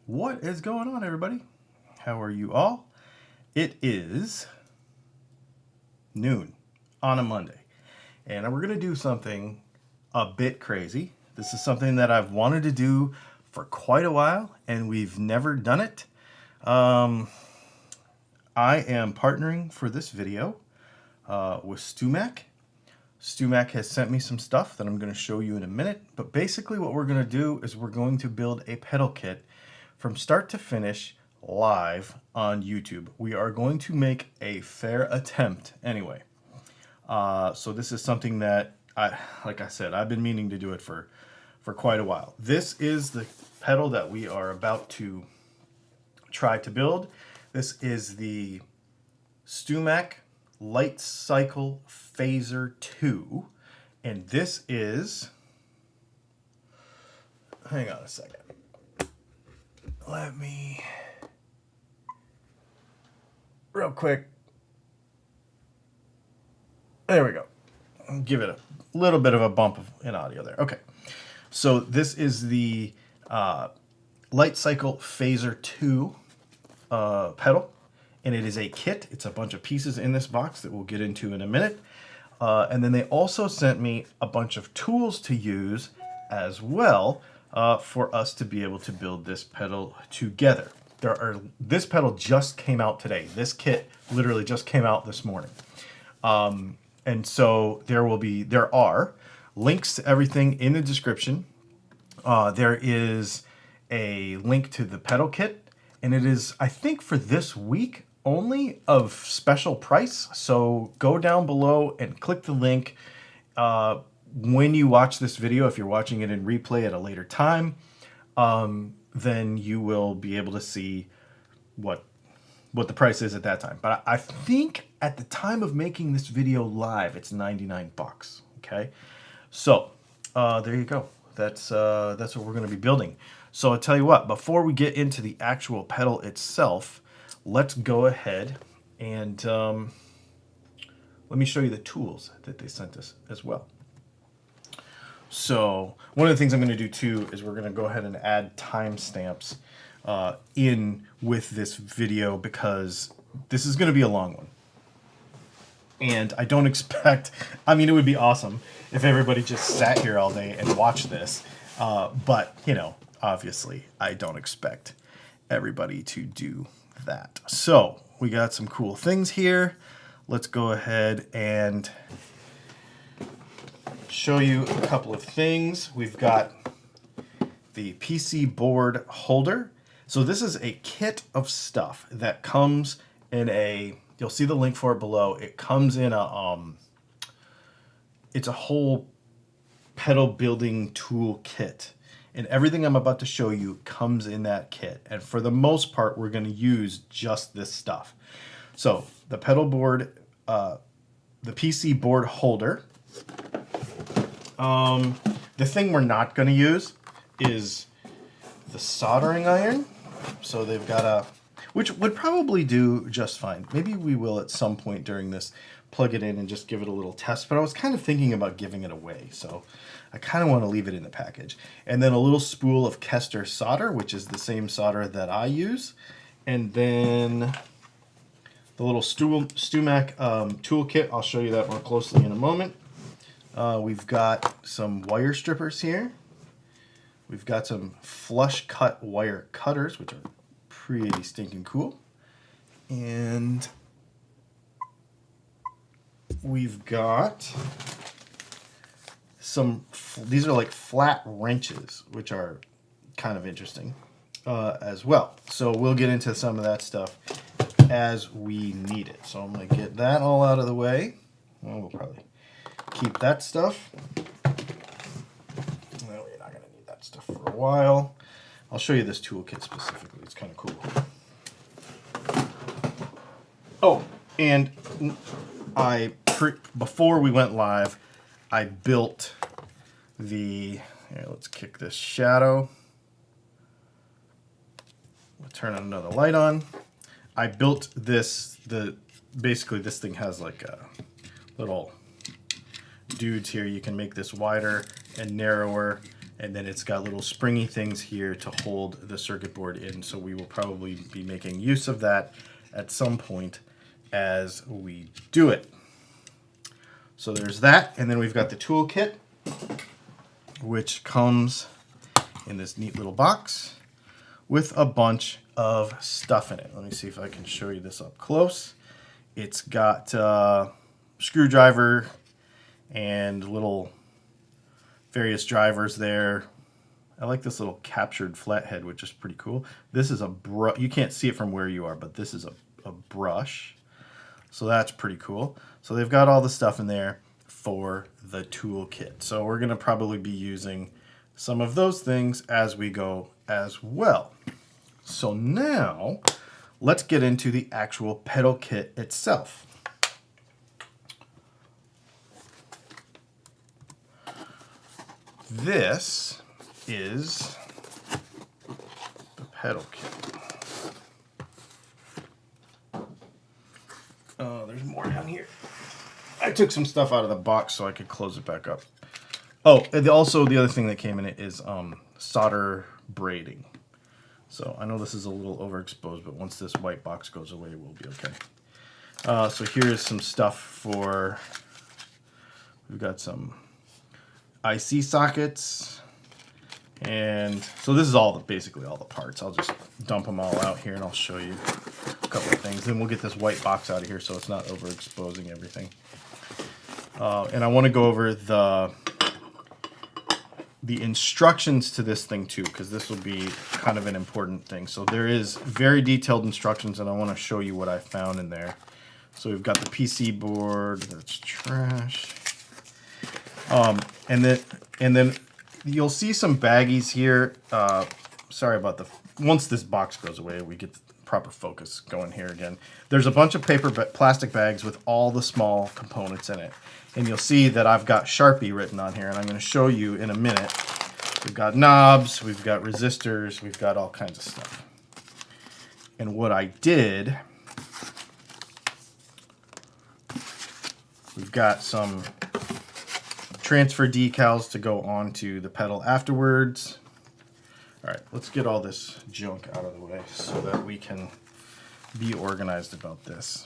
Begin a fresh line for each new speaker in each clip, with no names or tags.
What is going on, everybody? How are you all? It is noon on a Monday, and we're going to do something a bit crazy. This is something that I've wanted to do for quite a while, and we've never done it. I am partnering for this video with StuMac. StuMac has sent me some stuff that I'm going to show you in a minute, but basically what we're going to do is we're going to build a pedal kit from start to finish live on YouTube. We are going to make a fair attempt anyway. So this is something that, like I said, I've been meaning to do it for quite a while. This is the pedal that we are about to try to build. This is the StuMac Lightcycle Phasor 2, and this is, hang on a second. Let me, real quick, there we go. I'll give it a little bit of a bump in audio there. Okay, so this is the Lightcycle Phasor 2 pedal, and it is a kit. It's a bunch of pieces in this box that we'll get into in a minute. And then they also sent me a bunch of tools to use as well for us to be able to build this pedal together. This pedal just came out today. This kit literally just came out this morning. And so there are links to everything in the description. There is a link to the pedal kit, and it is, I think, for this week only of special price. So go down below and click the link. When you watch this video, if you're watching it in replay at a later time, then you will be able to see what the price is at that time. But I think at the time of making this video live, it's 99 bucks. Okay, so there you go. That's what we're going to be building. So I'll tell you what, before we get into the actual pedal itself, let's go ahead and let me show you the tools that they sent us as well. So one of the things I'm going to do too is we're going to go ahead and add timestamps in with this video, because this is going to be a long one. And I don't expect, I mean, it would be awesome if everybody just sat here all day and watched this. But, you know, obviously I don't expect everybody to do that. So we got some cool things here. Let's go ahead and show you a couple of things. We've got the PC board holder. So this is a kit of stuff that comes in a, you'll see the link for it below. It comes in a, it's a whole pedal building tool kit. And everything I'm about to show you comes in that kit. And for the most part, we're going to use just this stuff. So the pedal board, the PC board holder. The thing we're not going to use is the soldering iron. So they've got a, which would probably do just fine. Maybe we will at some point during this plug it in and just give it a little test. But I was kind of thinking about giving it away. So I kind of want to leave it in the package. And then a little spool of Kester solder, which is the same solder that I use. And then the little StuMac toolkit. I'll show you that more closely in a moment. We've got some wire strippers here. We've got some flush cut wire cutters, which are pretty stinking cool. And we've got some, these are like flat wrenches, which are kind of interesting as well. So we'll get into some of that stuff as we need it. So I'm going to get that all out of the way. Well, we'll probably keep that stuff. No, you're not going to need that stuff for a while. I'll show you this toolkit specifically. It's kind of cool. Oh, and before we went live, I built the, here, let's kick this shadow. We'll turn another light on. I built this, basically this thing has like a little dudes here. You can make this wider and narrower And then it's got little springy things here to hold the circuit board in. So we will probably be making use of that at some point as we do it. So there's that. And then we've got the tool kit, which comes in this neat little box with a bunch of stuff in it. Let me see if I can show you this up close. It's got screwdriver and little various drivers there. I like this little captured flathead, which is pretty cool. This is a brush. You can't see it from where you are, but this is a brush. So that's pretty cool. So they've got all the stuff in there for the tool kit. So we're going to probably be using some of those things as we go as well. So now let's get into the actual pedal kit itself. This is the pedal kit. Oh, there's more down here. I took some stuff out of the box so I could close it back up. Oh, and also the other thing that came in it is solder braiding. So I know this is a little overexposed, but once this white box goes away, we'll be okay. So here's some stuff for, we've got some IC sockets, and so this is basically all the parts. I'll just dump them all out here and I'll show you a couple of things. Then we'll get this white box out of here so it's not overexposing everything. And I want to go over the instructions to this thing too, because this will be kind of an important thing. So there is very detailed instructions, and I want to show you what I found in there. So we've got the PC board, that's trash. And then you'll see some baggies here. Sorry about once this box goes away, we get the proper focus going here again. There's a bunch of plastic bags with all the small components in it. And you'll see that I've got Sharpie written on here, and I'm going to show you in a minute. We've got knobs, we've got resistors, we've got all kinds of stuff. And what I did, we've got some transfer decals to go onto the pedal afterwards. All right, let's get all this junk out of the way so that we can be organized about this.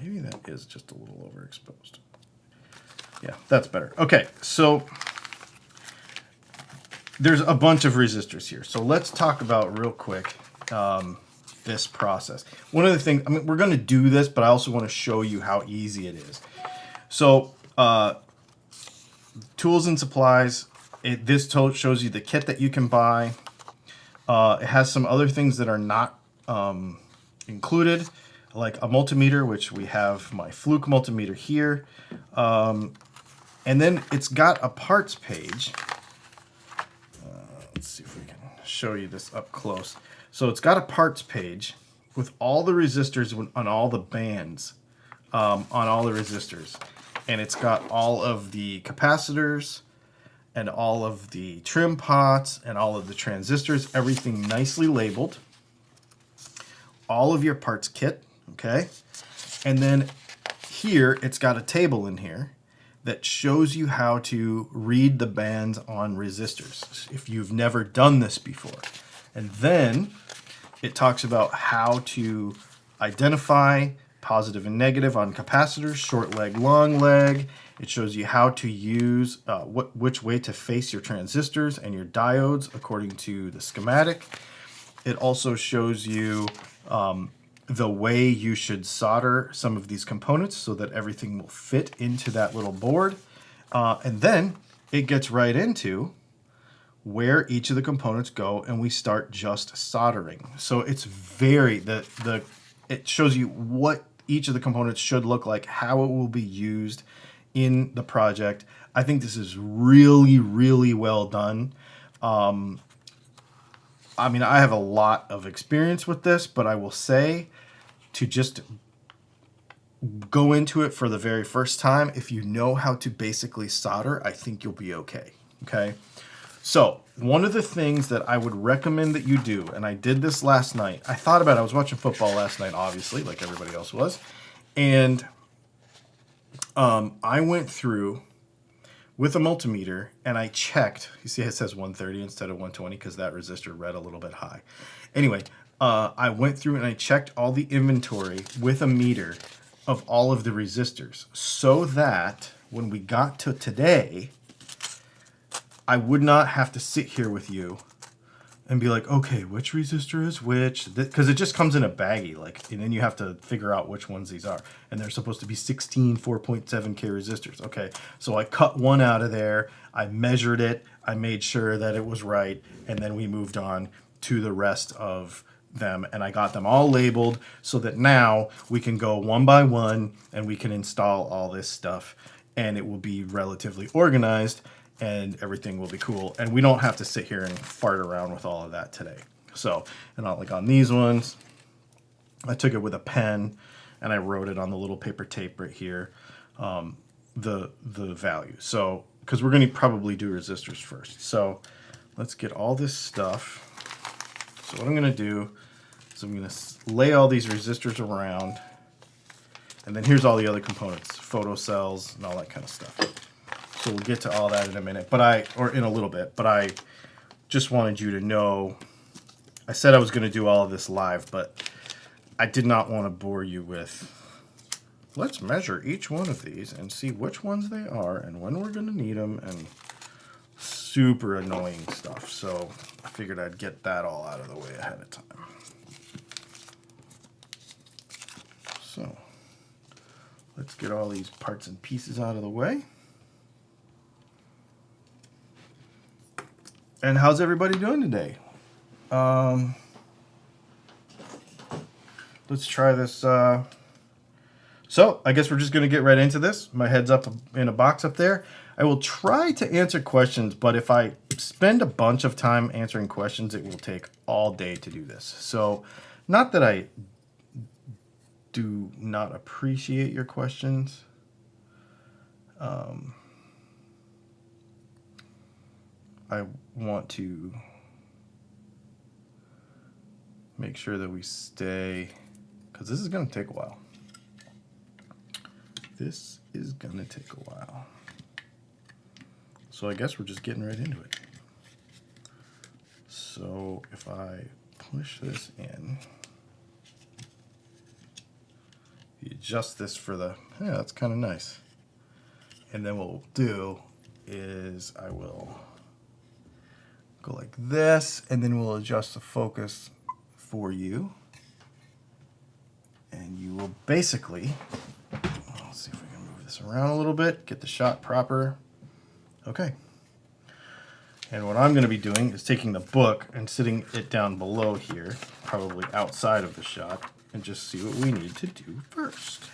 Maybe that is just a little overexposed. Yeah, that's better. Okay, so there's a bunch of resistors here. So let's talk about real quick this process. One of the things, I mean, we're going to do this, but I also want to show you how easy it is. So tools and supplies. This shows you the kit that you can buy. It has some other things that are not included, like a multimeter, which we have my Fluke multimeter here. And then it's got a parts page. Let's see if we can show you this up close. So it's got a parts page with all the resistors on all the bands, on all the resistors. And it's got all of the capacitors and all of the trim pots and all of the transistors, everything nicely labeled. All of your parts kit, okay? And then here, it's got a table in here that shows you how to read the bands on resistors if you've never done this before. And then it talks about how to identify positive and negative on capacitors, short leg, long leg. It shows you how to use which way to face your transistors and your diodes according to the schematic. It also shows you the way you should solder some of these components so that everything will fit into that little board. And then it gets right into where each of the components go, and we start just soldering. So it's it shows you what each of the components should look like, how it will be used in the project. I think this is really, really well done. I mean, I have a lot of experience with this, but I will say to just go into it for the very first time, if you know how to basically solder, I think you'll be okay. Okay. So one of the things that I would recommend that you do, and I did this last night, I was watching football last night, obviously, like everybody else was. And I went through with a multimeter, and I checked. You see it says 130 instead of 120 because that resistor read a little bit high. Anyway, I went through and I checked all the inventory with a meter of all of the resistors so that when we got to today, I would not have to sit here with you and be like, okay, which resistor is which? Because it just comes in a baggie, like, and then you have to figure out which ones these are. And they're supposed to be 16 4.7K resistors. Okay, so I cut one out of there, I measured it, I made sure that it was right, and then we moved on to the rest of them, and I got them all labeled so that now we can go one by one and we can install all this stuff, and it will be relatively organized and everything will be cool, and we don't have to sit here and fart around with all of that today. So, and like on these ones, I took it with a pen and I wrote it on the little paper tape right here, the value. So, because we're going to probably do resistors first. So let's get all this stuff. So what I'm going to do is I'm going to lay all these resistors around, and then here's all the other components, photocells and all that kind of stuff. So we'll get to all that in a minute, or in a little bit, but I just wanted you to know, I said I was going to do all of this live, but I did not want to bore you with, let's measure each one of these and see which ones they are and when we're going to need them, and super annoying stuff. So I figured I'd get that all out of the way ahead of time. So let's get all these parts and pieces out of the way. And how's everybody doing today? Let's try this. So I guess we're just going to get right into this. My head's up in a box up there. I will try to answer questions, but if I spend a bunch of time answering questions, it will take all day to do this. So not that I do not appreciate your questions. I want to make sure that we stay, because this is going to take a while. This is going to take a while. So I guess we're just getting right into it. So if I push this in, you adjust this for the, yeah, that's kind of nice. And then what we'll do is I will go like this, and then we'll adjust the focus for you. And you will basically, let's see if we can move this around a little bit, get the shot proper. Okay. And what I'm going to be doing is taking the book and sitting it down below here, probably outside of the shot, and just see what we need to do first.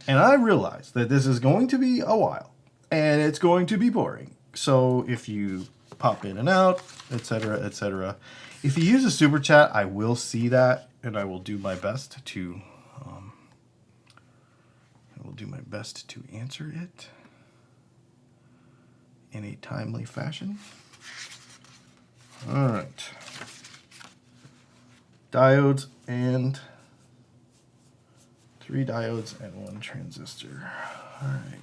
And I realize that this is going to be a while, and it's going to be boring. So if you pop in and out, etc., etc. If you use a super chat, I will see that, and I will do my best to answer it in a timely fashion. All right. Diodes, and 3 diodes and 1 transistor. All right.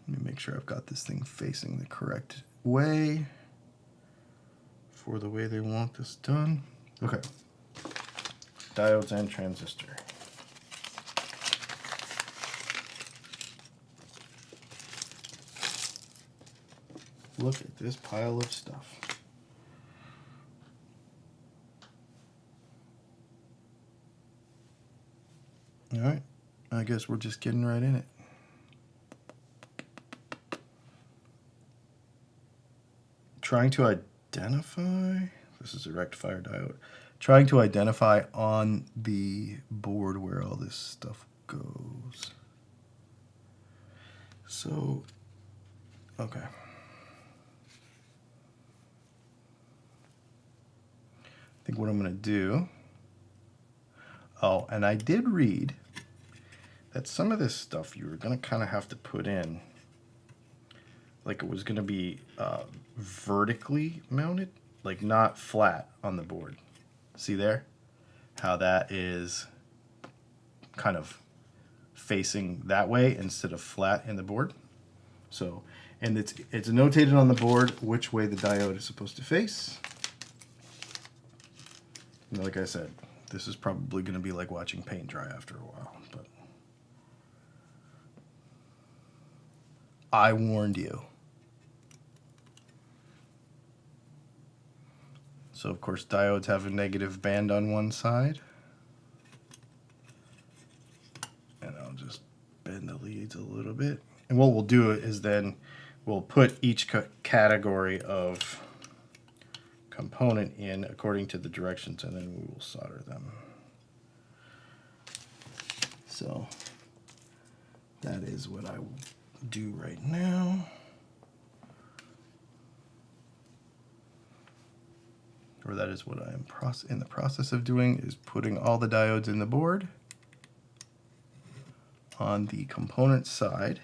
Let me make sure I've got this thing facing the correct way for the way they want this done. Okay. Diodes and transistor. Look at this pile of stuff. All right. I guess we're just getting right in it. Trying to identify, this is a rectifier diode, trying to identify on the board where all this stuff goes. So, okay. I think what I'm going to do, oh, and I did read that some of this stuff you were going to kind of have to put in, like it was going to be vertically mounted, like not flat on the board. See there? How that is kind of facing that way instead of flat in the board. So, and it's notated on the board which way the diode is supposed to face. And like I said, this is probably going to be like watching paint dry after a while, but I warned you. So of course diodes have a negative band on one side. And I'll just bend the leads a little bit. And what we'll do is then we'll put each category of component in according to the directions, and then we will solder them. So that is what I will do right now. Or that is what I am in the process of doing, is putting all the diodes in the board on the component side.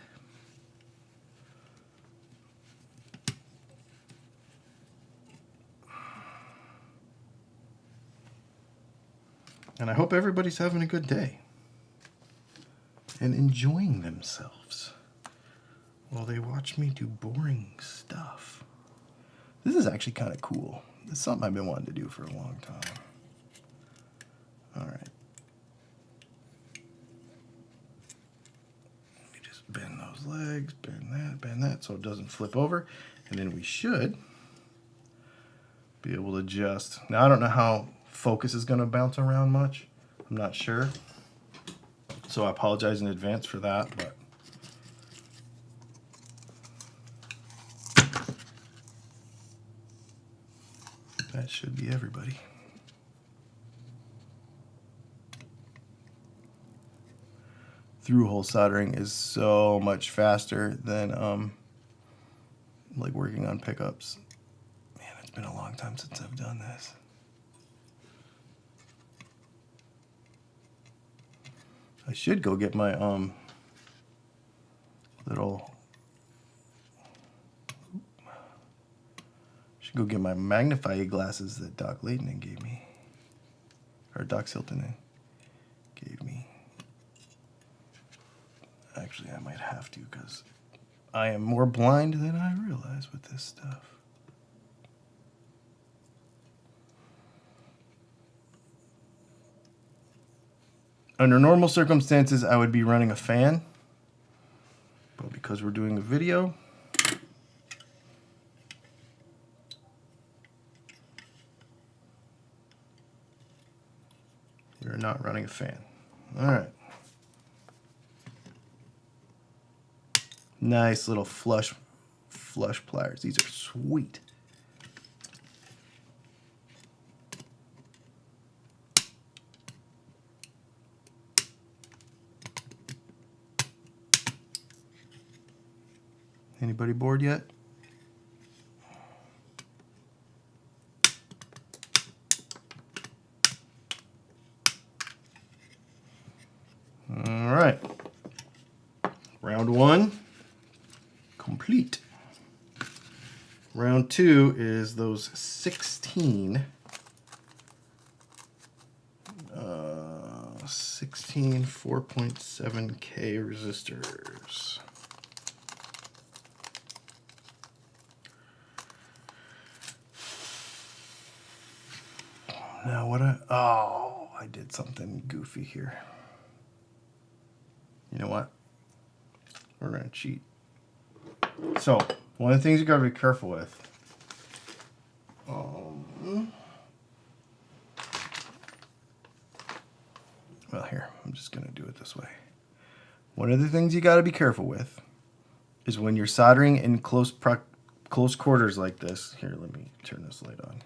And I hope everybody's having a good day and enjoying themselves while they watch me do boring stuff. This is actually kind of cool. It's something I've been wanting to do for a long time. All right. Let me just bend those legs, bend that so it doesn't flip over. And then we should be able to adjust. Now I don't know how focus is going to bounce around much. I'm not sure. So I apologize in advance for that, but that should be everybody. Through-hole soldering is so much faster than like working on pickups. Man, it's been a long time since I've done this. I should go get my should go get my magnifying glasses that Doc Layton gave me, or Doc Silton gave me. Actually, I might have to, because I am more blind than I realize with this stuff. Under normal circumstances, I would be running a fan, but because we're doing a video, we're not running a fan. All right. Nice little flush pliers. These are sweet. Anybody bored yet? All right. Round one complete. Round two is those 16 4.7K resistors. Now I did something goofy here. You know what? We're gonna cheat. So, one of the things you gotta be careful with. Well, here, I'm just gonna do it this way. One of the things you gotta be careful with is when you're soldering in close quarters like this. Here, let me turn this light on.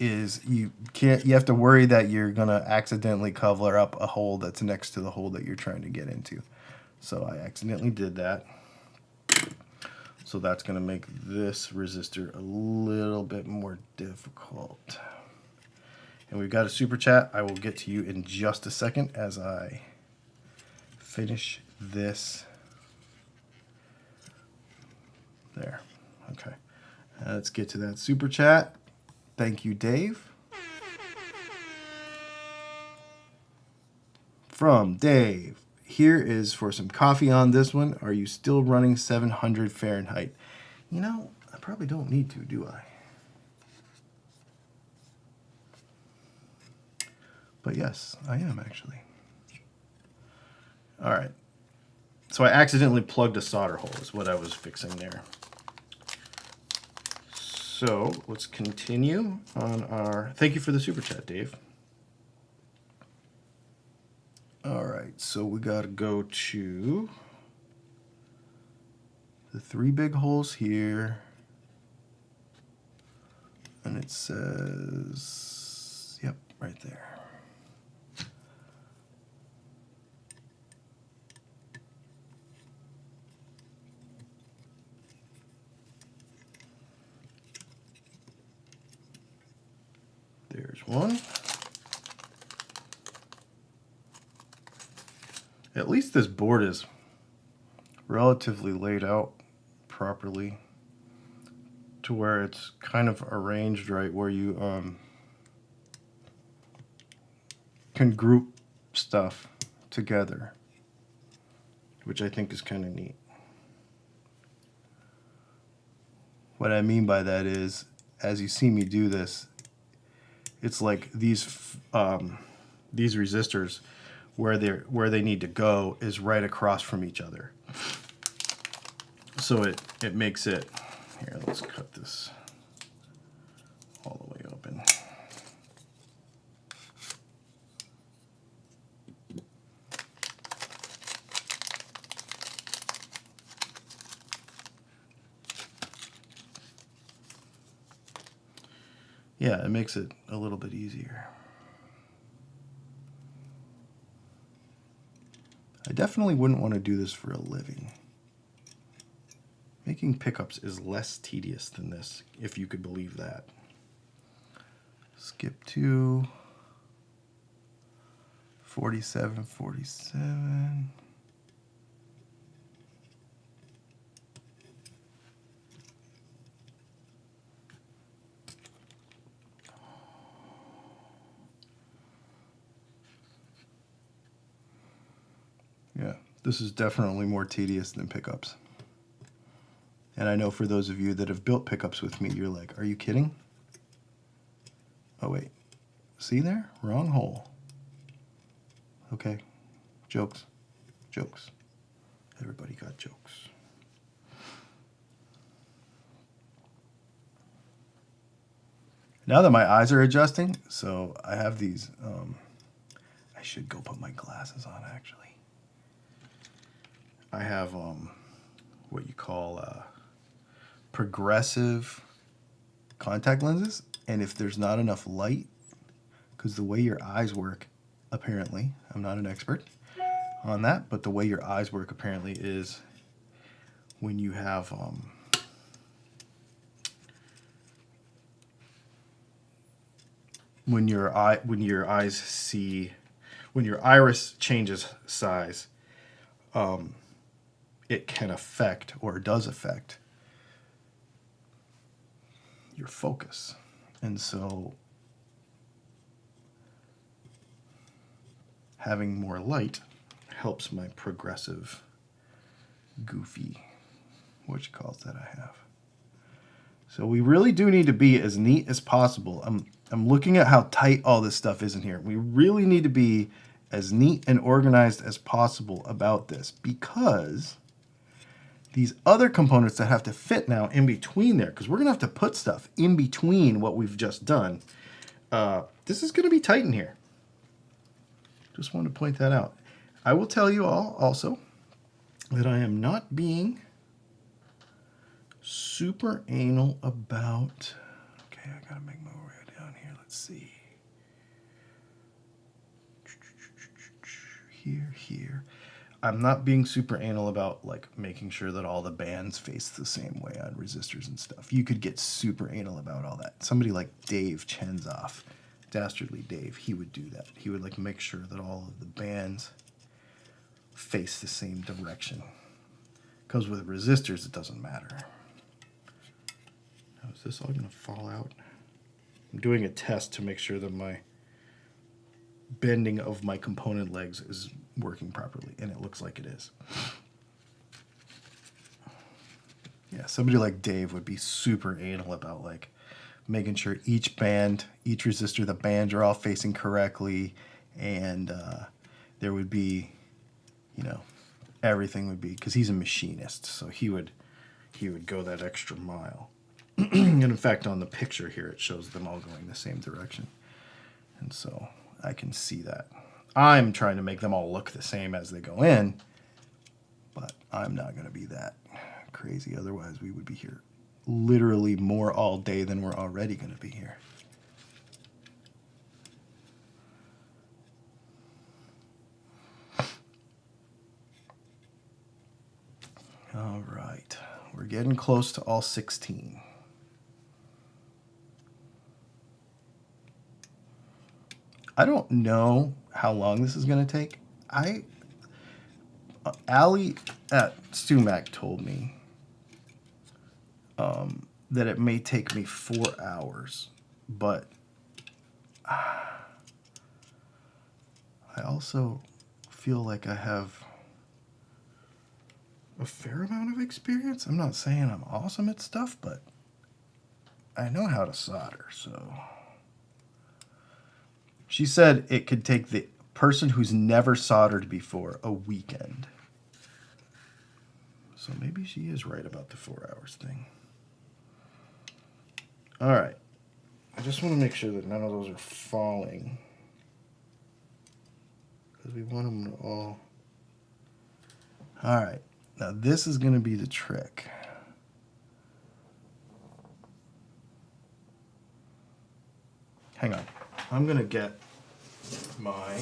Is you have to worry that you're gonna accidentally cover up a hole that's next to the hole that you're trying to get into. So I accidentally did that. So that's gonna make this resistor a little bit more difficult. And we've got a super chat. I will get to you in just a second as I finish this. There, okay. Let's get to that super chat. Thank you, Dave. from Dave. Here is for some coffee on this one. Are you still running 700 Fahrenheit? You know, I probably don't need to, do I? But yes, I am actually. All right. So I accidentally plugged a solder hole is what I was fixing there. So let's continue on our... Thank you for the super chat, Dave. All right, so we got to go to the 3 big holes here. And it says, yep, right there. There's one. At least this board is relatively laid out properly to where it's kind of arranged right where you can group stuff together, which I think is kind of neat. What I mean by that is, as you see me do this, it's like these resistors where they need to go is right across from each other. So it makes it, here, let's cut this all the way open. Yeah, it makes it a little bit easier. I definitely wouldn't want to do this for a living. Making pickups is less tedious than this, if you could believe that. Skip to 47, 47. Yeah, this is definitely more tedious than pickups. And I know for those of you that have built pickups with me, you're like, are you kidding? Oh, wait. See there? Wrong hole. Okay. Jokes. Jokes. Everybody got jokes. Now that my eyes are adjusting, so I have these, I should go put my glasses on, actually. I have what you call progressive contact lenses, and if there's not enough light, because the way your eyes work, apparently, I'm not an expert on that, but the way your eyes work apparently is when you have when your iris changes size, it can affect, or does affect, your focus. And so having more light helps my progressive, goofy, what you calls that I have. So we really do need to be as neat as possible. I'm looking at how tight all this stuff is in here. We really need to be as neat and organized as possible about this, because these other components that have to fit now in between there, because we're going to have to put stuff in between what we've just done. This is going to be tight in here. Just wanted to point that out. I will tell you all also that I am not being super anal about... Okay, I got to make my way down here. Let's see. Here. I'm not being super anal about like making sure that all the bands face the same way on resistors and stuff. You could get super anal about all that. Somebody like Dave Chenzoff, Dastardly Dave, he would do that. He would like make sure that all of the bands face the same direction. Because with resistors, it doesn't matter. Now, is this all going to fall out? I'm doing a test to make sure that my bending of my component legs is working properly, and it looks like it is. Yeah, somebody like Dave would be super anal about like making sure each band, each resistor, the bands are all facing correctly, and there would be, you know, everything would be, because he's a machinist, so he would go that extra mile. And in fact, on the picture here, it shows them all going the same direction, and so I can see that. I'm trying to make them all look the same as they go in, but I'm not going to be that crazy. Otherwise, we would be here literally more all day than we're already going to be here. All right, we're getting close to all 16. I don't know how long this is going to take. Allie at Sumac told me that it may take me 4 hours, but I also feel like I have a fair amount of experience. I'm not saying I'm awesome at stuff, but I know how to solder, so. She said it could take the person who's never soldered before a weekend. So maybe she is right about the 4 hours thing. All right. I just want to make sure that none of those are falling, because we want them to all. All right. Now this is going to be the trick. Hang on. I'm going to get my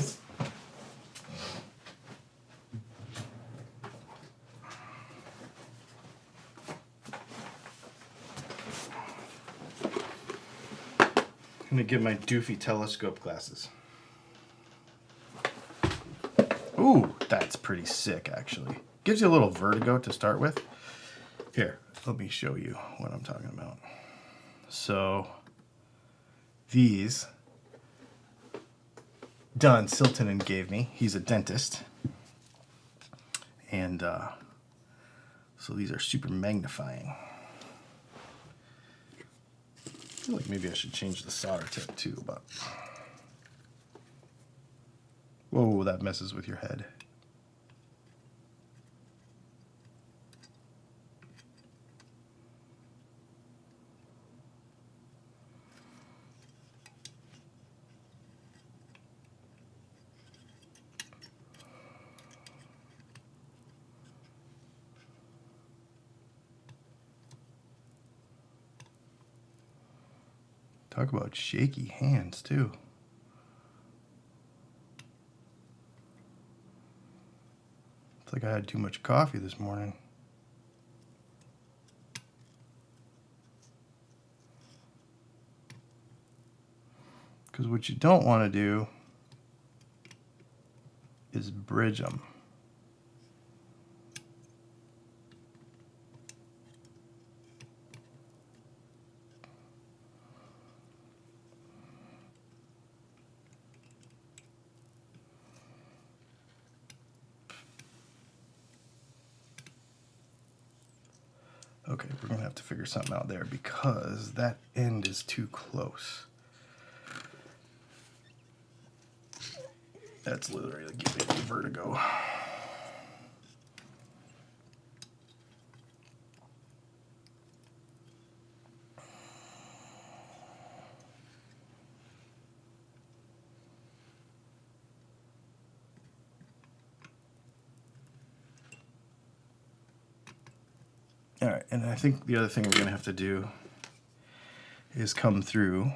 doofy telescope glasses. Ooh, that's pretty sick, actually. Gives you a little vertigo to start with. Here, let me show you what I'm talking about. So, these, Don Siltonen gave me. He's a dentist. And so these are super magnifying. I feel like maybe I should change the solder tip too, but whoa, that messes with your head. Talk about shaky hands, too. It's like I had too much coffee this morning. Because what you don't want to do is bridge them. Okay, we're going to have to figure something out there because that end is too close. That's literally giving me vertigo. All right, and I think the other thing we're going to have to do is come through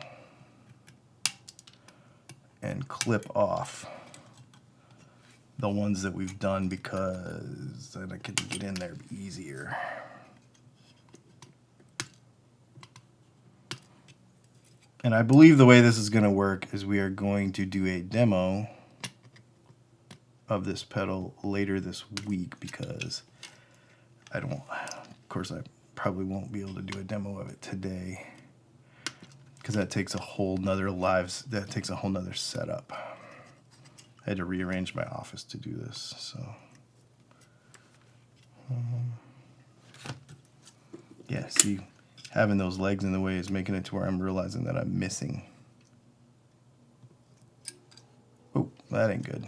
and clip off the ones that we've done, because then I can get in there easier. And I believe the way this is going to work is we are going to do a demo of this pedal later this week, because I don't, of course I probably won't be able to do a demo of it today, because that takes a whole nother setup. had to rearrange my office to do this, so. Yeah, see, having those legs in the way is making it to where I'm realizing that I'm missing. Oh, that ain't good.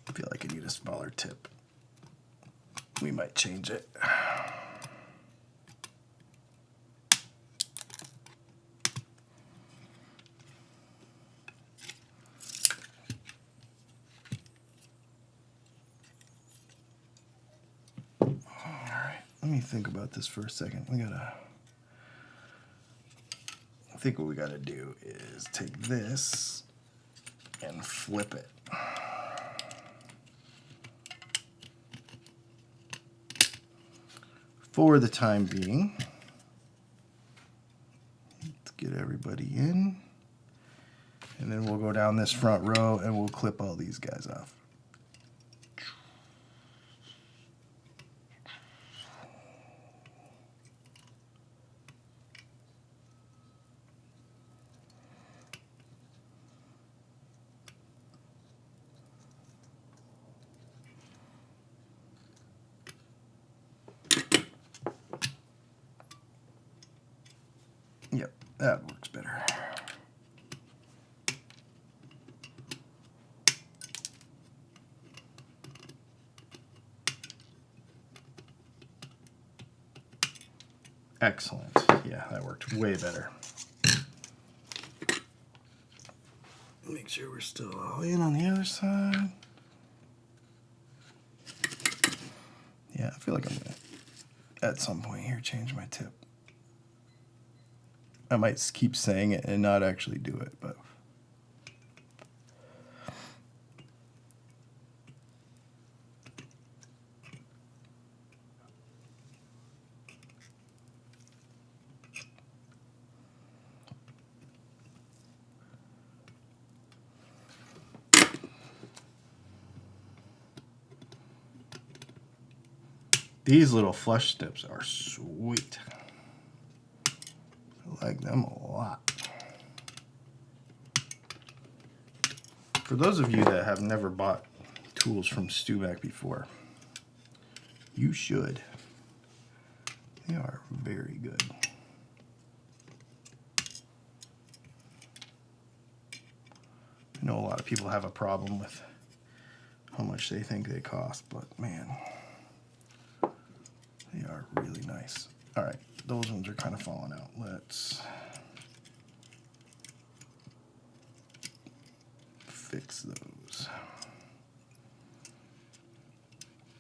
I feel like I need a smaller tip. We might change it. Let me think about this for a second. I think what we gotta do is take this and flip it. For the time being, let's get everybody in. And then we'll go down this front row and we'll clip all these guys off. Yep, that works better. Excellent. Yeah, that worked way better. Make sure we're still all in on the other side. Yeah, I feel like I'm gonna, at some point here, change my tip. I might keep saying it and not actually do it, but these little flush tips are sweet. I like them a lot. For those of you that have never bought tools from Stuback before, you should. They are very good. I know a lot of people have a problem with how much they think they cost, but man, they are really nice. All right, those ones are kind of falling out. Let's fix those.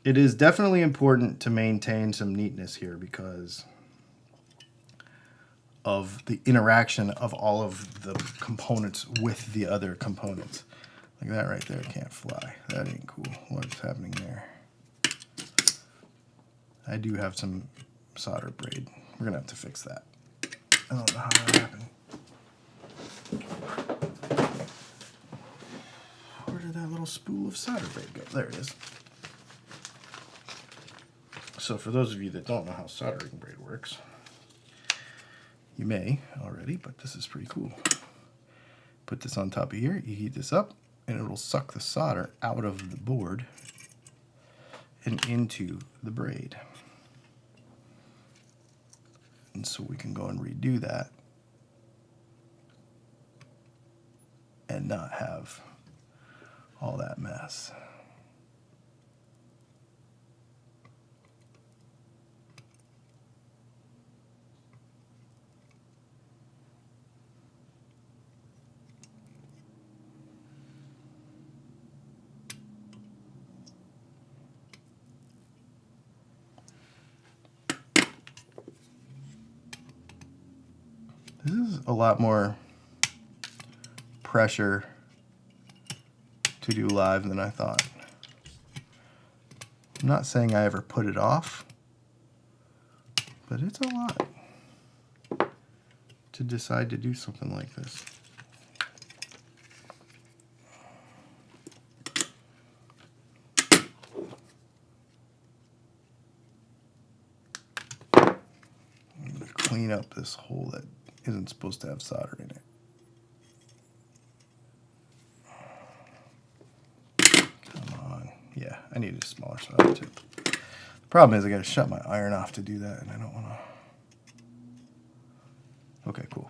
It is definitely important to maintain some neatness here because of the interaction of all of the components with the other components. Like that right there can't fly. That ain't cool. What's happening there? I do have some solder braid. We're gonna have to fix that. I don't know how that happened. Where did that little spool of solder braid go? There it is. So for those of you that don't know how soldering braid works, you may already, but this is pretty cool. Put this on top of here, you heat this up, and it'll suck the solder out of the board and into the braid. And so we can go and redo that and not have all that mess. This is a lot more pressure to do live than I thought. I'm not saying I ever put it off, but it's a lot. to decide to do something like this. I'm going to clean up this hole that isn't supposed to have solder in it. Come on. Yeah, I need a smaller solder too. The problem is I got to shut my iron off to do that, and I don't want to. Okay, cool.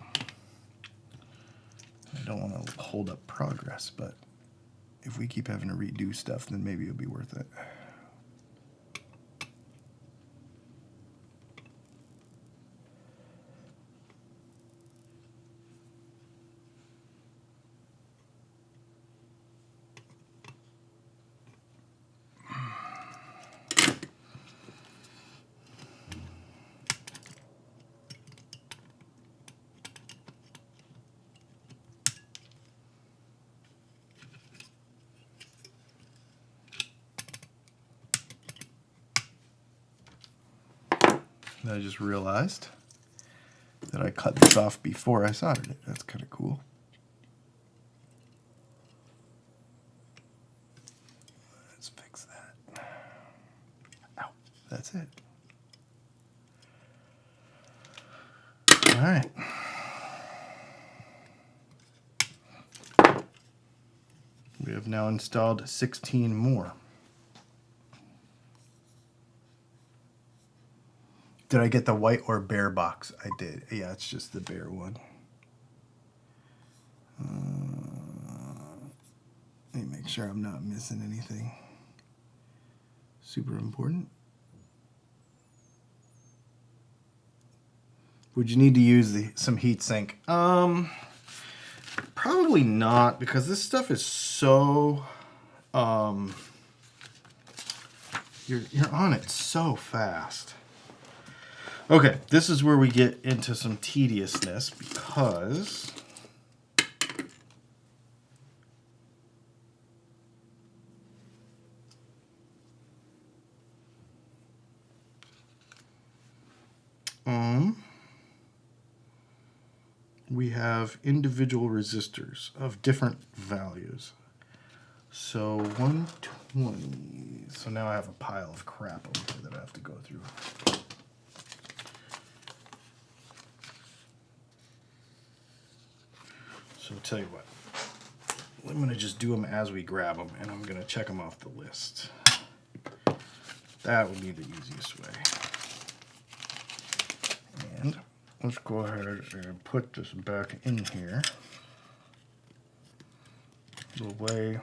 I don't want to hold up progress, but if we keep having to redo stuff, then maybe it'll be worth it. I just realized that I cut this off before I soldered it. That's kind of cool. Let's fix that. Ow, that's it. All right. We have now installed 16 more. Did I get the white or bare box? I did. Yeah, it's just the bare one. Let me make sure I'm not missing anything super important. Would you need to use some heat sink? Probably not, because this stuff is so you're on it so fast. Okay, this is where we get into some tediousness, because we have individual resistors of different values. So 120. So now I have a pile of crap over here that I have to go through. So I'll tell you what, I'm going to just do them as we grab them, and I'm going to check them off the list. That would be the easiest way. And let's go ahead and put this back in here the way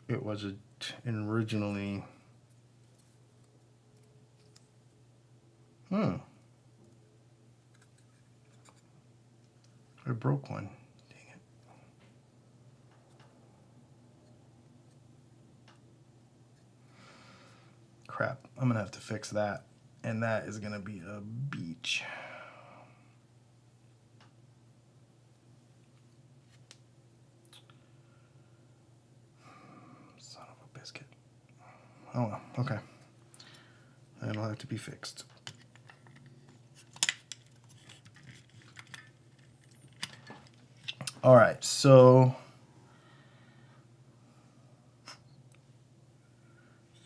it was originally. I broke one. Crap, I'm gonna have to fix that, and that is gonna be a beach. Son of a biscuit. Oh well, okay. That'll have to be fixed. All right, so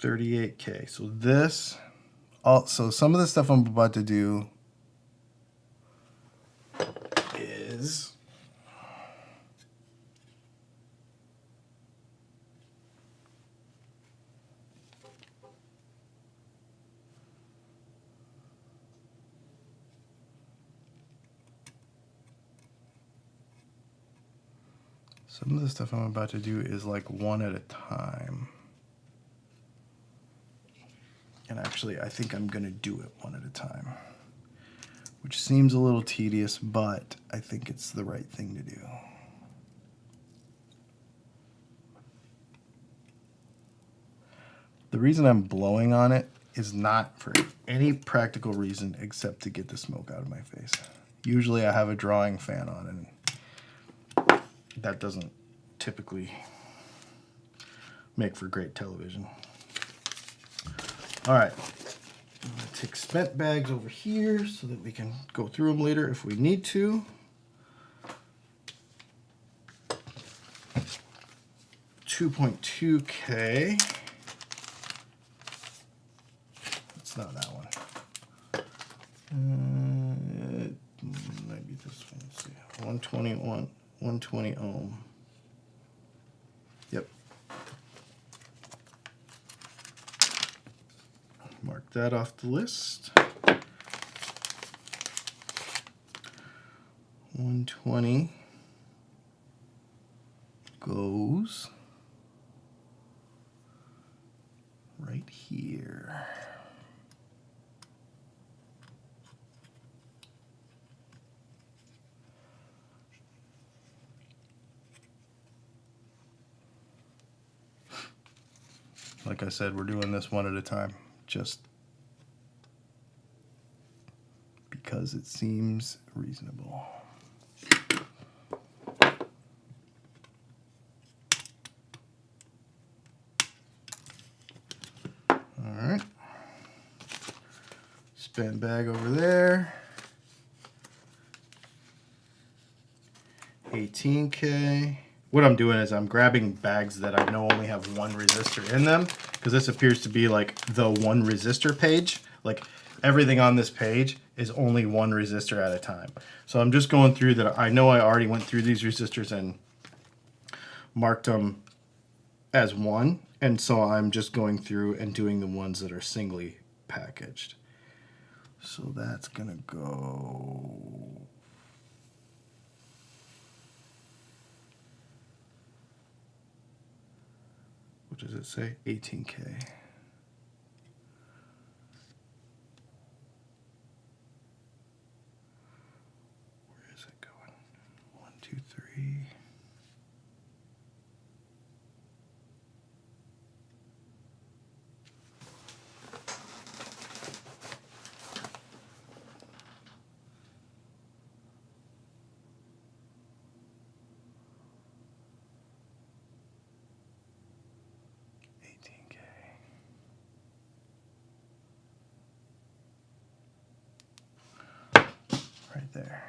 38K. So this, so some of the stuff I'm about to do is like one at a time. And actually, I think I'm going to do it one at a time, which seems a little tedious, but I think it's the right thing to do. The reason I'm blowing on it is not for any practical reason except to get the smoke out of my face. Usually I have a drawing fan on, and that doesn't typically make for great television. All right, I'm gonna take spent bags over here so that we can go through them later if we need to. 2.2K. It's not that one. It might be this one. Let's see. 120 ohm. Yep. Mark that off the list. 120 goes right here. Like I said, we're doing this one at a time, just because it seems reasonable. Alright. Spin bag over there. 18K. What I'm doing is I'm grabbing bags that I know only have one resistor in them, because this appears to be like the one resistor page. Like everything on this page is only one resistor at a time. So I'm just going through that. I know I already went through these resistors and marked them as one, and so I'm just going through and doing the ones that are singly packaged. So that's gonna go what does it say? 18K. Where is it going? 1, 2, 3. Right there.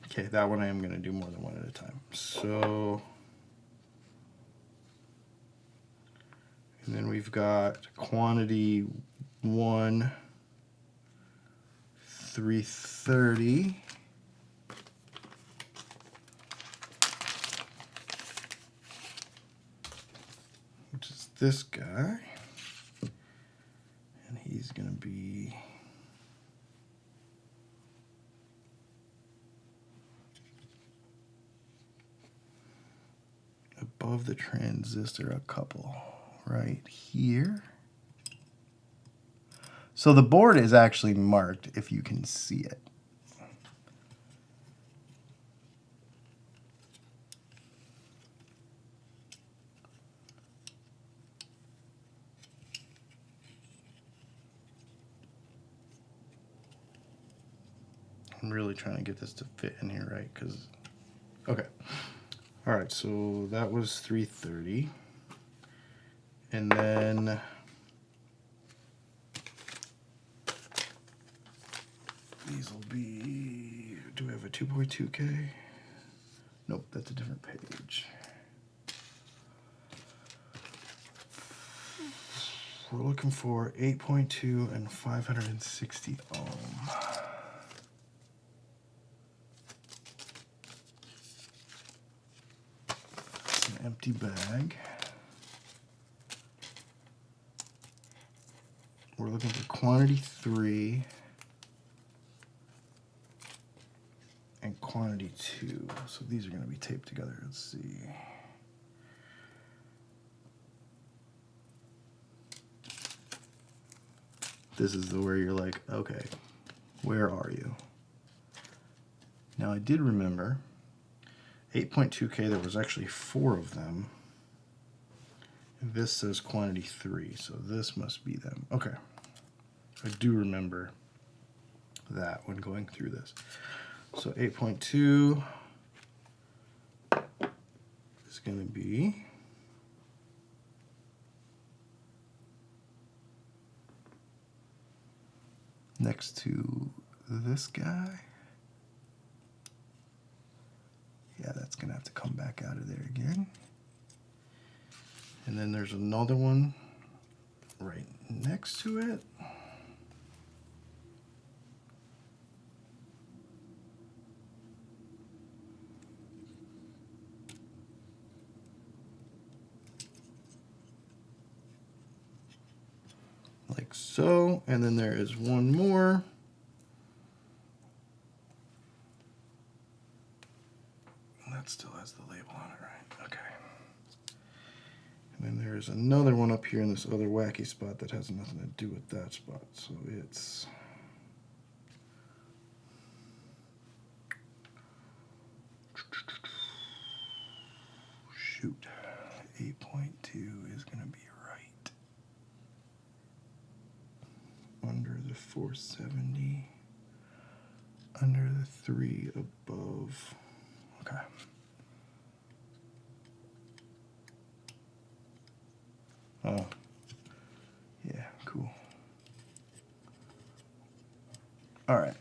Okay, that one I am going to do more than one at a time. So, and then we've got quantity 1, 330. Which is this guy. And he's going to be above the transistor a couple right here. So the board is actually marked if you can see it. I'm really trying to get this to fit in here right, because, okay. All right, so that was 330. And then these will be, do we have a 2.2K? Nope, that's a different page. We're looking for 8.2 and 560 ohm. Empty bag. We're looking for quantity 3 and quantity 2. So these are going to be taped together. Let's see. This is the where you're like, okay, where are you? Now I did remember 8.2K, there was actually 4 of them. And this says quantity 3, so this must be them. Okay. I do remember that when going through this. So 8.2 is going to be next to this guy. Yeah, that's going to have to come back out of there again. And then there's another one right next to it. Like so. And then there is one more. That still has the label on it, right? Okay. And then there's another one up here in this other wacky spot that has nothing to do with that spot. So it's shoot. 8.2 is going to be right under the 470, under the 3 above. Okay. Oh, yeah, cool. All right.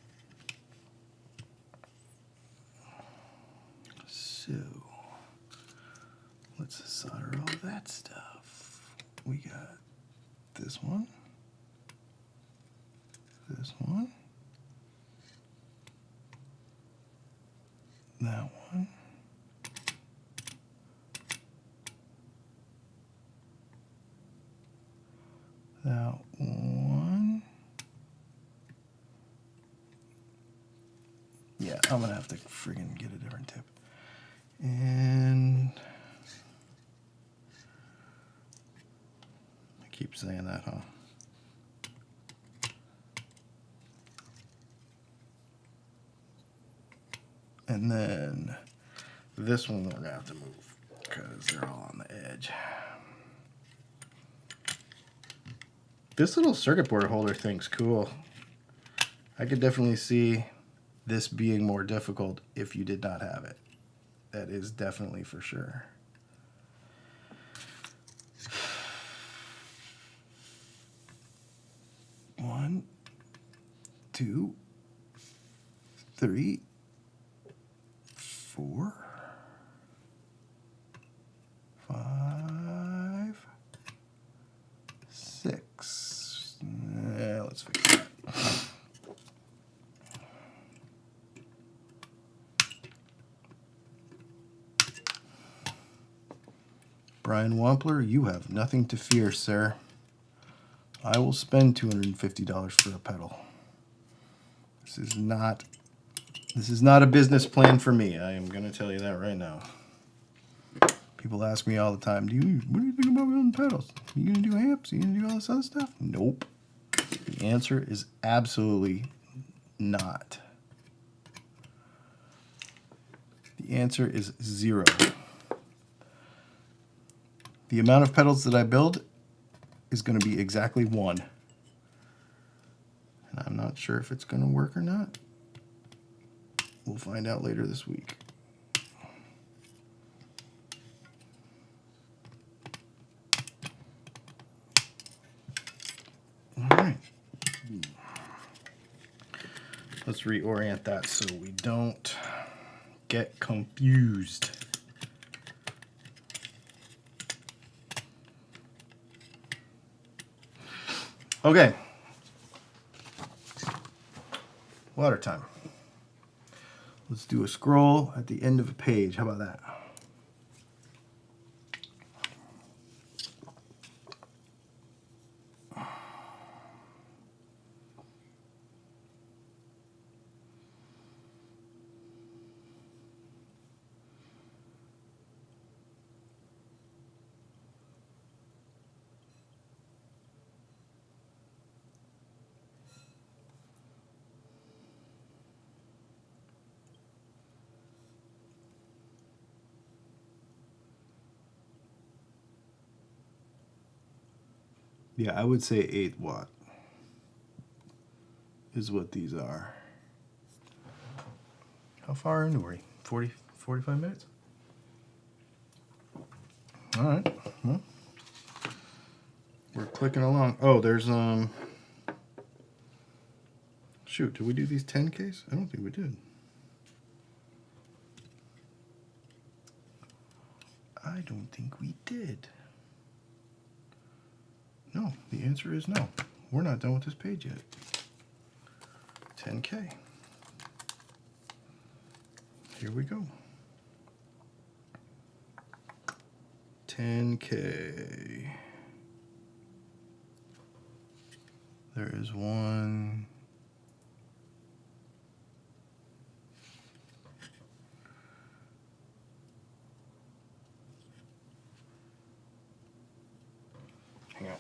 So let's solder all that stuff. We got this one, that one, that one, yeah, I'm gonna have to friggin' get a different tip. And I keep saying that, huh? And then this one we're gonna have to move because they're all on the edge. This little circuit board holder thing's cool. I could definitely see this being more difficult if you did not have it. That is definitely for sure. One, two, three, 4, 5, 6. Yeah, let's fix that. Brian Wampler, you have nothing to fear, sir. I will spend $250 for a pedal. This is not a business plan for me. I am going to tell you that right now. People ask me all the time, what do you think about building pedals? Are you going to do amps? Are you going to do all this other stuff? Nope. The answer is absolutely not. The answer is 0. The amount of pedals that I build is going to be exactly 1. And I'm not sure if it's going to work or not. We'll find out later this week. All right. Let's reorient that so we don't get confused. Okay. Water time. Let's do a scroll at the end of a page. How about that? Yeah, I would say 8 watt is what these are. How far into are we? 40, 45 minutes? All right. Well, we're clicking along. Oh, there's Shoot, did we do these 10Ks? I don't think we did. I don't think we did. No, the answer is no. We're not done with this page yet. 10K. Here we go. 10K. There is one. Hang on.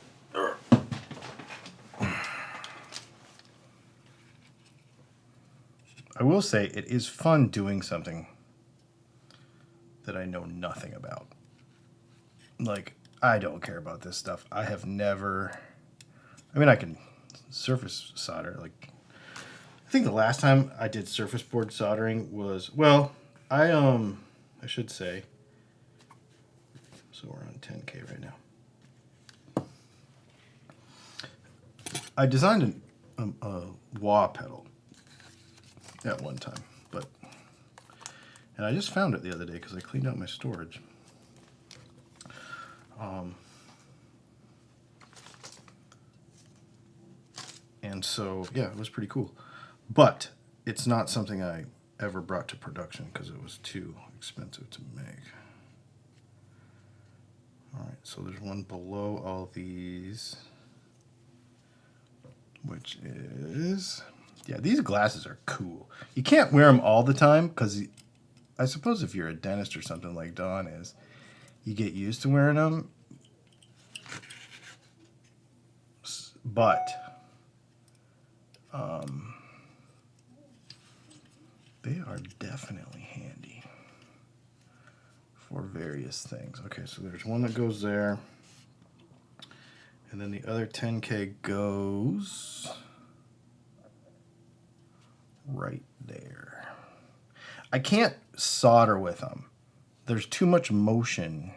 I will say it is fun doing something that I know nothing about. Like, I don't care about this stuff. I have never, I mean, I can surface solder. Like, I think the last time I did surface board soldering was, well, I should say, so we're on 10K right now. I designed a wah pedal at one time, and I just found it the other day because I cleaned out my storage. And so, yeah, it was pretty cool. But it's not something I ever brought to production because it was too expensive to make. All right, so there's one below all these, which is, yeah, these glasses are cool. You can't wear them all the time because I suppose if you're a dentist or something like Dawn is, you get used to wearing them. But they are definitely handy for various things. Okay, so there's one that goes there, and then the other 10K goes right there. I can't solder with them. There's too much motion.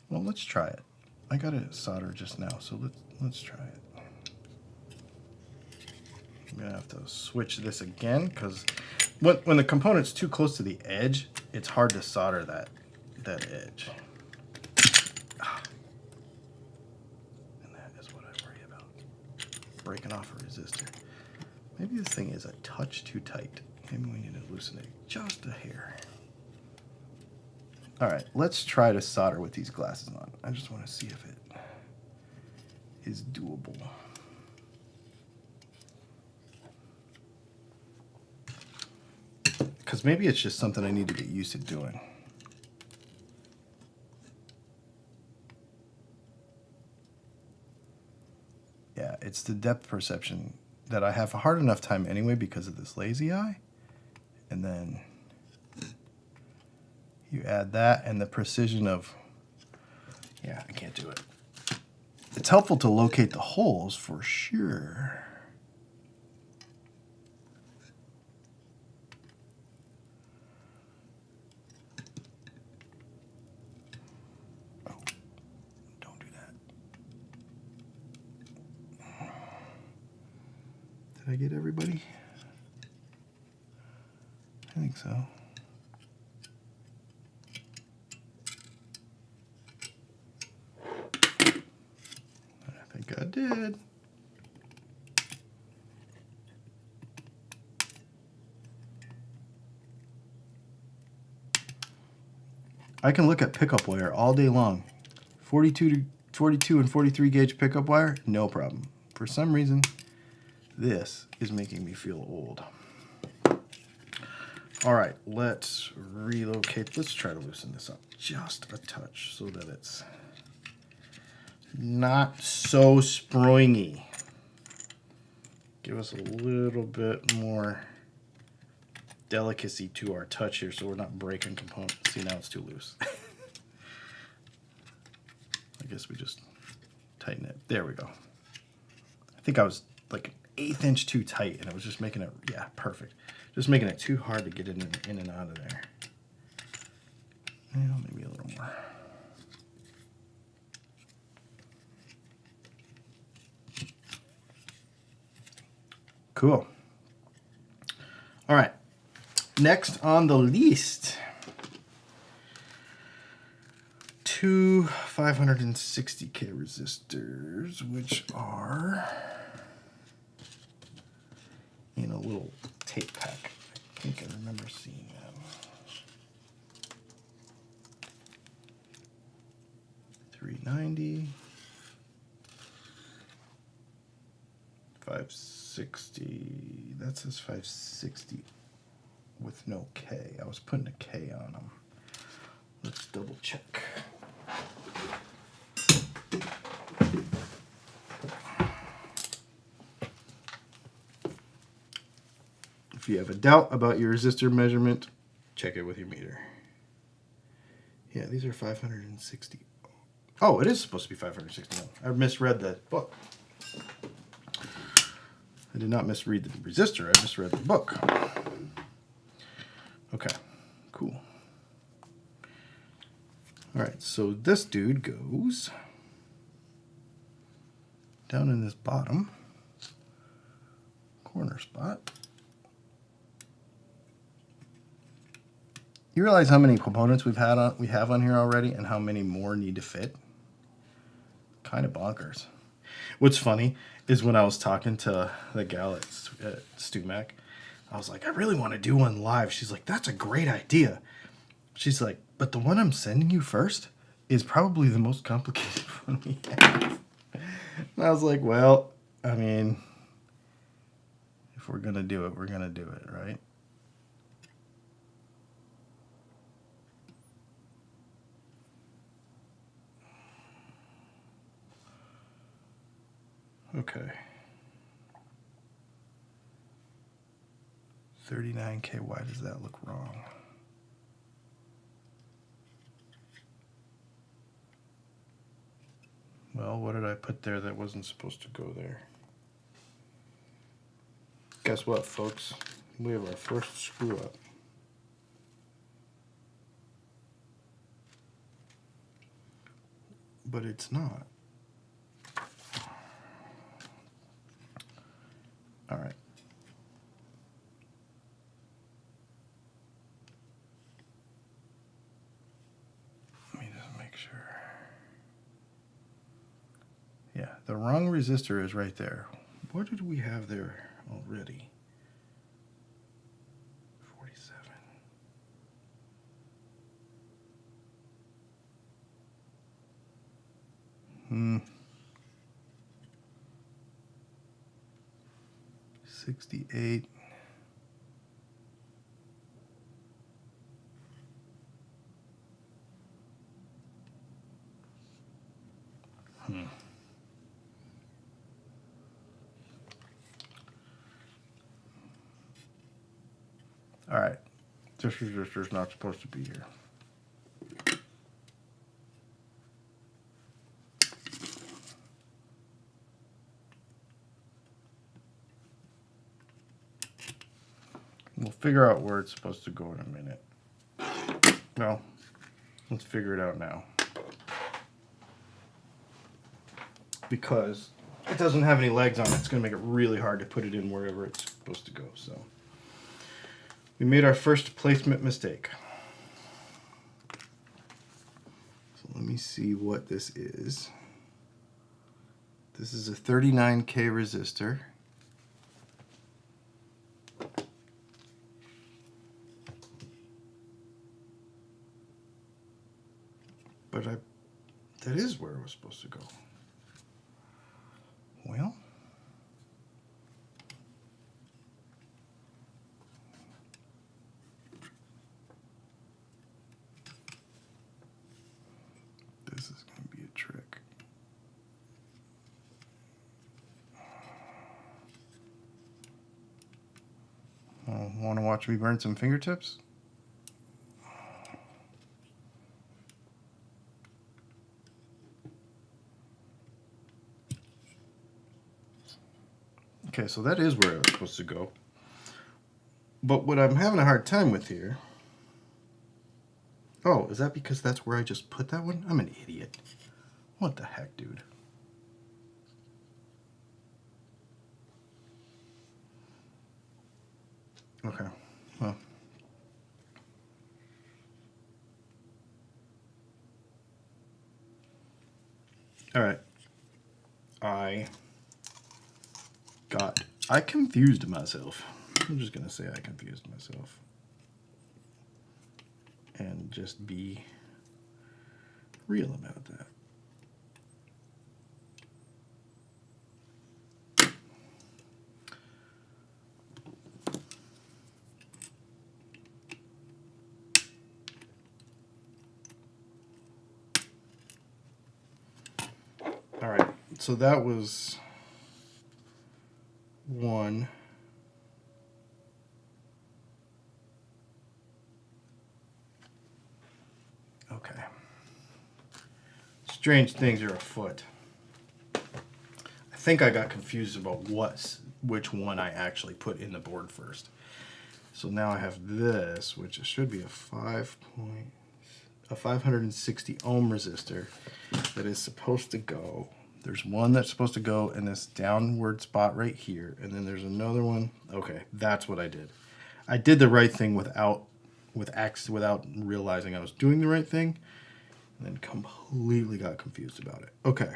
Well, let's try it. I got it soldered just now, so let's try it. I'm gonna have to switch this again because when the component's too close to the edge, it's hard to solder that edge. And that is what I worry about. Breaking off a resistor. Maybe this thing is a touch too tight. Maybe we need to loosen it just a hair. All right, let's try to solder with these glasses on. I just want to see if it is doable. Because maybe it's just something I need to get used to doing. Yeah, it's the depth perception that I have a hard enough time anyway because of this lazy eye. And then you add that and the precision of, yeah, I can't do it. It's helpful to locate the holes for sure. Oh, don't do that. Did I get everybody? I think so. I think I did. I can look at pickup wire all day long. 42 and 43 gauge pickup wire, no problem. For some reason, this is making me feel old. All right, let's relocate. Let's try to loosen this up just a touch so that it's not so springy. Give us a little bit more delicacy to our touch here so we're not breaking components. See, now it's too loose. I guess we just tighten it. There we go. I think I was like an 1/8 inch too tight and it was just making it, yeah, perfect. Just making it too hard to get in and out of there. Well, maybe a little more. Cool. All right. Next on the list, two 560K resistors, which are in a little tape pack. I think I remember seeing them. 390, 560. That says 560 with no K. I was putting a K on them. Let's double check. If you have a doubt about your resistor measurement, check it with your meter. Yeah, these are 560. Oh, it is supposed to be 560. I misread the book. I did not misread the resistor, I misread the book. Okay, cool. All right, so this dude goes down in this bottom corner spot. You realize how many components we have on here already and how many more need to fit? Kind of bonkers. What's funny is when I was talking to the gal at StuMac, I was like, I really want to do one live. She's like, that's a great idea. She's like, but the one I'm sending you first is probably the most complicated one we have. And I was like, well, I mean, if we're going to do it, we're going to do it, right? Okay. 39K, why does that look wrong? Well, what did I put there that wasn't supposed to go there? Guess what, folks? We have our first screw up. But it's not. All right. Let me just make sure. Yeah, the wrong resistor is right there. What did we have there already? 47. Hmm. 68. All right. This resistor's not supposed to be here. We'll figure out where it's supposed to go in a minute. Well, let's figure it out now. Because it doesn't have any legs on it, it's going to make it really hard to put it in wherever it's supposed to go. So we made our first placement mistake. So let me see what this is. This is a 39K resistor. But that is where it was supposed to go. Well, this is going to be a trick. Oh, want to watch me burn some fingertips? Okay, so that is where it was supposed to go. But what I'm having a hard time with here... Oh, is that because that's where I just put that one? I'm an idiot. What the heck, dude? Okay. Well. All right. I confused myself. I'm just going to say I confused myself. And just be real about that. All right, so that was one. Okay. Strange things are afoot. I think I got confused about which one I actually put in the board first. So now I have this, which should be a 560 ohm resistor that is supposed to go. There's one that's supposed to go in this downward spot right here, and then there's another one. Okay, that's what I did. I did the right thing without realizing I was doing the right thing, and then completely got confused about it. Okay.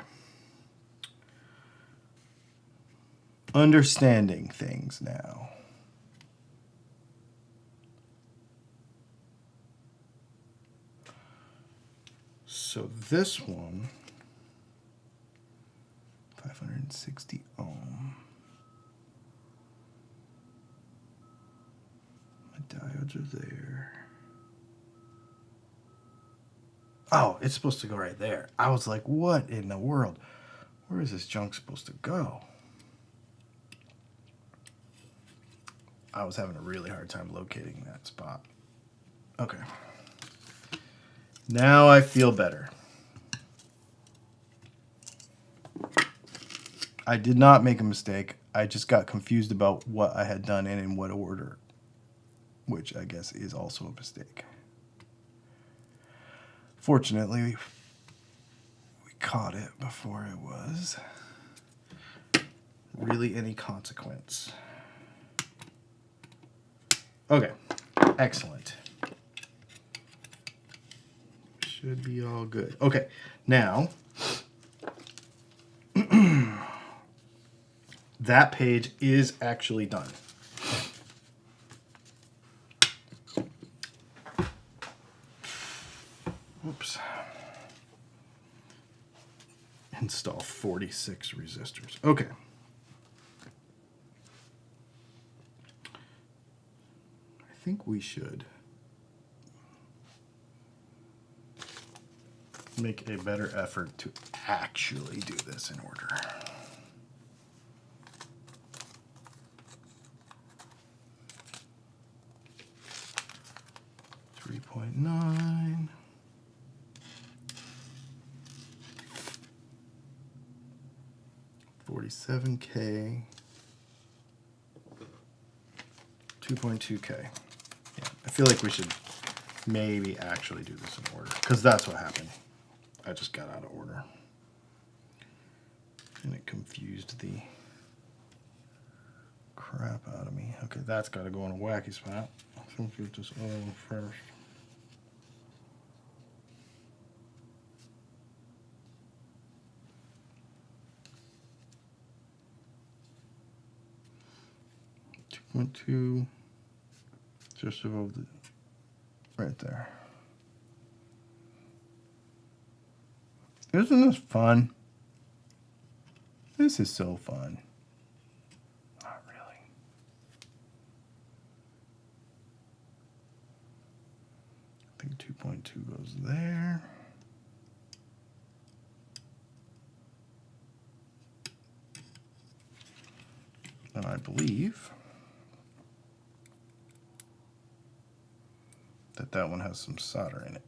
Understanding things now. So this one, 560 ohm. My diodes are there. Oh, it's supposed to go right there. I was like, what in the world? Where is this junk supposed to go? I was having a really hard time locating that spot. Okay. Now I feel better. I did not make a mistake. I just got confused about what I had done and in what order, which I guess is also a mistake. Fortunately, we caught it before it was really any consequence. Okay, excellent. Should be all good. Okay, now that page is actually done. Oops. Install 46 resistors. Okay. I think we should make a better effort to actually do this in order. .9. 47K. 2.2K. Yeah, I feel like we should maybe actually do this in order, because that's what happened. I just got out of order. And it confused the crap out of me. Okay, that's got to go in a wacky spot. So we'll do this all first. .2, just above the, right there. Isn't this fun? This is so fun. Not really. I think 2.2 goes there. And I believe that one has some solder in it.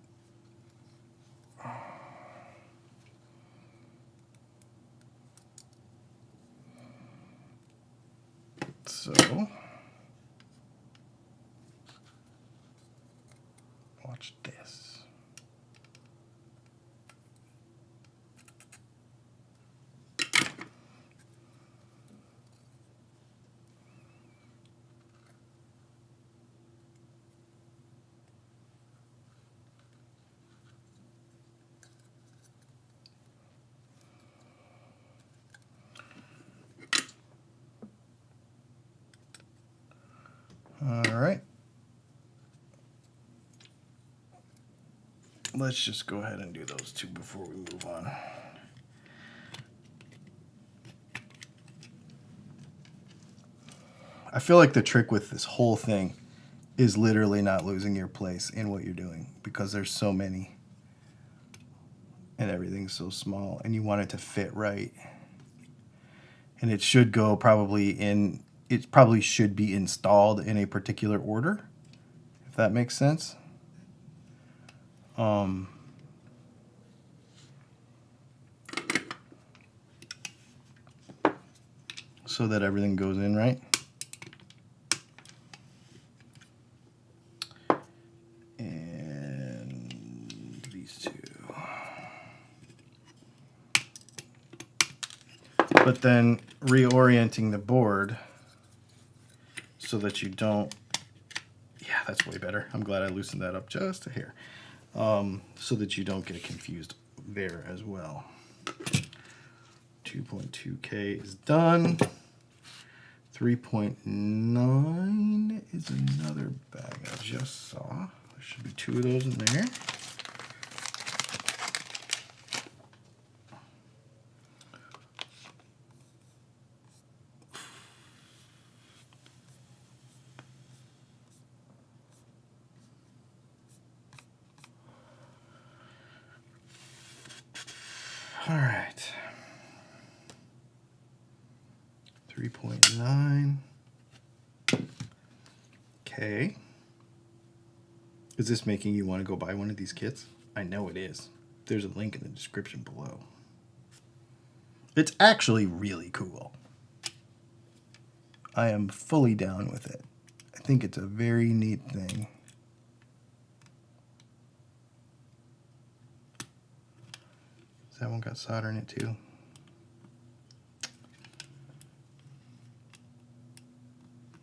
So, watch this. let's just go ahead and do those two before we move on. I feel like the trick with this whole thing is literally not losing your place in what you're doing, because there's so many and everything's so small and you want it to fit right. And it should go probably in, it probably should be installed in a particular order, if that makes sense. So that everything goes in right. And these two. But then reorienting the board so that you don't, yeah, that's way better. I'm glad I loosened that up just a hair. So that you don't get confused there as well. 2.2K is done. 3.9 is another bag I just saw. There should be two of those in there. All right. 3.9. Okay. Is this making you want to go buy one of these kits? I know it is. There's a link in the description below. It's actually really cool. I am fully down with it. I think it's a very neat thing. That one got solder in it too.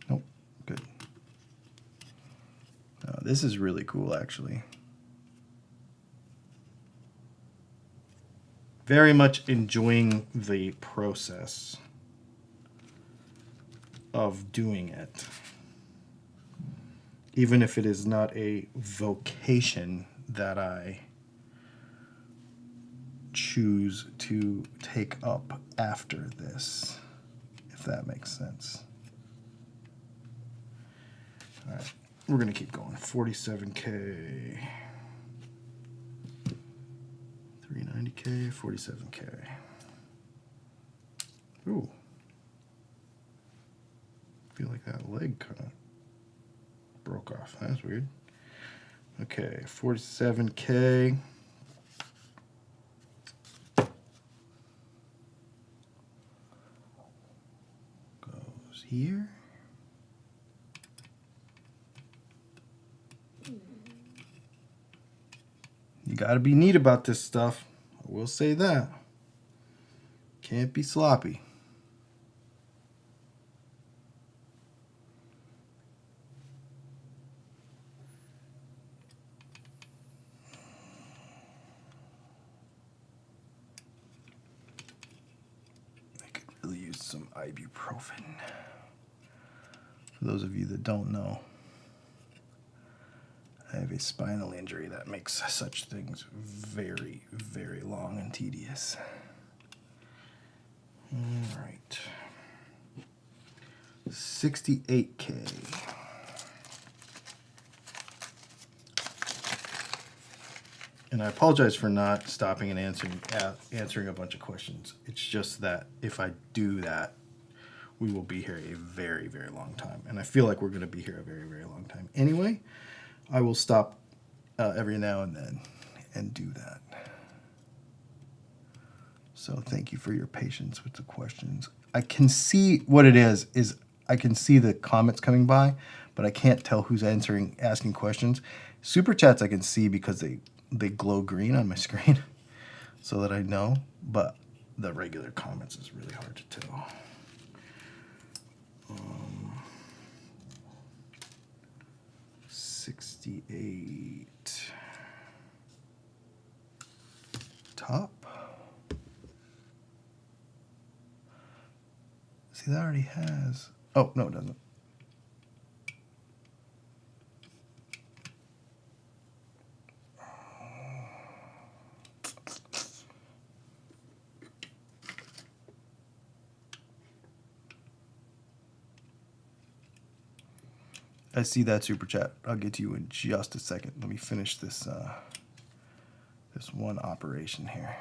Nope, good. This is really cool, actually. Very much enjoying the process of doing it. Even if it is not a vocation that I choose to take up after this, if that makes sense. All right, we're gonna keep going. 47K, 390K, 47K. Ooh, I feel like that leg kind of broke off. That's weird. Okay, 47K. Here. You got to be neat about this stuff. I will say that. Can't be sloppy. I could really use some ibuprofen. For those of you that don't know, I have a spinal injury that makes such things very, very long and tedious. All right. 68K. And I apologize for not stopping and answering a bunch of questions. It's just that if I do that, we will be here a very, very long time. And I feel like we're going to be here a very, very long time. Anyway, I will stop every now and then and do that. So thank you for your patience with the questions. I can see what it is I can see the comments coming by, but I can't tell who's asking questions. Super chats I can see because they glow green on my screen so that I know, but the regular comments is really hard to tell. 68 top. See, that already has, oh, no, it doesn't. I see that super chat. I'll get to you in just a second. Let me finish this this one operation here.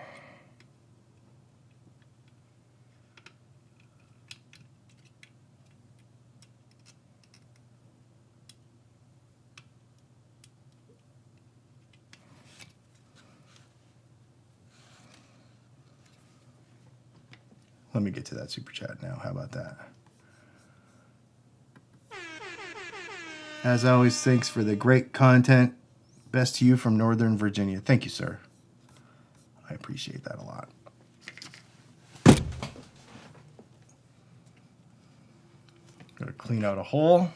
Let me get to that super chat now. How about that? As always, thanks for the great content. Best to you from Northern Virginia. Thank you, sir. I appreciate that a lot. Gotta clean out a hole.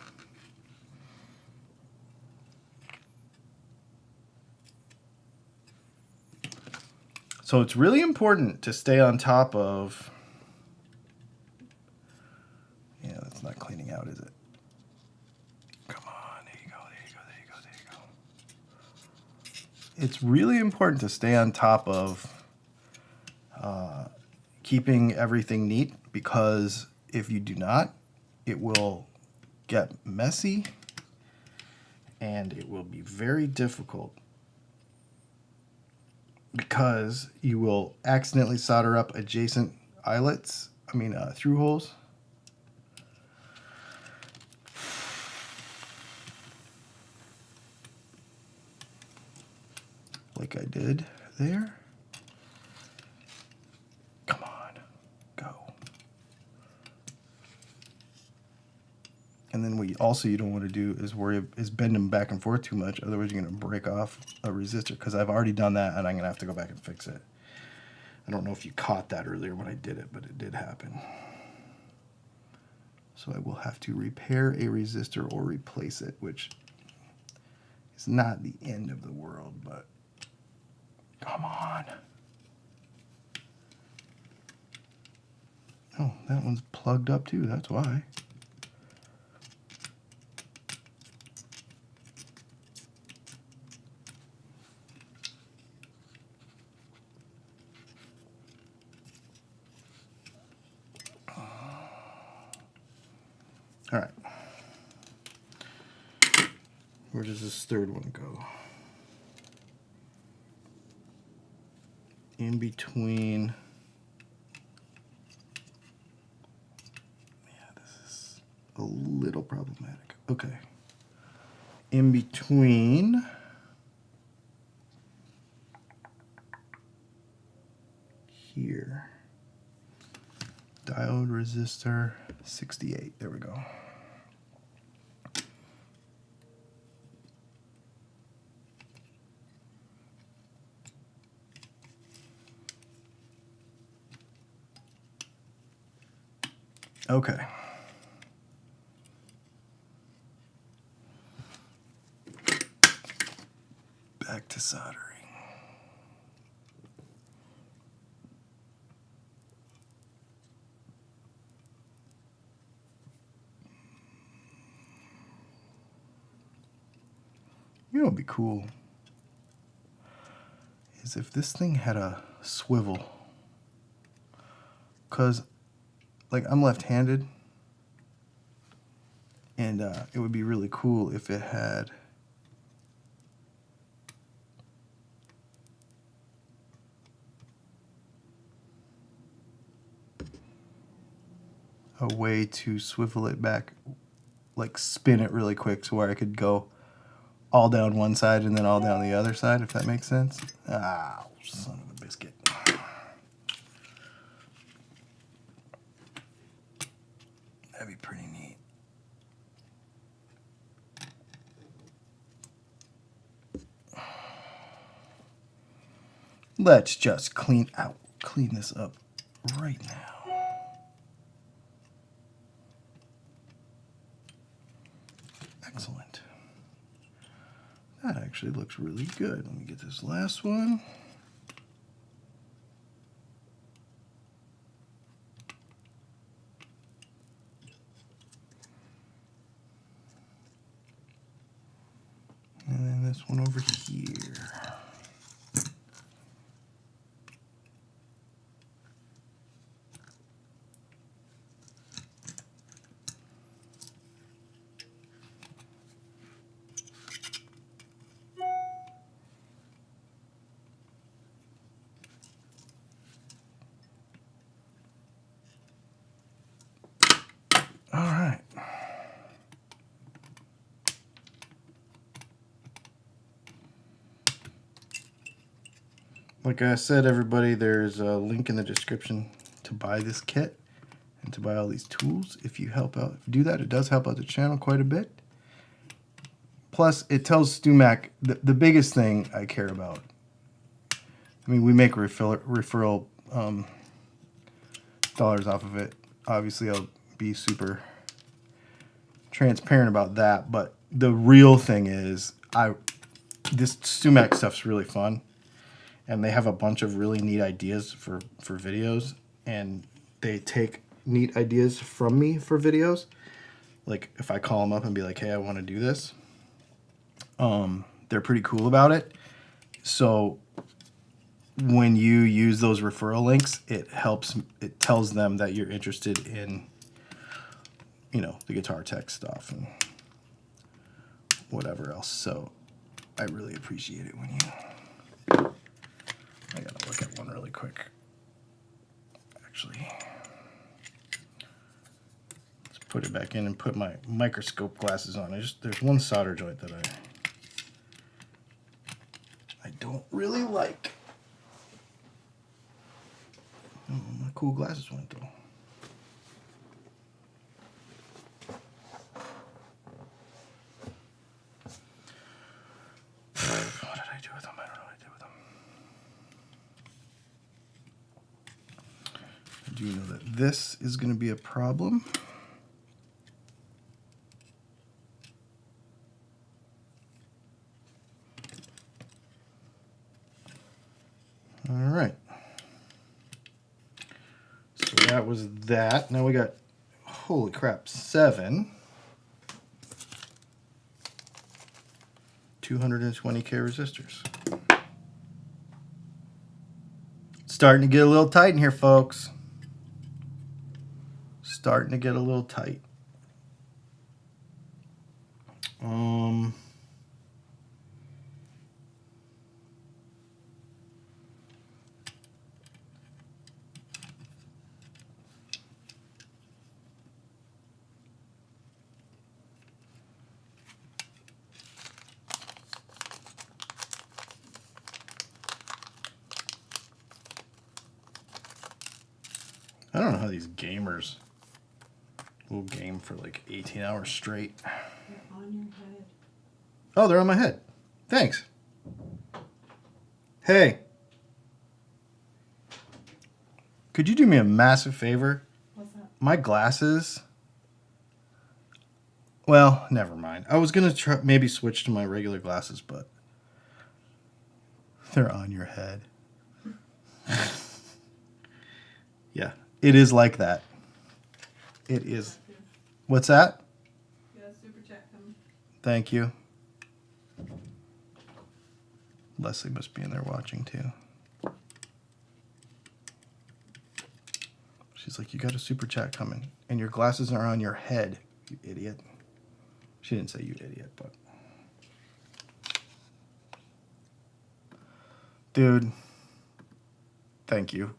So it's really important to stay on top of... Yeah, that's not cleaning out, is it? Come on, there you go, there you go, there you go, there you go. It's really important to stay on top of keeping everything neat, because if you do not, it will get messy and it will be very difficult, because you will accidentally solder up adjacent eyelets, through holes. Like I did there. Come on, go. And then what you don't want to do is bend them back and forth too much. Otherwise, you're going to break off a resistor, because I've already done that, and I'm going to have to go back and fix it. I don't know if you caught that earlier when I did it, but it did happen. So I will have to repair a resistor or replace it, which is not the end of the world, but come on. Oh, that one's plugged up too, that's why. All right. Where does this third one go? In between. Yeah, this is a little problematic. Okay. In between here. Diode resistor 68. There we go. Okay. Back to soldering. You know what would be cool is if this thing had a swivel. Because, like, I'm left-handed, and it would be really cool if it had a way to swivel it back, like spin it really quick, so where I could go all down one side and then all down the other side, if that makes sense. Ah, son of a biscuit. That'd be pretty neat. Let's just clean this up right now. Excellent. That actually looks really good. Let me get this last one. And then this one over here. All right. Like I said, everybody, there's a link in the description to buy this kit and to buy all these tools. If you help out, if you do that, it does help out the channel quite a bit. Plus, it tells StewMac the biggest thing I care about. I mean, we make referral dollars off of it. Obviously, I'll be super transparent about that. But the real thing is, this StewMac stuff's really fun. And they have a bunch of really neat ideas for videos, and they take neat ideas from me for videos. Like if I call them up and be like, hey, I want to do this, they're pretty cool about it. So when you use those referral links, it tells them that you're interested in, you know, the guitar tech stuff and whatever else. So I really appreciate it when you... I gotta look at one really quick. Actually, let's put it back in and put my microscope glasses on. There's one solder joint that I don't really like. Oh, my cool glasses went though. What did I do with them? I don't know what I did with them. I do know that this is going to be a problem. All right. So that was that. Now we got, holy crap, 7 220K resistors. Starting to get a little tight in here, folks. Starting to get a little tight. I don't know how these gamers will game for like 18 hours straight.
They're on your head.
Oh, they're on my head. Thanks. Hey. Could you do me a massive favor?
What's that?
My glasses. Well, never mind. I was going to try maybe switch to my regular glasses, but they're on your head. Yeah, it is like that. It is. What's that?
Yeah, super chat coming.
Thank you. Leslie must be in there watching too. She's like, you got a super chat coming, and your glasses are on your head, you idiot. She didn't say you idiot, but. Dude, thank you.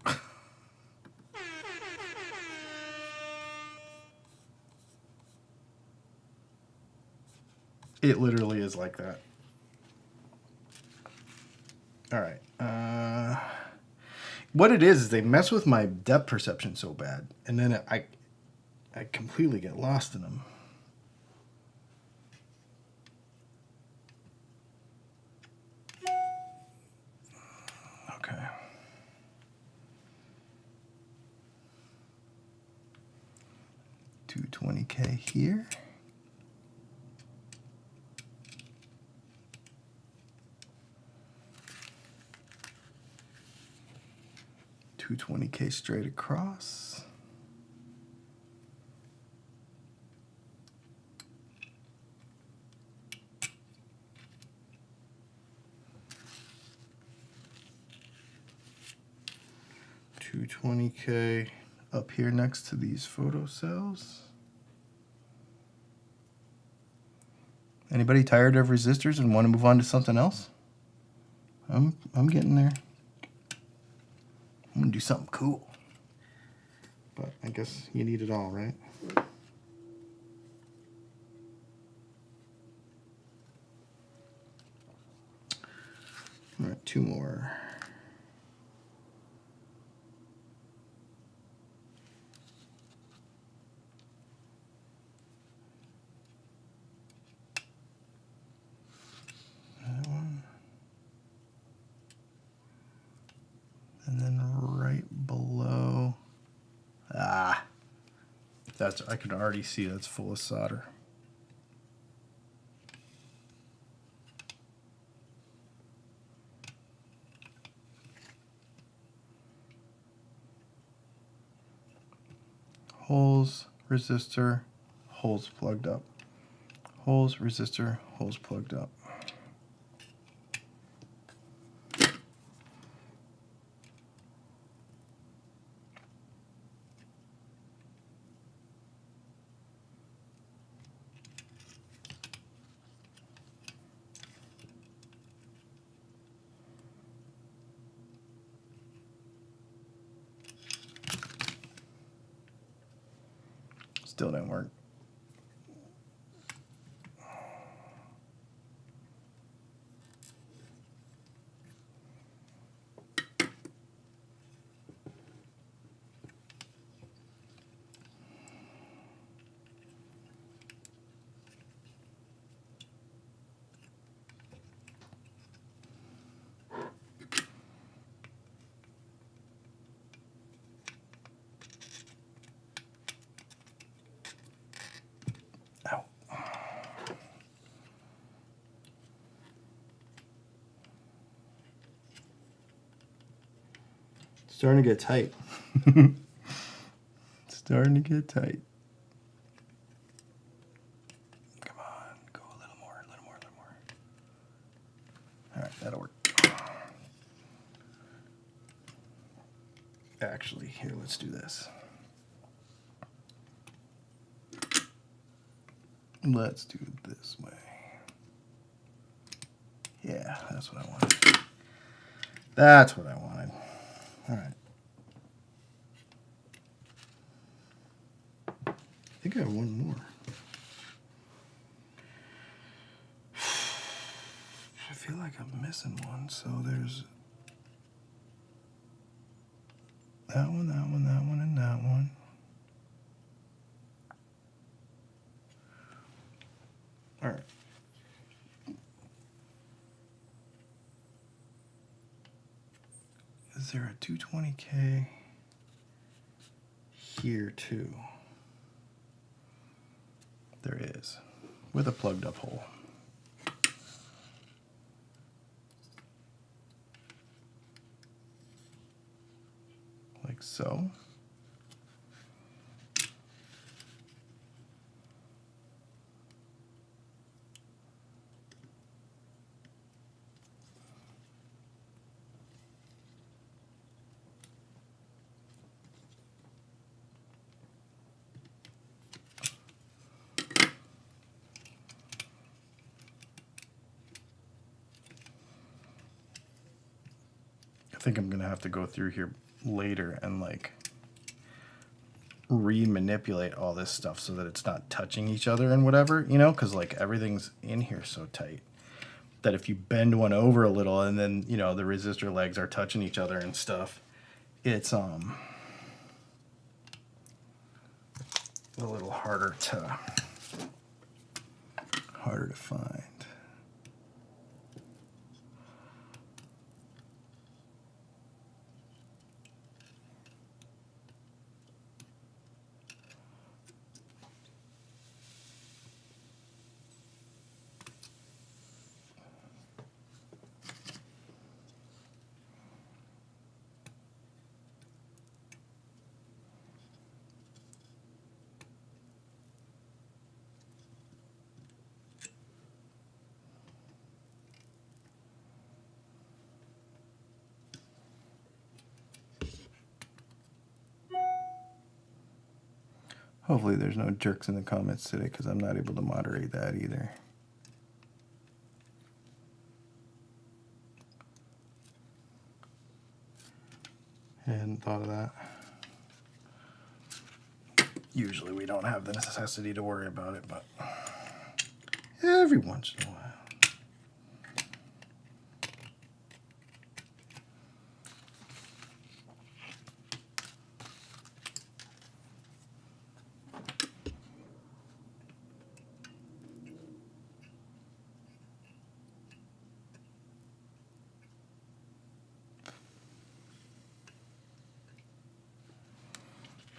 It literally is like that. All right. What it is they mess with my depth perception so bad, and then I completely get lost in them. Okay. $220K here. $220K straight across. $220K up here next to these photo cells. Anybody tired of resistors and want to move on to something else? I'm getting there. I'm gonna do something cool. But I guess you need it all, right? 2 more. That one. And then right below, that's, I can already see that's full of solder. Holes, resistor, holes plugged up. Holes, resistor, holes plugged up. Still didn't work. Ow. Starting to get tight. Starting to get tight. Come on, go a little more, a little more, a little more. All right, that'll work. Actually, here, let's do this. Let's do it this way. Yeah, that's what I wanted. That's what I wanted. All right. I think I have one more. I feel like I'm missing one, so there's that one, that one, that one, and that one. All right. Is there a 220K here too? There is, with a plugged up hole. Like so. I think I'm gonna have to go through here later and like re-manipulate all this stuff so that it's not touching each other and whatever, you know, because like everything's in here so tight that if you bend one over a little and then, you know, the resistor legs are touching each other and stuff, it's a little harder to find. Hopefully there's no jerks in the comments today because I'm not able to moderate that either. I hadn't thought of that. Usually we don't have the necessity to worry about it, but every once in a while.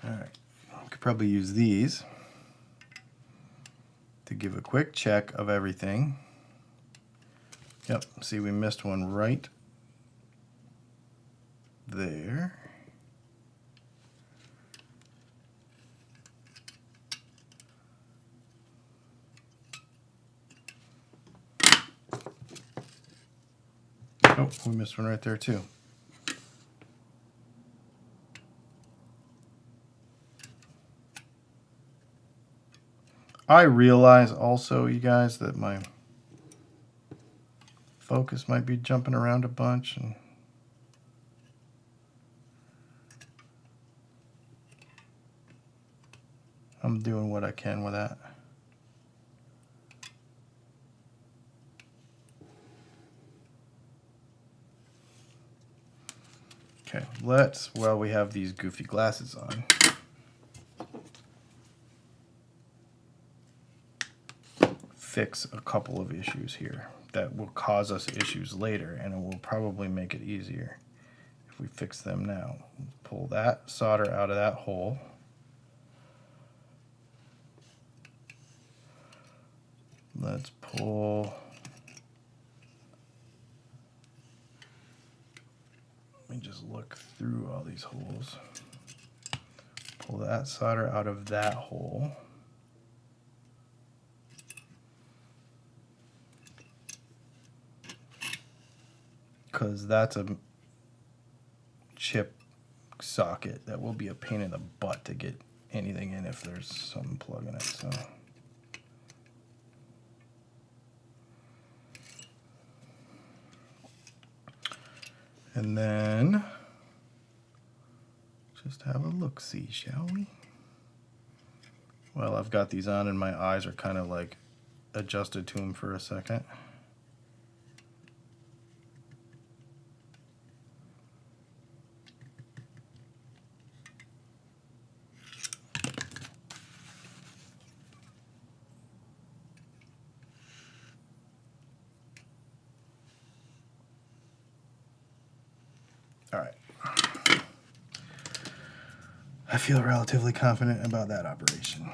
All right, I could probably use these to give a quick check of everything. Yep, see, we missed one right there. Oh, we missed one right there too. I realize also, you guys, that my focus might be jumping around a bunch, and I'm doing what I can with that. Okay, let's, while we have these goofy glasses on, fix a couple of issues here that will cause us issues later, and it will probably make it easier if we fix them now. Pull that solder out of that hole. Let's pull, let me just look through all these holes. Pull that solder out of that hole. Because that's a chip socket that will be a pain in the butt to get anything in if there's some plug in it. So and then just have a look-see, shall we? Well, I've got these on and my eyes are kind of like adjusted to them for a second. All right. I feel relatively confident about that operation.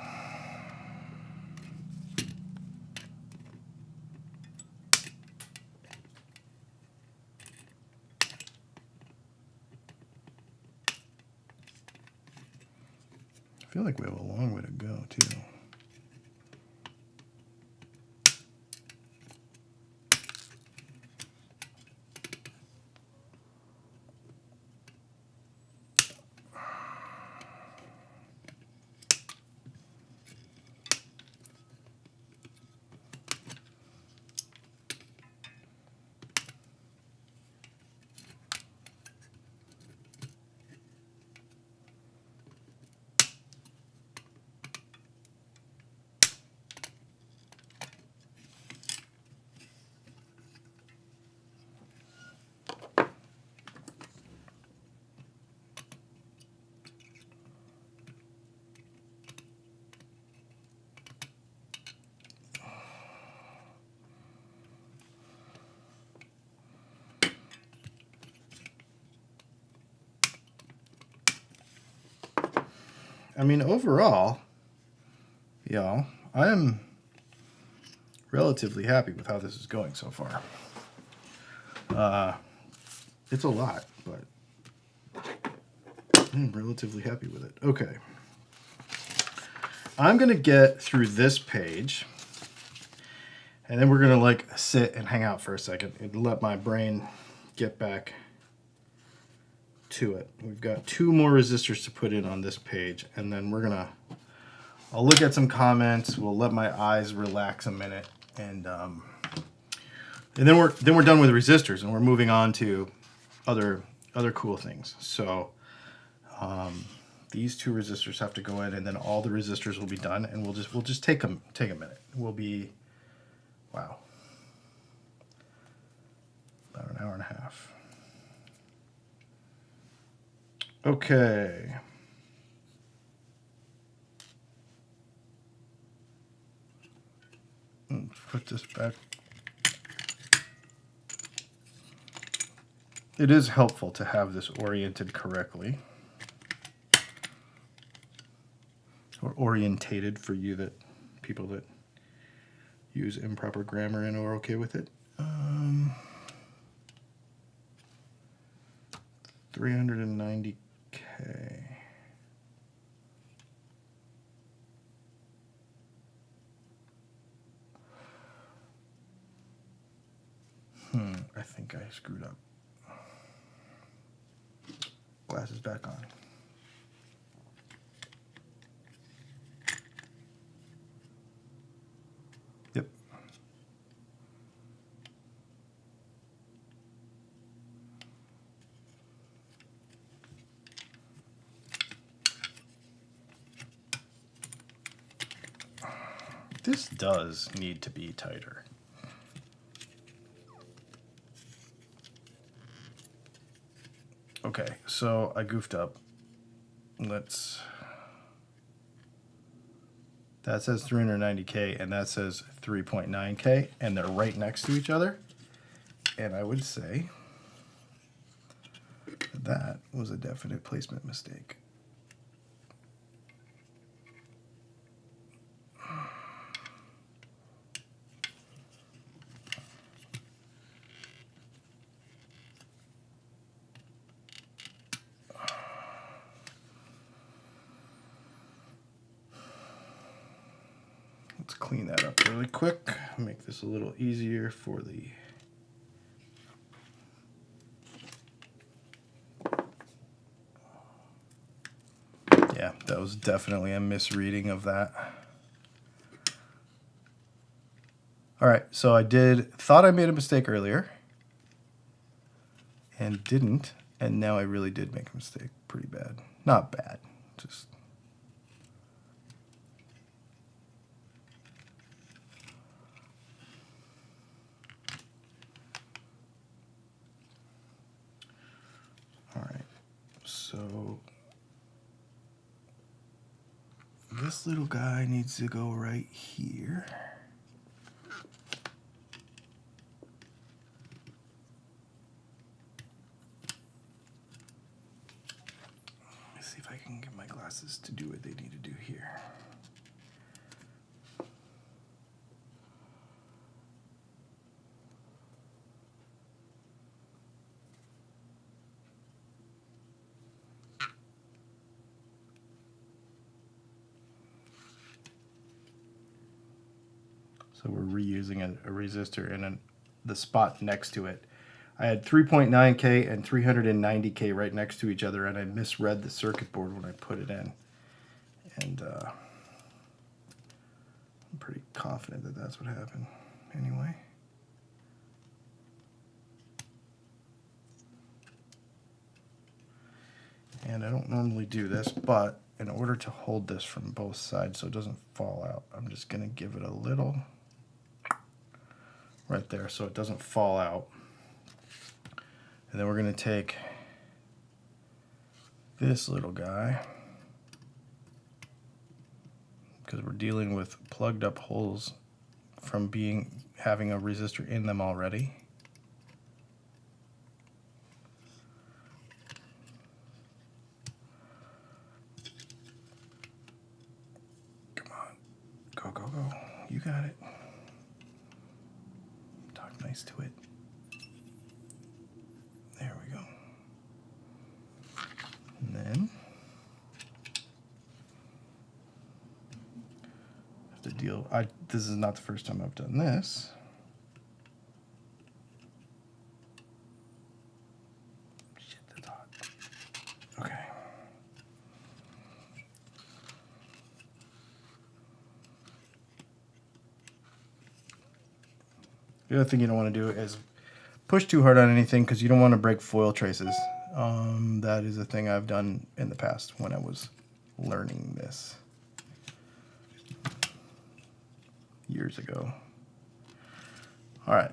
I feel like we have a long way to go, too. I mean, overall, y'all, I am relatively happy with how this is going so far. It's a lot, but I'm relatively happy with it. Okay. I'm going to get through this page, and then we're going to like sit and hang out for a second and let my brain get back to it. We've got 2 more resistors to put in on this page, and then we're gonna, I'll look at some comments, we'll let my eyes relax a minute, and then we're done with resistors, and we're moving on to other cool things. So these 2 resistors have to go in, and then all the resistors will be done, and we'll just take a minute. We'll be, wow, about an hour and a half. Okay. Let's put this back. It is helpful to have this oriented correctly. or orientated for you that people that use improper grammar and are okay with it. 390K. I think I screwed up. Glasses back on. Yep. This does need to be tighter. Okay, so I goofed up. That says 390K and that says 3.9K, and they're right next to each other. And I would say that was a definite placement mistake. Let's clean that up really quick, make this a little easier for the yeah, that was definitely a misreading of that. All right, so I thought I made a mistake earlier and didn't, and now I really did make a mistake. Pretty bad. Not bad, just all right. So this little guy needs to go right here. Let's see if I can get my glasses to do what they need to do here. So we're reusing a resistor in the spot next to it. I had 3.9K and 390K right next to each other, and I misread the circuit board when I put it in. And I'm pretty confident that that's what happened anyway. And I don't normally do this, but in order to hold this from both sides so it doesn't fall out, I'm just going to give it a little right there so it doesn't fall out. And then we're going to take this little guy, because we're dealing with plugged up holes from having a resistor in them already. Come on, go, go, go. You got it. Talk nice to it. There we go. And then have to deal. This is not the first time I've done this. Shit, that's hot. Okay. The other thing you don't want to do is push too hard on anything, because you don't want to break foil traces. That is a thing I've done in the past when I was learning this years ago. All right.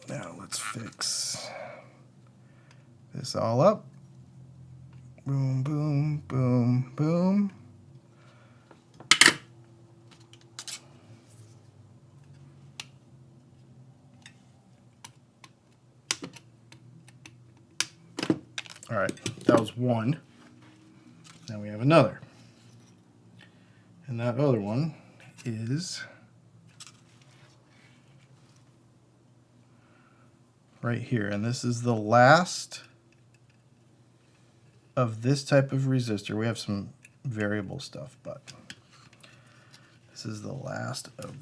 Now let's fix this all up. Boom, boom, boom, boom. All right, that was one. Now we have another. And that other one is right here. And this is the last of this type of resistor. We have some variable stuff, but this is the last of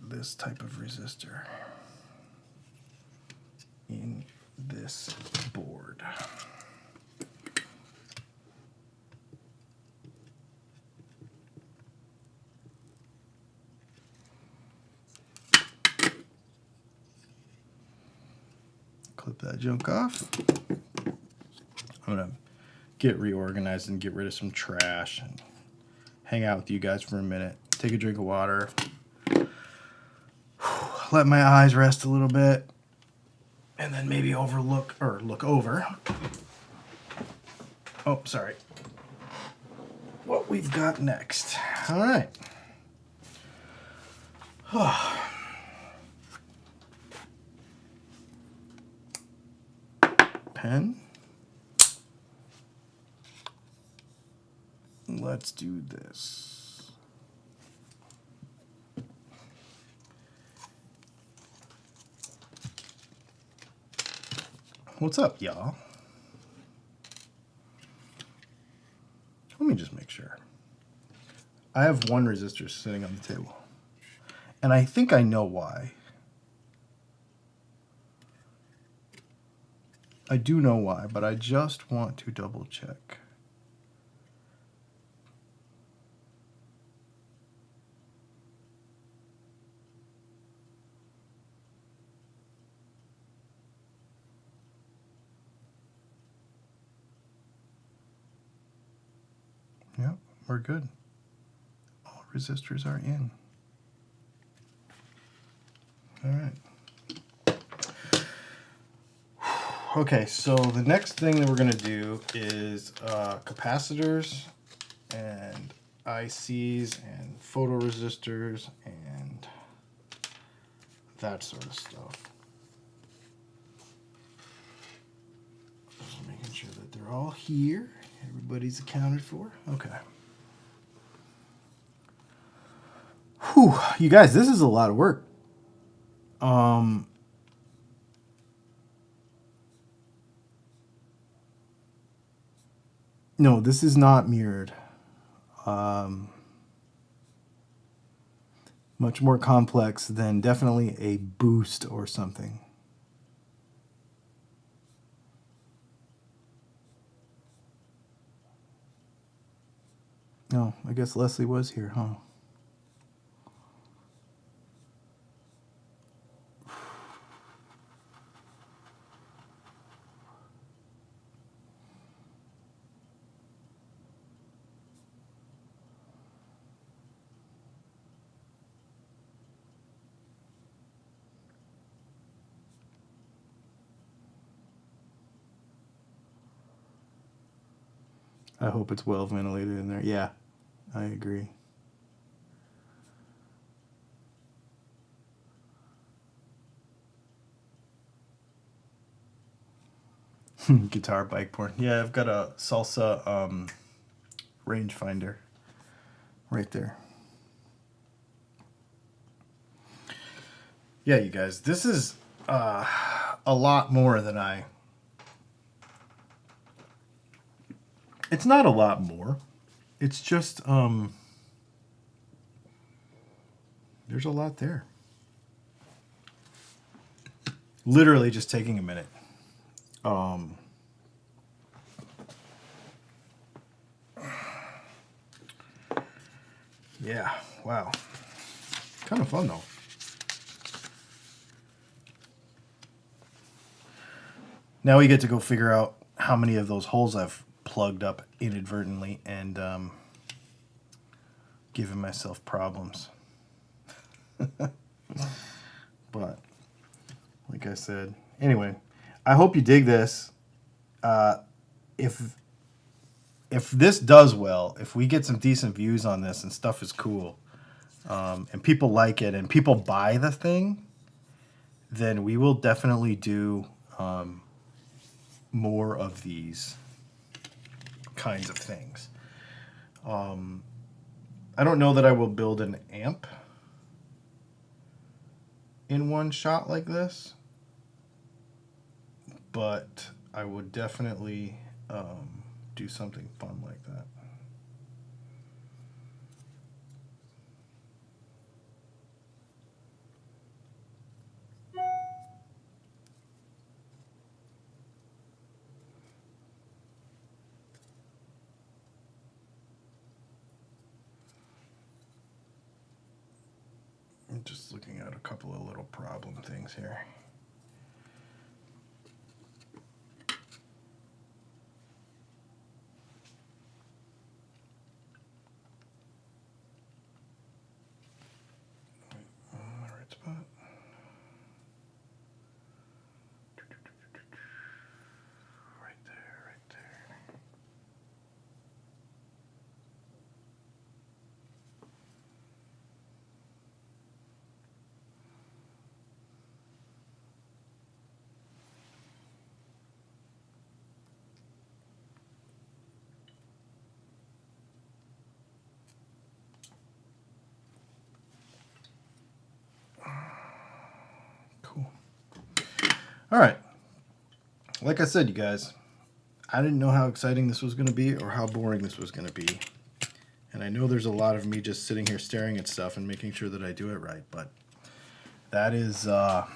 this type of resistor in this board. Clip that junk off. I'm gonna get reorganized and get rid of some trash and hang out with you guys for a minute. Take a drink of water. Let my eyes rest a little bit. And then maybe look over. Oh, sorry. What we've got next. All right. Pen. Let's do this. What's up, y'all? Let me just make sure. I have one resistor sitting on the table. And I think I know why. I do know why, but I just want to double check. Yep, we're good. All resistors are in. All right. Okay, so the next thing that we're going to do is capacitors and ICs and photoresistors and that sort of stuff. Just making sure that they're all here. Everybody's accounted for. Okay. Whew, you guys, this is a lot of work. No, this is not mirrored. Much more complex than definitely a boost or something. No, I guess Leslie was here, huh? I hope it's well ventilated in there. Yeah, I agree. Guitar bike porn. Yeah, I've got a salsa rangefinder right there. Yeah, you guys, this is a lot more than I... It's not a lot more. It's just, there's a lot there. Literally just taking a minute. Yeah, wow. Kind of fun, though. Now we get to go figure out how many of those holes I've plugged up inadvertently and giving myself problems. But like I said, anyway, I hope you dig this. If this does well, if we get some decent views on this and stuff is cool, and people like it and people buy the thing, then we will definitely do more of these kinds of things. I don't know that I will build an amp in one shot like this, but I would definitely do something fun like that. I'm just looking at a couple of little problem things here. Right spot. Right there, right there. Cool. All right. Like I said, you guys, I didn't know how exciting this was going to be or how boring this was going to be. And I know there's a lot of me just sitting here staring at stuff and making sure that I do it right, but that is the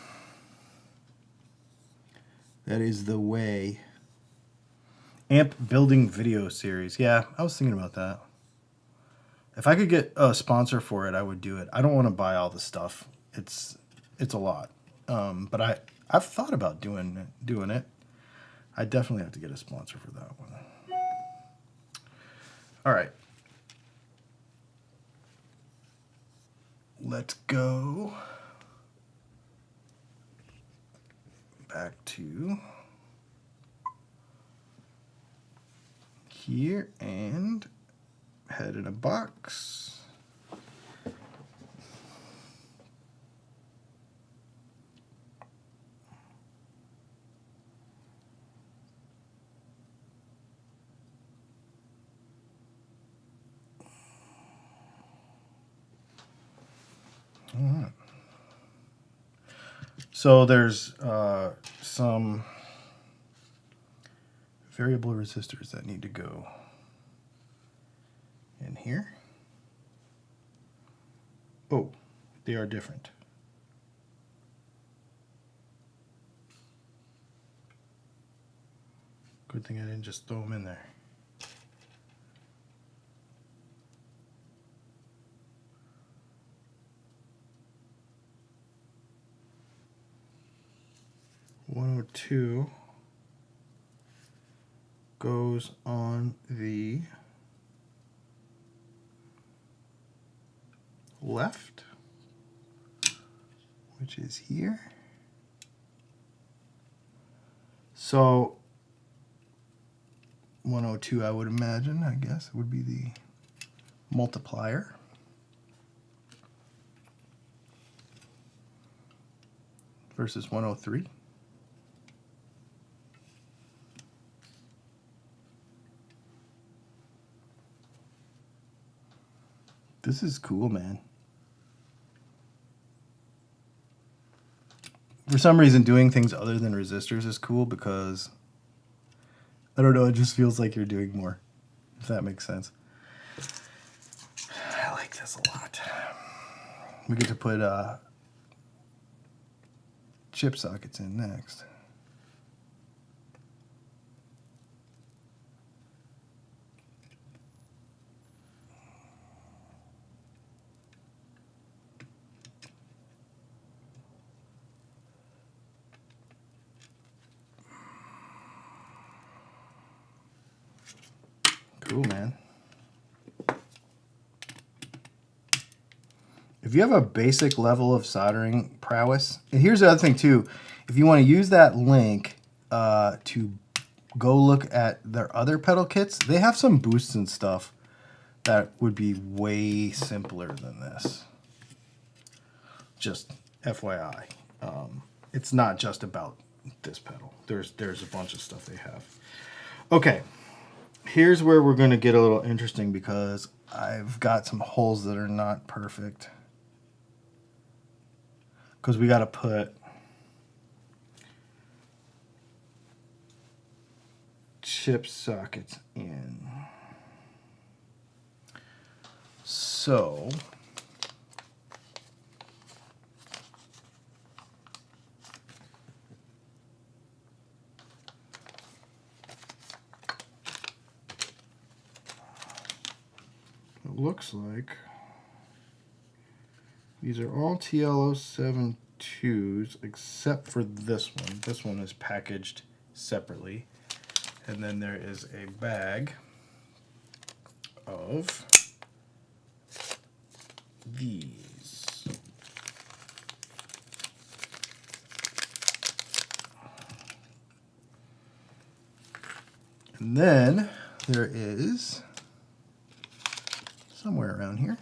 way. Amp building video series. Yeah, I was thinking about that. If I could get a sponsor for it, I would do it. I don't want to buy all the stuff. It's a lot. But I've thought about doing it. I definitely have to get a sponsor for that one. All right. Let's go back to here and head in a box. All right. So there's some variable resistors that need to go in here. Oh, they are different. Good thing I didn't just throw them in there. $102 goes on the left, which is here. So 102, I would imagine, I guess, would be the multiplier. Versus 103. This is cool, man. For some reason, doing things other than resistors is cool because, I don't know, it just feels like you're doing more, if that makes sense. I like this a lot. We get to put chip sockets in next. Cool, man. If you have a basic level of soldering prowess, and here's the other thing too, if you want to use that link to go look at their other pedal kits, they have some boosts and stuff that would be way simpler than this. Just FYI. It's not just about this pedal. There's a bunch of stuff they have. Okay, here's where we're going to get a little interesting because I've got some holes that are not perfect. Because we got to put chip sockets in. So it looks like these are all TL072s except for this one. This one is packaged separately. And then there is a bag of these. And then there is, somewhere around here,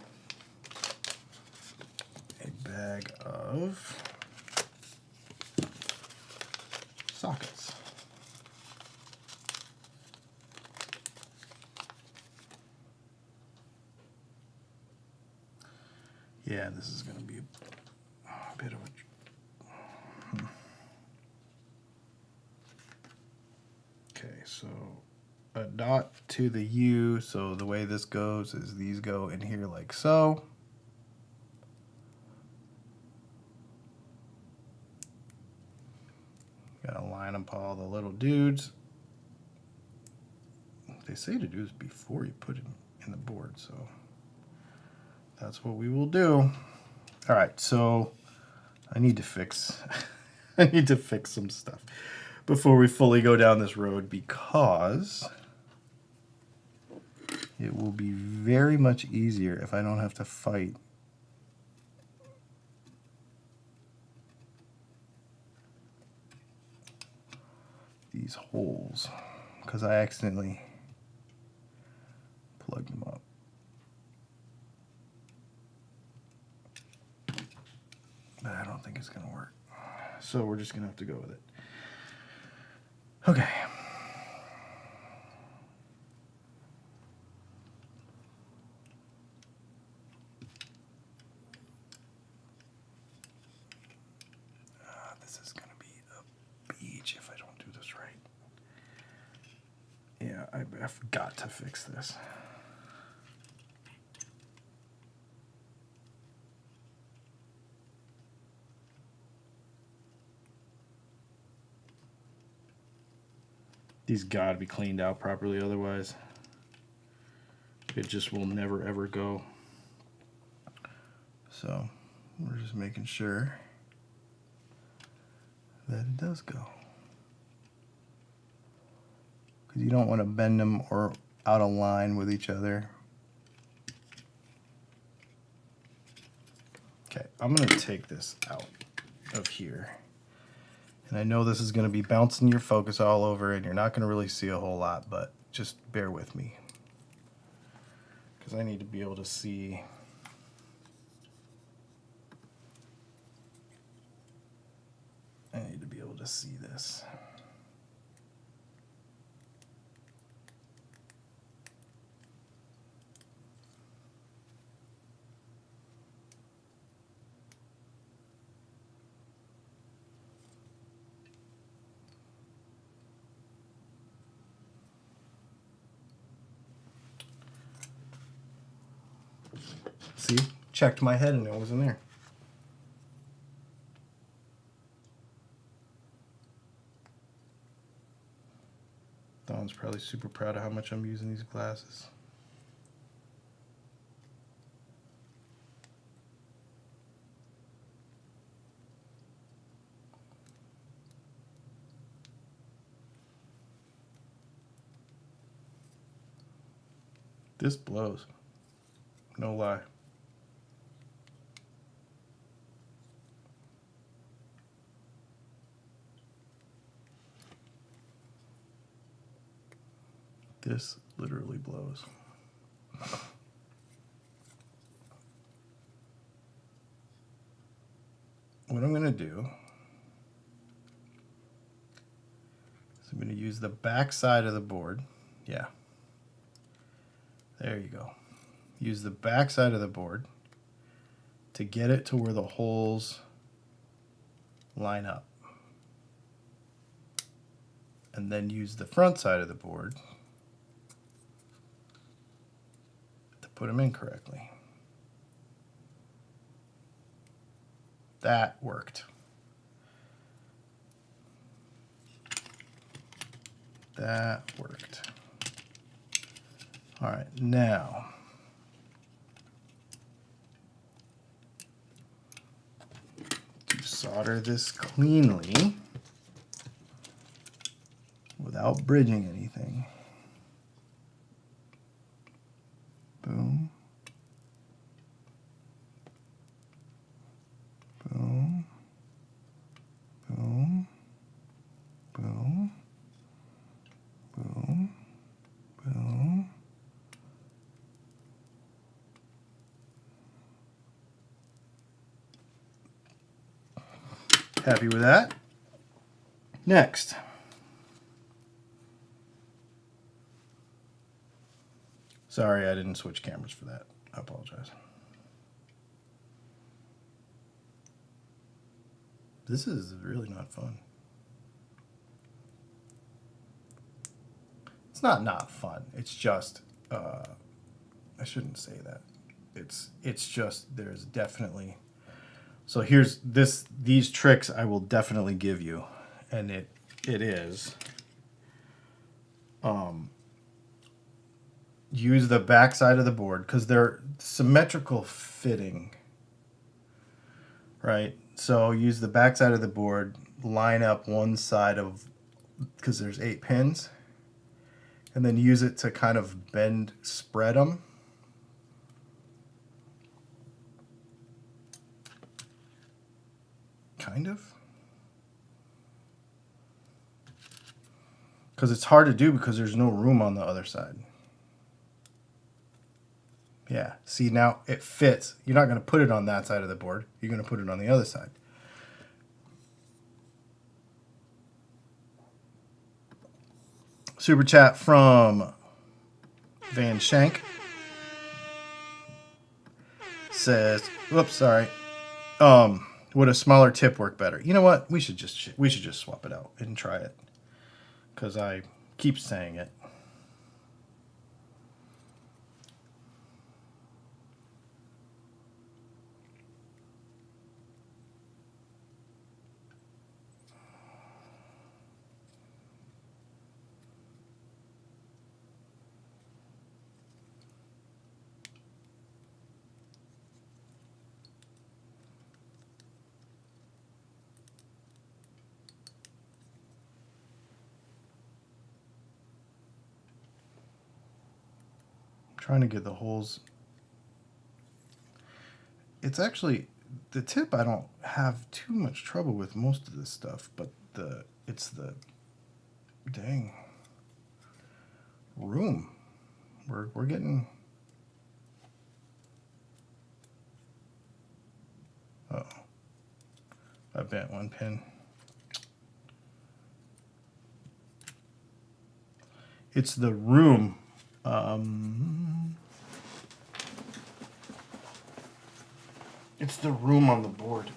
a bag of sockets. Yeah, this is going to be a bit of a... Okay, so a dot to the U, so the way this goes is these go in here like so. Gotta line up all the little dudes. They say to do this before you put it in the board, so that's what we will do. All right, so I need to fix I need to fix some stuff before we fully go down this road because it will be very much easier if I don't have to fight these holes because I accidentally plugged them up. But I don't think it's going to work. So we're just going to have to go with it. Okay. This is going to be a beach if I don't do this right. Yeah, I've got to fix this. These gotta be cleaned out properly, otherwise it just will never ever go. So we're just making sure that it does go. Because you don't want to bend them or out of line with each other. Okay, I'm gonna take this out of here. And I know this is going to be bouncing your focus all over and you're not going to really see a whole lot, but just bear with me. Because I need to be able to see. I need to be able to see this. See, checked my head and it wasn't there. Don's probably super proud of how much I'm using these glasses. This blows. No lie. This literally blows. What I'm going to do is I'm going to use the back side of the board. Yeah. There you go. Use the back side of the board to get it to where the holes line up. And then use the front side of the board to put them in correctly. That worked. That worked. All right, now to solder this cleanly without bridging anything. Boom. Boom. Boom. Boom. Boom. Boom. Happy with that? Next. Sorry, I didn't switch cameras for that. I apologize. This is really not fun. It's not fun. It's just, I shouldn't say that. It's just, there's definitely, so here's these tricks I will definitely give you. And it is, use the back side of the board because they're symmetrical fitting, right? So use the back side of the board, line up one side of, because there's 8 pins, and then use it to kind of bend, spread them. Kind of. Because it's hard to do because there's no room on the other side. Yeah, see now it fits. You're not going to put it on that side of the board. You're going to put it on the other side. Super chat from Van Shank says, "Whoops, sorry. Would a smaller tip work better?" You know what? We should just swap it out and try it because I keep saying it. Trying to get the holes. It's actually the tip I don't have too much trouble with most of this stuff, but it's the dang room. We're getting. Oh, I bent one pin. It's the room. It's the room on the board.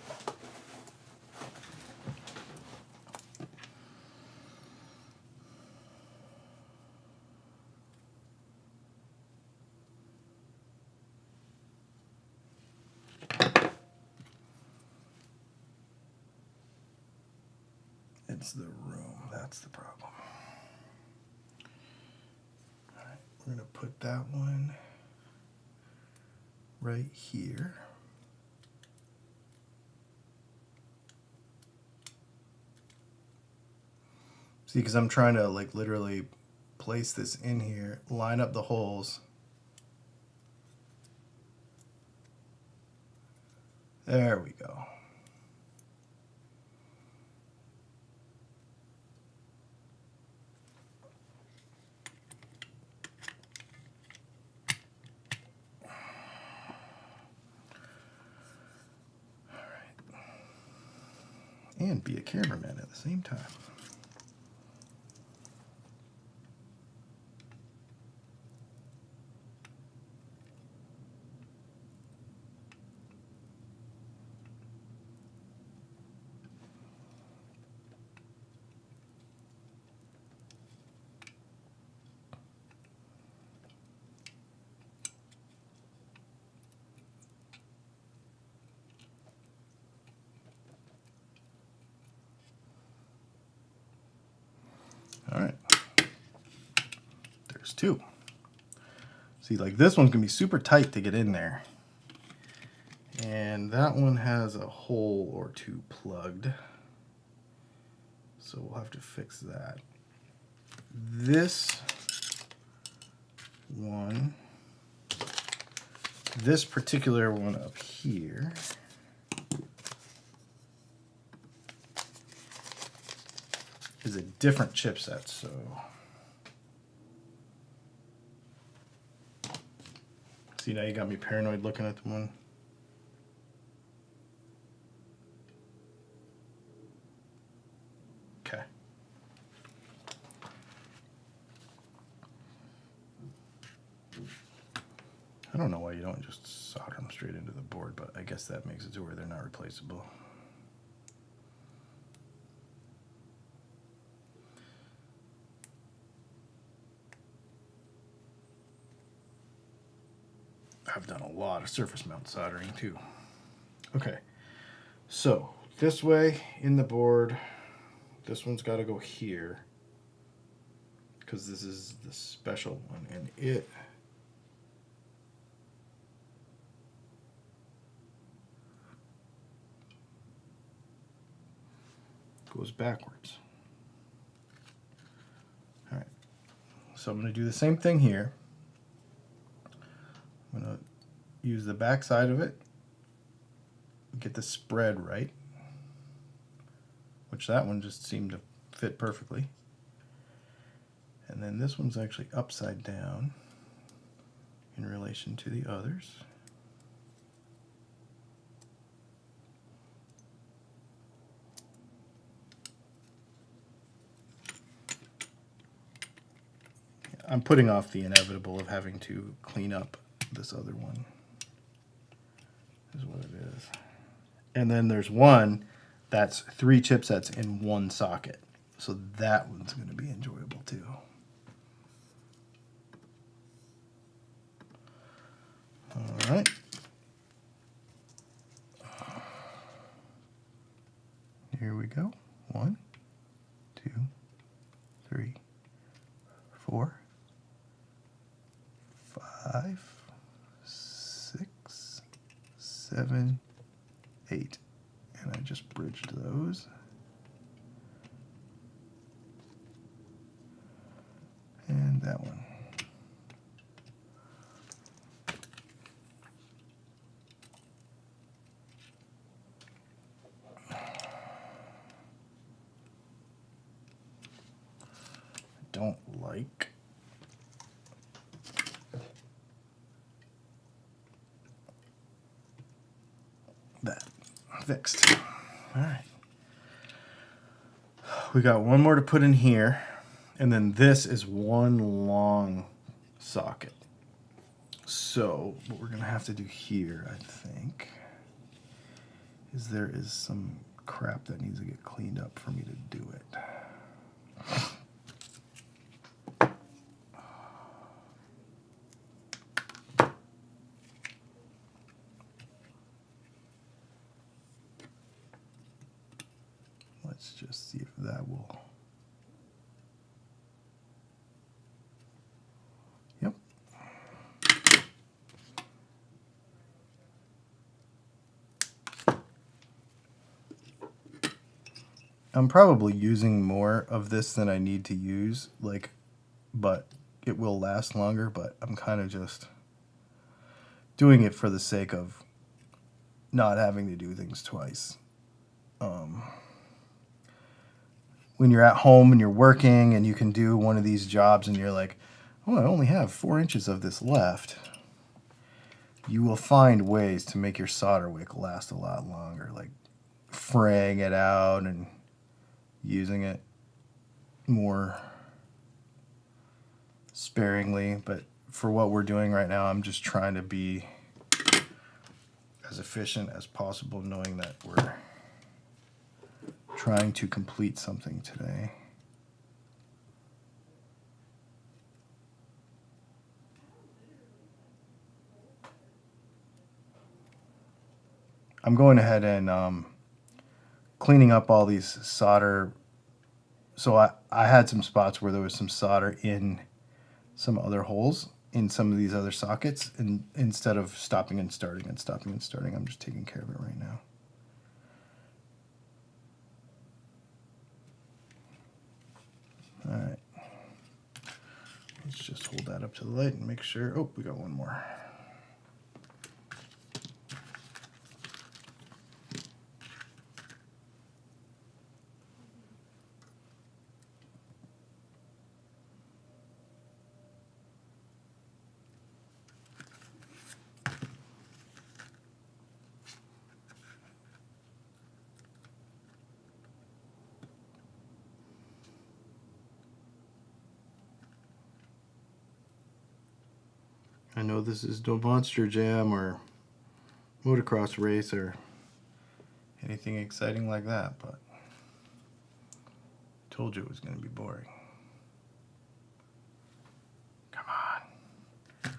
It's the room. That's the problem. All right, we're going to put that one right here. See, because I'm trying to like literally place this in here, line up the holes. There we go. All right. And be a cameraman at the same time. there's two. See, like this one's gonna be super tight to get in there. And that one has a hole or two plugged. So we'll have to fix that. This one, this particular one up here, is a different chipset, so see, now you got me paranoid looking at the one. Okay. I don't know why you don't just solder them straight into the board, but I guess that makes it to where they're not replaceable. I've done a lot of surface mount soldering too. Okay, so this way in the board, this one's got to go here because this is the special one, and it goes backwards. All right, so I'm going to do the same thing here. I'm going to use the back side of it, get the spread right, which that one just seemed to fit perfectly. And then this one's actually upside down in relation to the others. I'm putting off the inevitable of having to clean up this other one, is what it is. And then there's one that's 3 chipsets in one socket. So that one's going to be enjoyable too. All right. Here we go. 1, 2, 3, 4, 5, 6, 7, 8. And I just bridged those. And that one. Don't like that. Fixed. All right. We got one more to put in here, and then this is one long socket. So what we're gonna have to do here, I think, is there is some crap that needs to get cleaned up for me to do it. Let's just see if that will. Yep. I'm probably using more of this than I need to use, but it will last longer, but I'm kind of just doing it for the sake of not having to do things twice. When you're at home and you're working and you can do one of these jobs and you're like, oh, I only have 4 inches of this left, you will find ways to make your solder wick last a lot longer, like fraying it out and using it more sparingly. But for what we're doing right now, I'm just trying to be as efficient as possible, knowing that we're trying to complete something today. I'm going ahead and cleaning up all these solder. So I had some spots where there was some solder in some other holes in some of these other sockets, and instead of stopping and starting and stopping and starting, I'm just taking care of it right now. All right. Let's just hold that up to the light and make sure. Oh, we got one more. I know this is no Monster Jam or motocross race or anything exciting like that, but I told you it was going to be boring. Come on.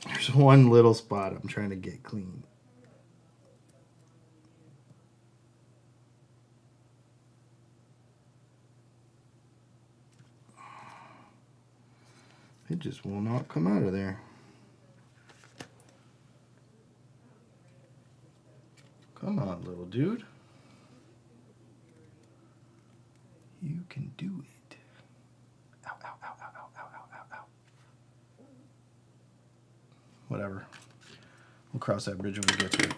There's one little spot I'm trying to get clean. It just will not come out of there. Come on, little dude. You can do it. Ow, ow, ow, ow, ow, ow, ow, ow, ow. Whatever. We'll cross that bridge when we get to it.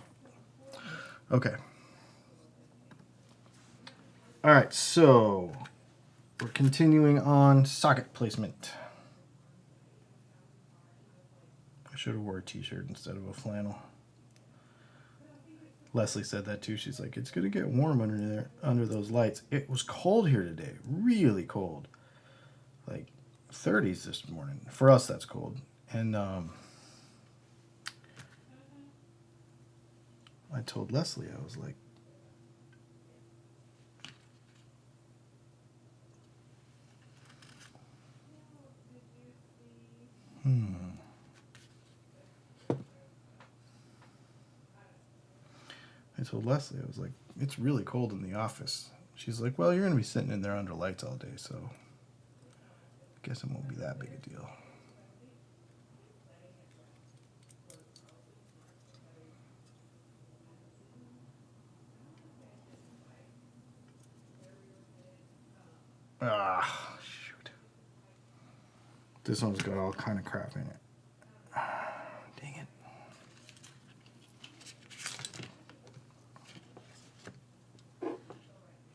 Okay. All right, so we're continuing on socket placement. I should have wore a t-shirt instead of a flannel. Leslie said that too. She's like, it's going to get warm under there, under those lights. It was cold here today, really cold. Like 30s this morning. For us, that's cold. And I told Leslie, I was like, I told Leslie, I was like, it's really cold in the office. She's like, well, you're going to be sitting in there under lights all day, so I guess it won't be that big a deal. Ah, shoot. This one's got all kind of crap in it. Dang it.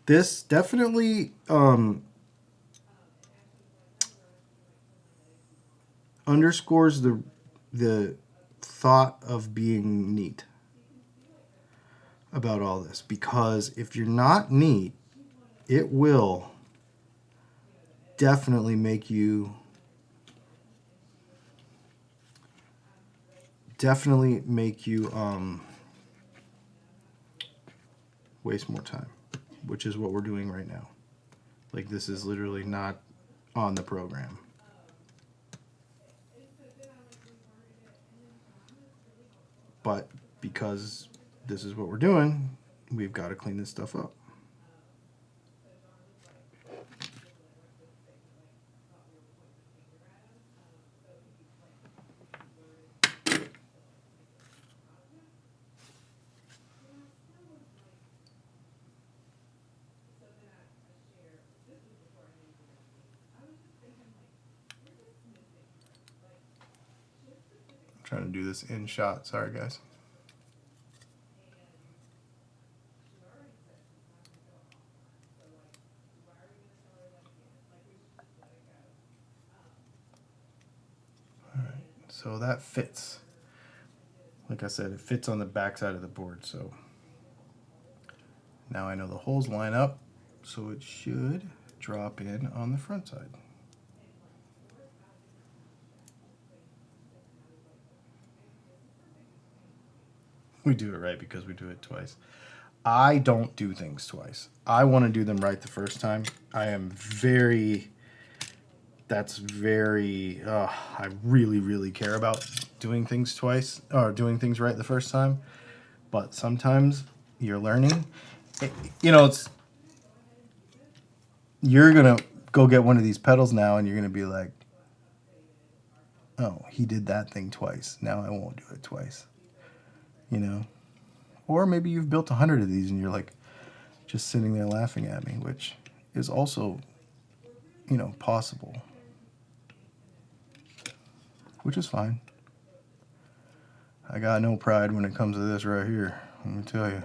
This definitely underscores the thought of being neat about all this, because if you're not neat, it will definitely make you waste more time, which is what we're doing right now. Like, this is literally not on the program. But because this is what we're doing, we've got to clean this stuff up. Trying to do this in shot. Sorry, guys. All right, so that fits. Like I said, it fits on the back side of the board. So now I know the holes line up, so it should drop in on the front side. We do it right because we do it twice. I don't do things twice. I want to do them right the first time. I really, really care about doing things twice, or doing things right the first time. But sometimes you're learning. You're going to go get one of these pedals now and you're going to be like, oh, he did that thing twice. Now I won't do it twice. You know? Or maybe you've built 100 of these and you're like just sitting there laughing at me, which is also, you know, possible. Which is fine. I got no pride when it comes to this right here, let me tell you.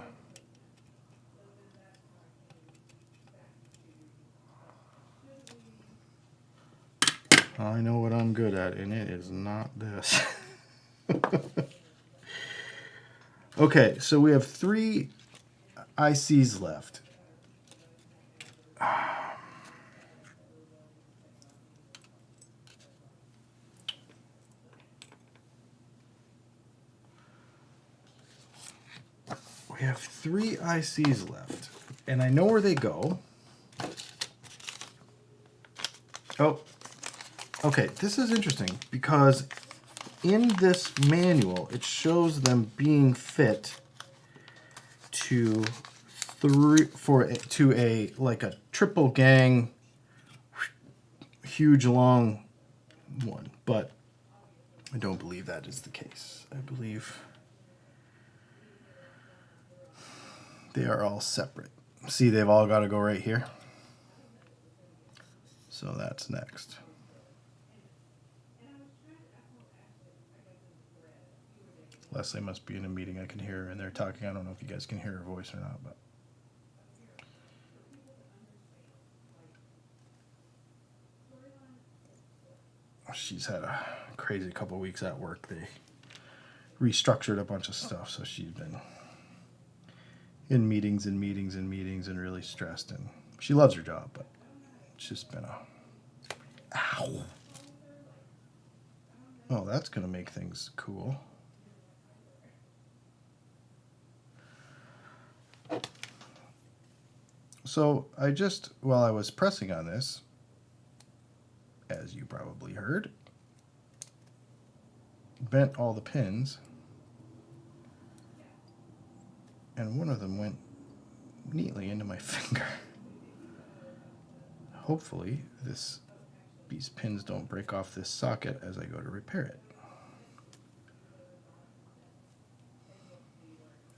I know what I'm good at, and it is not this. Okay, so we have 3 ICs left. We have 3 ICs left, and I know where they go. Oh, okay, this is interesting because in this manual it shows them being fit to a like a triple gang huge long one, but I don't believe that is the case. I believe they are all separate. See, they've all got to go right here. So that's next. Leslie must be in a meeting. I can hear her and they're talking. I don't know if you guys can hear her voice or not, but she's had a crazy couple weeks at work. They restructured a bunch of stuff, so she's been in meetings and meetings and meetings and really stressed. And she loves her job, but it's just been a... Ow! Oh, that's going to make things cool. So I just, while I was pressing on this, as you probably heard, bent all the pins, and one of them went neatly into my finger. Hopefully these pins don't break off this socket as I go to repair it.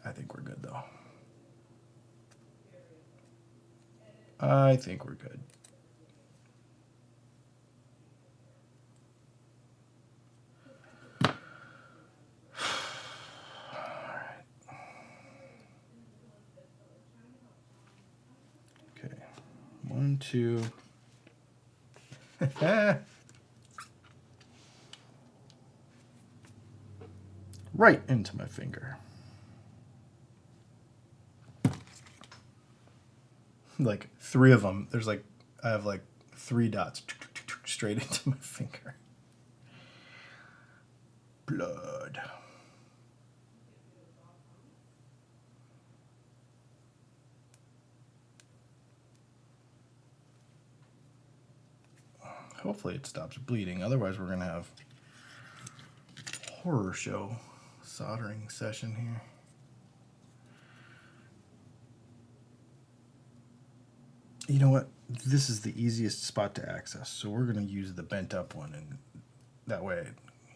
I think we're good though. I think we're good. Okay, 1, 2. Right into my finger. Like 3 of them. There's like, I have like 3 dots straight into my finger. Blood. Hopefully it stops bleeding. Otherwise we're going to have a horror show soldering session here. You know what? This is the easiest spot to access, so we're going to use the bent up one, and that way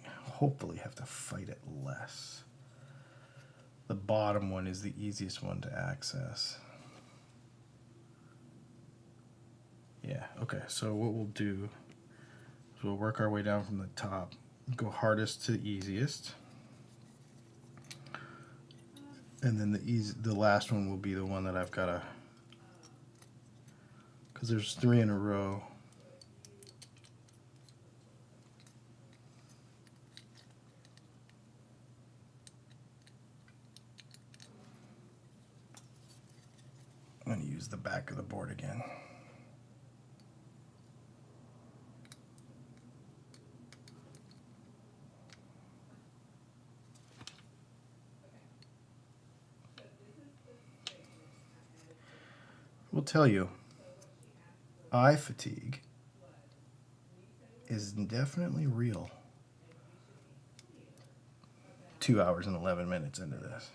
I hopefully have to fight it less. The bottom one is the easiest one to access. Yeah, okay, so what we'll do is we'll work our way down from the top, go hardest to the easiest, and then the last one will be the one that I've got to, because there's 3 in a row. I'm going to use the back of the board again. We'll tell you, eye fatigue is definitely real. 2 hours and 11 minutes into this.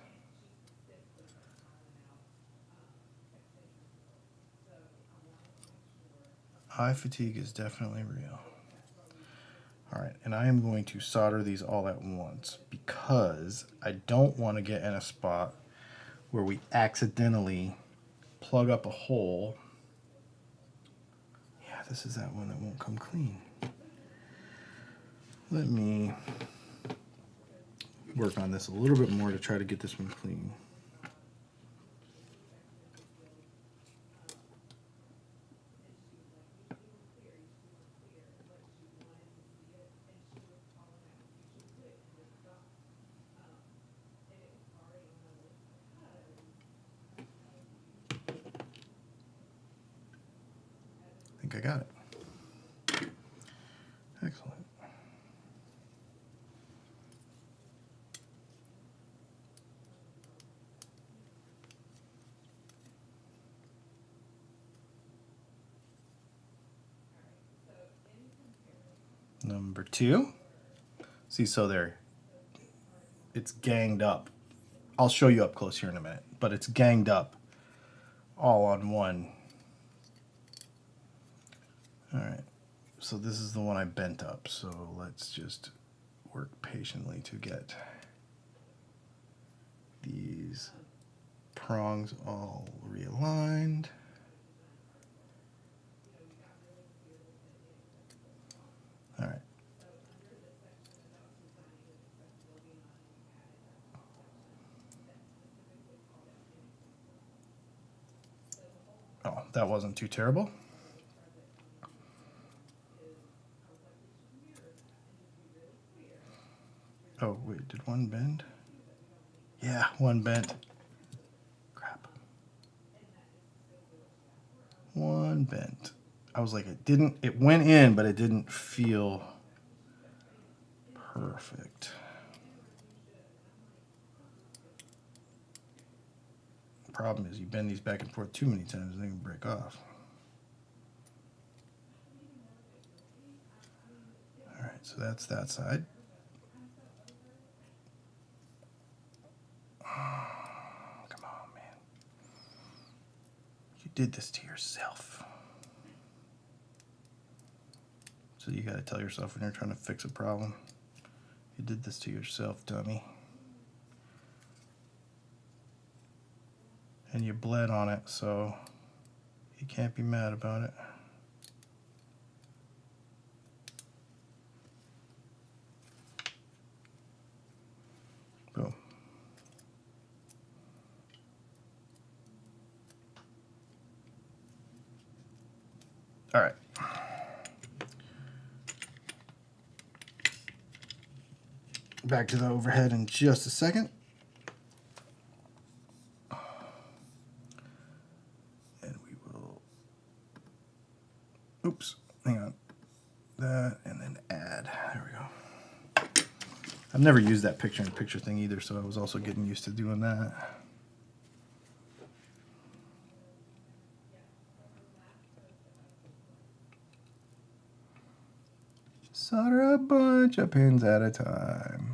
Eye fatigue is definitely real. All right, and I am going to solder these all at once because I don't want to get in a spot where we accidentally plug up a hole. Yeah, this is that one that won't come clean. Let me work on this a little bit more to try to get this one clean. I think I got it. Excellent. Number 2. See, so there, it's ganged up. I'll show you up close here in a minute, but it's ganged up all on one. All right, so this is the one I bent up, so let's just work patiently to get these prongs all realigned. All right. Oh, that wasn't too terrible. Oh, wait, did one bend? Yeah, one bent. Crap. One bent. I was like, it went in, but it didn't feel perfect. The problem is you bend these back and forth too many times and they can break off. All right, so that's that side. Come on, man. You did this to yourself. So you got to tell yourself when you're trying to fix a problem, you did this to yourself, dummy. And you bled on it, so you can't be mad about it. Boom. All right. Back to the overhead in just a second. And we will, oops, hang on. That, and then add. There we go. I've never used that picture-in-picture thing either, so I was also getting used to doing that. Solder a bunch of pins at a time.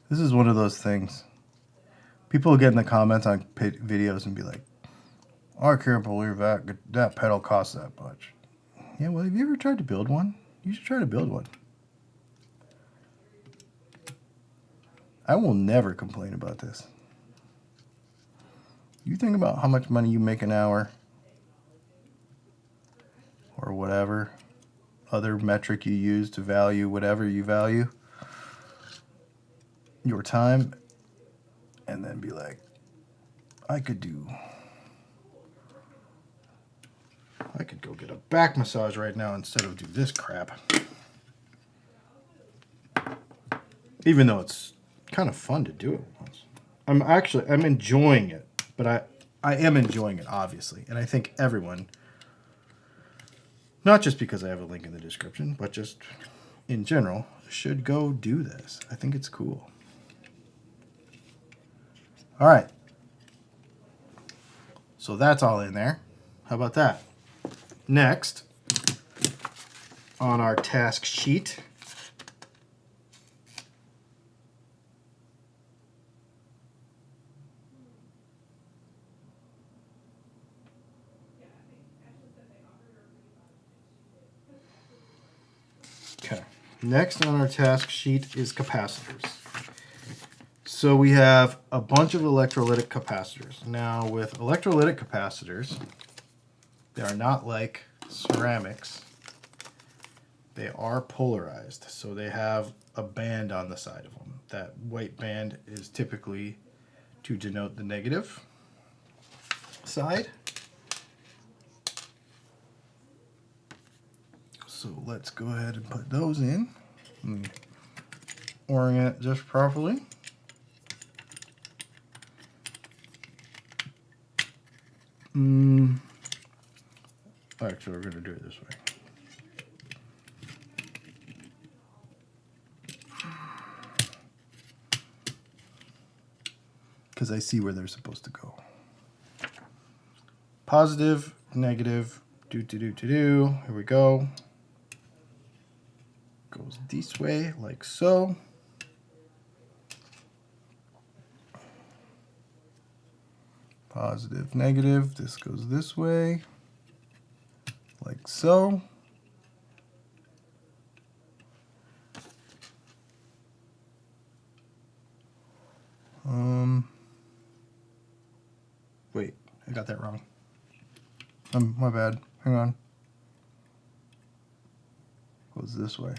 This is one of those things. People will get in the comments on videos and be like, I can't believe that pedal costs that much. Yeah, well, have you ever tried to build one? You should try to build one. I will never complain about this. You think about how much money you make an hour or whatever other metric you use to value whatever you value your time, and then be like, I could go get a back massage right now instead of do this crap. Even though it's kind of fun to do it once. I'm enjoying it, but I am enjoying it, obviously. And I think everyone, not just because I have a link in the description, but just in general, should go do this. I think it's cool. All right. So that's all in there. How about that? Next, on our task sheet, okay. Next on our task sheet is capacitors. So we have a bunch of electrolytic capacitors. Now with electrolytic capacitors, they are not like ceramics. They are polarized. So they have a band on the side of them. That white band is typically to denote the negative side. So let's go ahead and put those in. Orient it just properly. Actually, we're going to do it this way. Because I see where they're supposed to go. Positive, negative, do. Here we go. Goes this way, like so. Positive, negative, this goes this way, like so. Wait, I got that wrong. My bad. Hang on. Goes this way.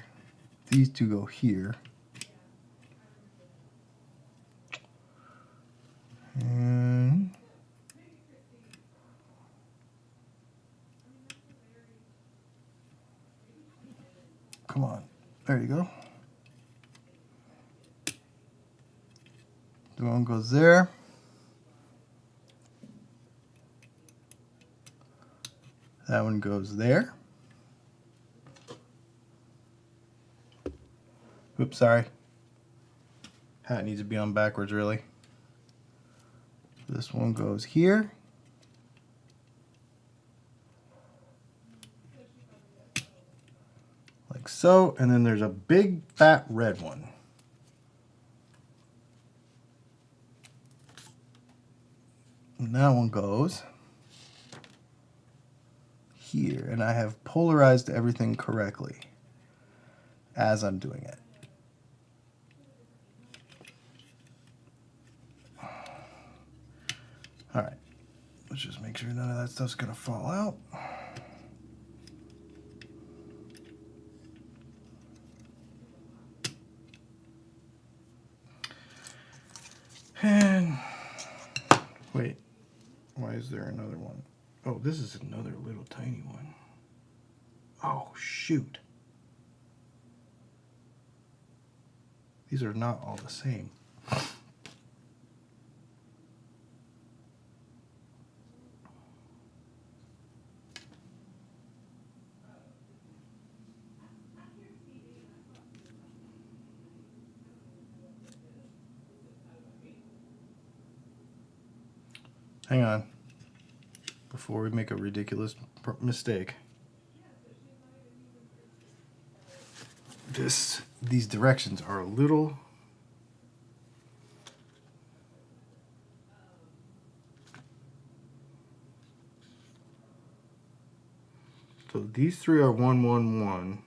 These two go here. And come on. There you go. The one goes there. That one goes there. Oops, sorry. Hat needs to be on backwards, really. This one goes here. Like so. And then there's a big fat red one. And that one goes here. And I have polarized everything correctly as I'm doing it. All right, let's just make sure none of that stuff's gonna fall out. And wait, why is there another one? Oh, this is another little tiny one. Oh, shoot. These are not all the same. Hang on, before we make a ridiculous mistake. These directions are a little so these three are 1, 1, 1.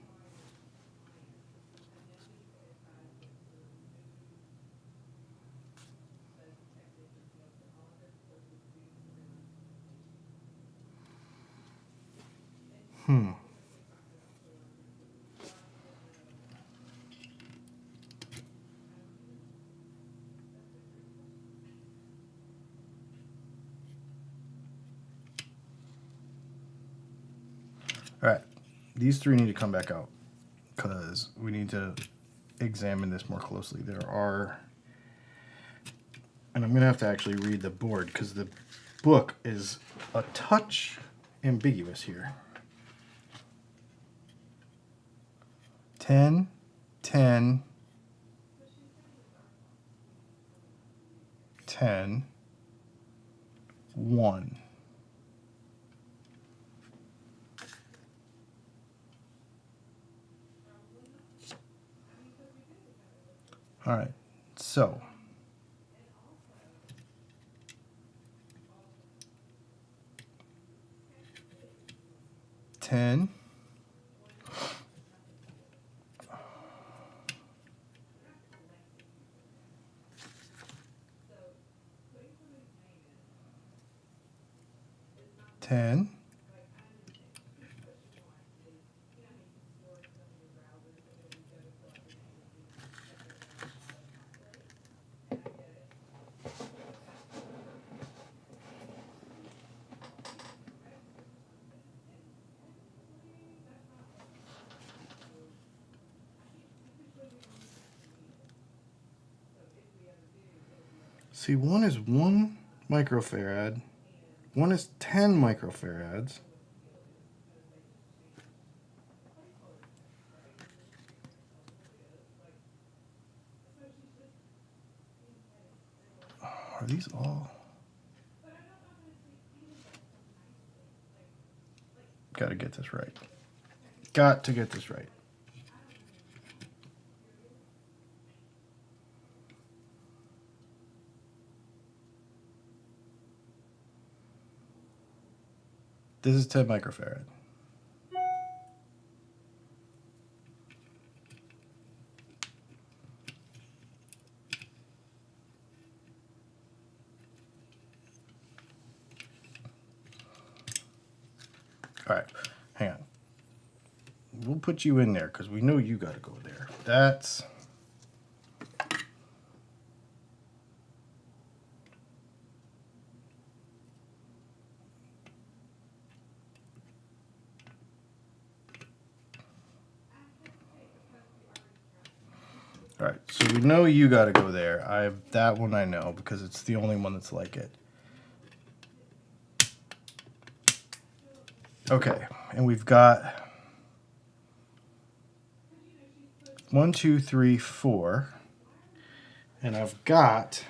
All right, these three need to come back out because we need to examine this more closely. There are, and I'm going to have to actually read the board because the book is a touch ambiguous here. 10, 10, 10, 1. All right, so 10, 10, see, one is 1 microfarad, one is 10 microfarads. Are these all? Got to get this right. Got to get this right. This is 10 microfarad. All right, hang on. We'll put you in there because we know you got to go there. That's all right. So we know you got to go there. That one I know because it's the only one that's like it. Okay, and we've got 1, 2, 3, 4, and I've got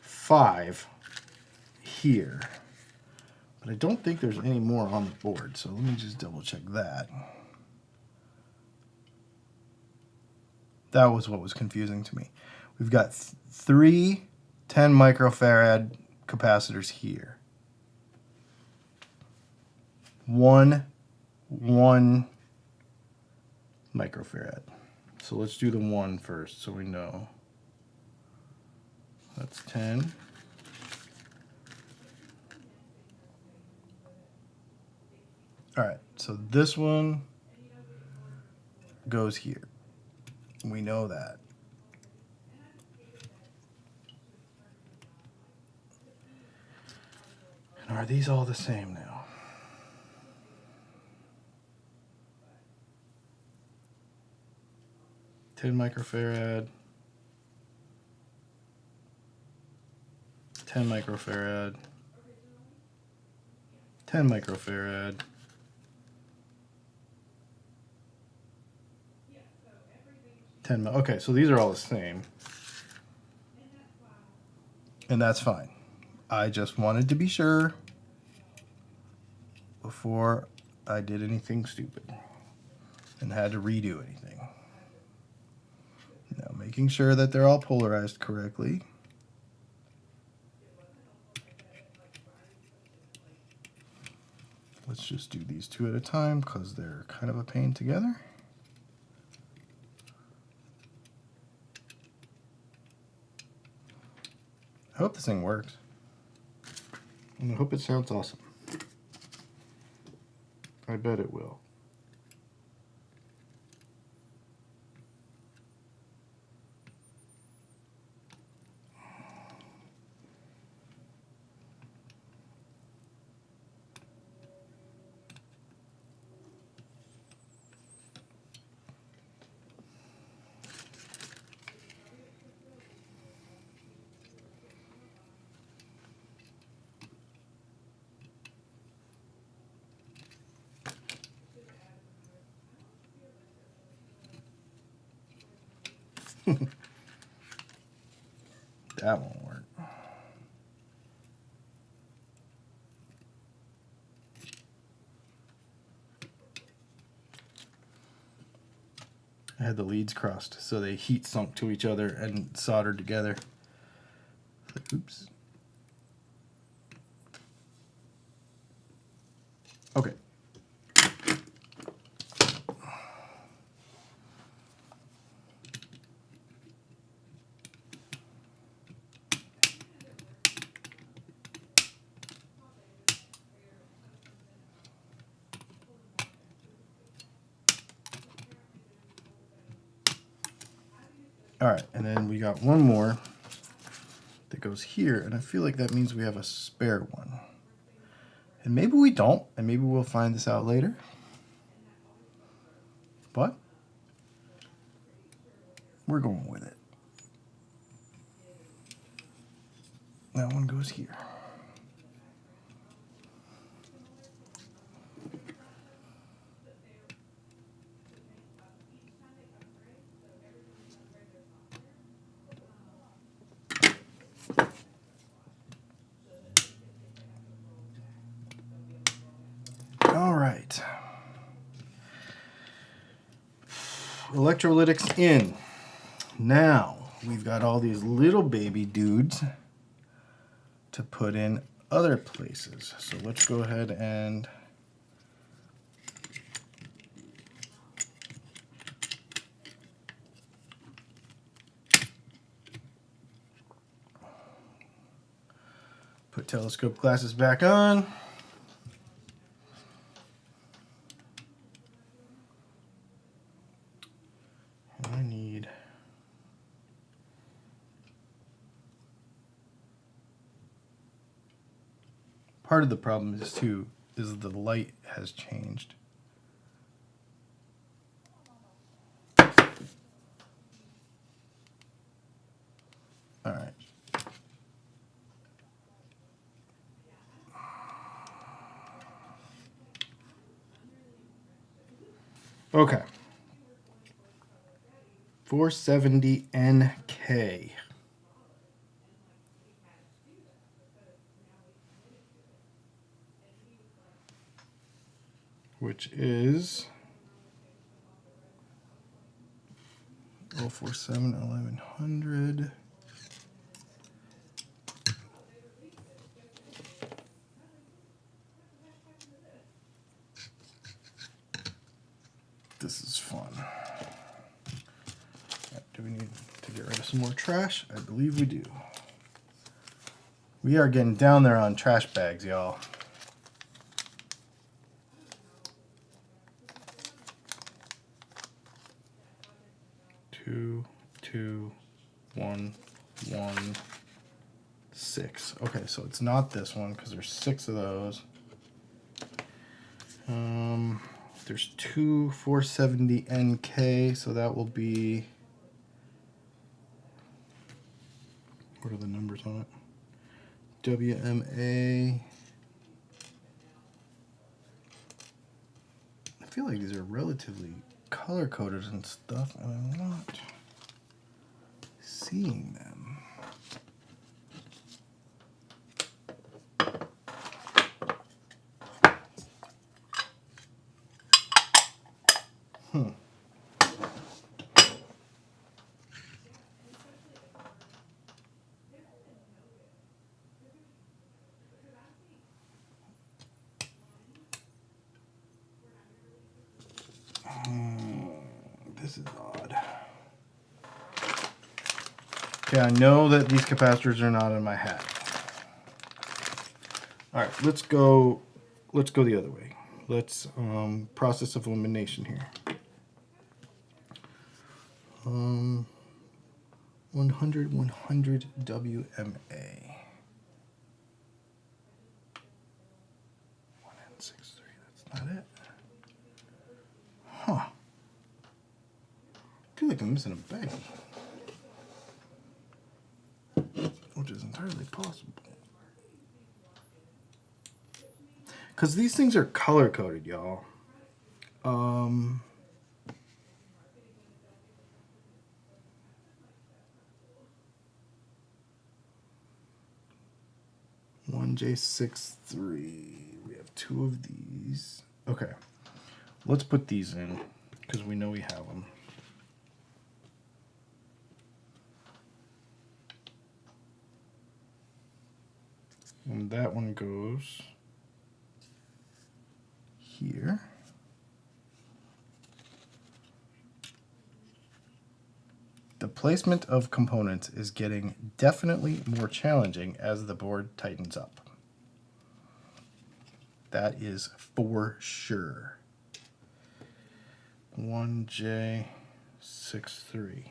5 here. But I don't think there's any more on the board, so let me just double check that. That was what was confusing to me. We've got 3 10 microfarad capacitors here. 1 microfarad. So let's do the 1 first so we know. That's 10. All right, so this one goes here. We know that. And are these all the same now? Ten microfarad, 10 microfarad, 10 microfarad, okay, so these are all the same. And that's fine. I just wanted to be sure before I did anything stupid and had to redo anything. Now making sure that they're all polarized correctly. Let's just do these 2 at a time because they're kind of a pain together. I hope this thing works. And I hope it sounds awesome. I bet it will. That won't work. I had the leads crossed, so they heat sunk to each other and soldered together. Oops. Okay. All right, and then we got one more that goes here, and I feel like that means we have a spare one. And maybe we don't, and maybe we'll find this out later. But we're going with it. That one goes here. All right. Electrolytics in. Now we've got all these little baby dudes to put in other places. So let's go ahead and put telescope glasses back on. And I need part of the problem is the light has changed. All right. Okay. 470 NK. Which is 047 1100. This is fun. Do we need to get rid of some more trash? I believe we do. We are getting down there on trash bags, y'all. Two, 1, 1, 6. Okay, so it's not this one because there's 6 of those. There's two 470 NK, so that will be, what are the numbers on it? WMA. I feel like these are relatively color coded and stuff, and I'm not seeing them. This is odd. Okay, I know that these capacitors are not in my hat. All right, let's go the other way. Let's process of elimination here. 100 WMA. 1N63, that's not it. Huh. I feel like I'm missing a baggie. Which is entirely possible. Because these things are color coded, y'all. 1J63. We have two of these. Okay. Let's put these in because we know we have them. And that one goes here. The placement of components is getting definitely more challenging as the board tightens up. That is for sure. 1J63.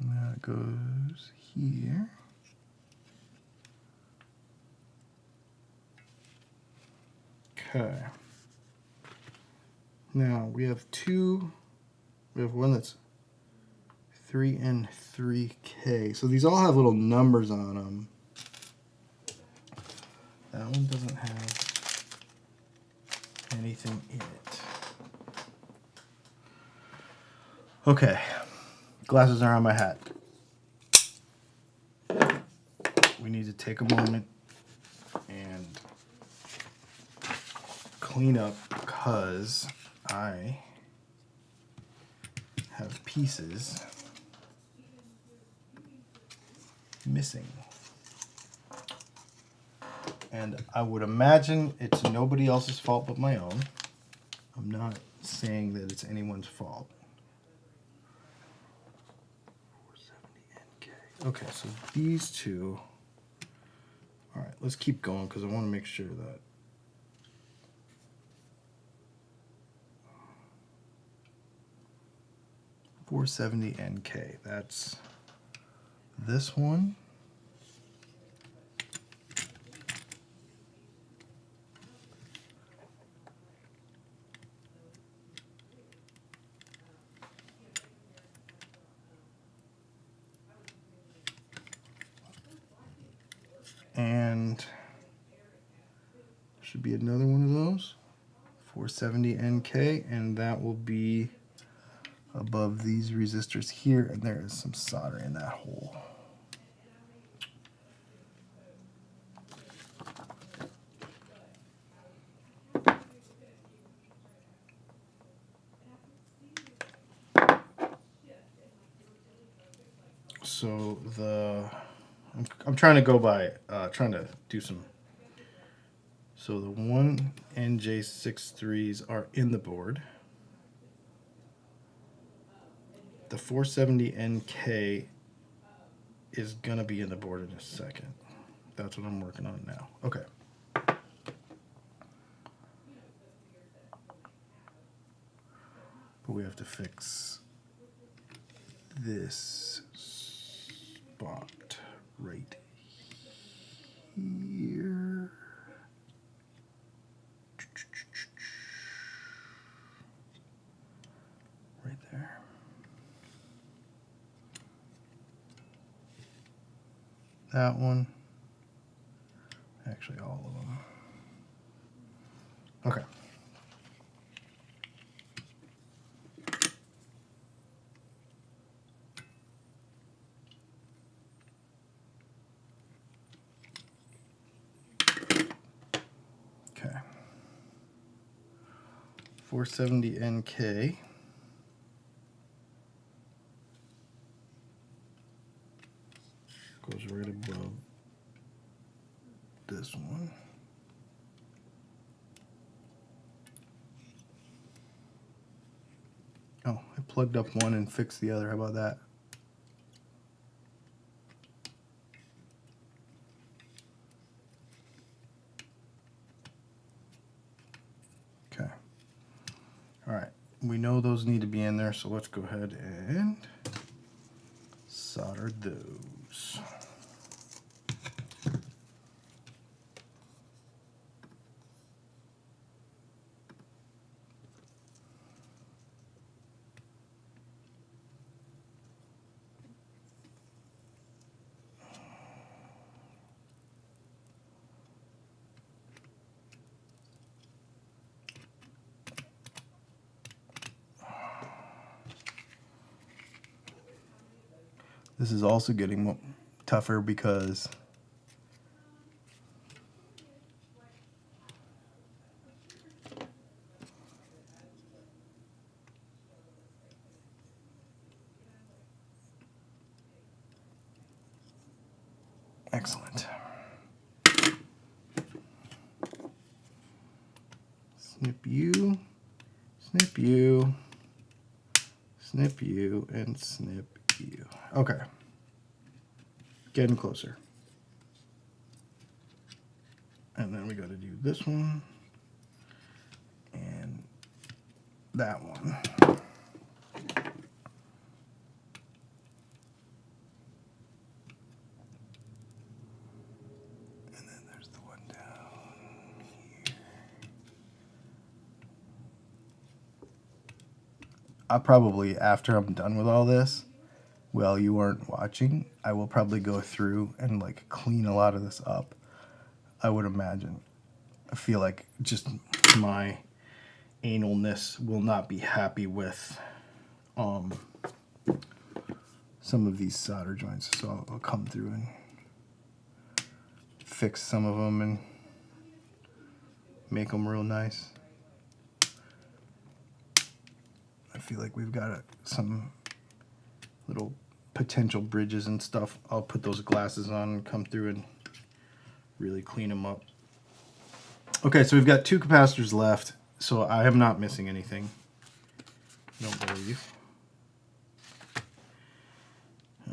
That goes here. Okay. Now we have one that's 3N3K. So these all have little numbers on them. That one doesn't have anything in it. Okay. Glasses are on my hat. We need to take a moment and clean up because I have pieces missing. And I would imagine it's nobody else's fault but my own. I'm not saying that it's anyone's fault. 470 NK. Okay, so these two. All right, let's keep going because I want to make sure that. .470 NK. That's this one. And should be another one of those. 470 NK, and that will be above these resistors here, and there is some solder in that hole. So I'm trying to go by trying to do some. So the 1NJ63s are in the board. The 470 NK is gonna be in the board in a second. That's what I'm working on now. Okay. But we have to fix this spot right here. Right there. That one. Actually, all of them. Okay. Okay. 470 NK. Goes right above this one. Oh, I plugged up one and fixed the other. How about that? Okay. All right. We know those need to be in there, so let's go ahead and solder those. This is also getting tougher because excellent. Snip you, snip you, snip you, and snip you. Okay. Getting closer. And then we got to do this one and that one. And then there's the one down here. I'll probably, after I'm done with all this, while you aren't watching, I will probably go through and like clean a lot of this up. I would imagine. I feel like just my analness will not be happy with some of these solder joints, so I'll come through and fix some of them and make them real nice. I feel like we've got some little potential bridges and stuff. I'll put those glasses on and come through and really clean them up. Okay, so we've got 2 capacitors left, so I am not missing anything. Don't believe.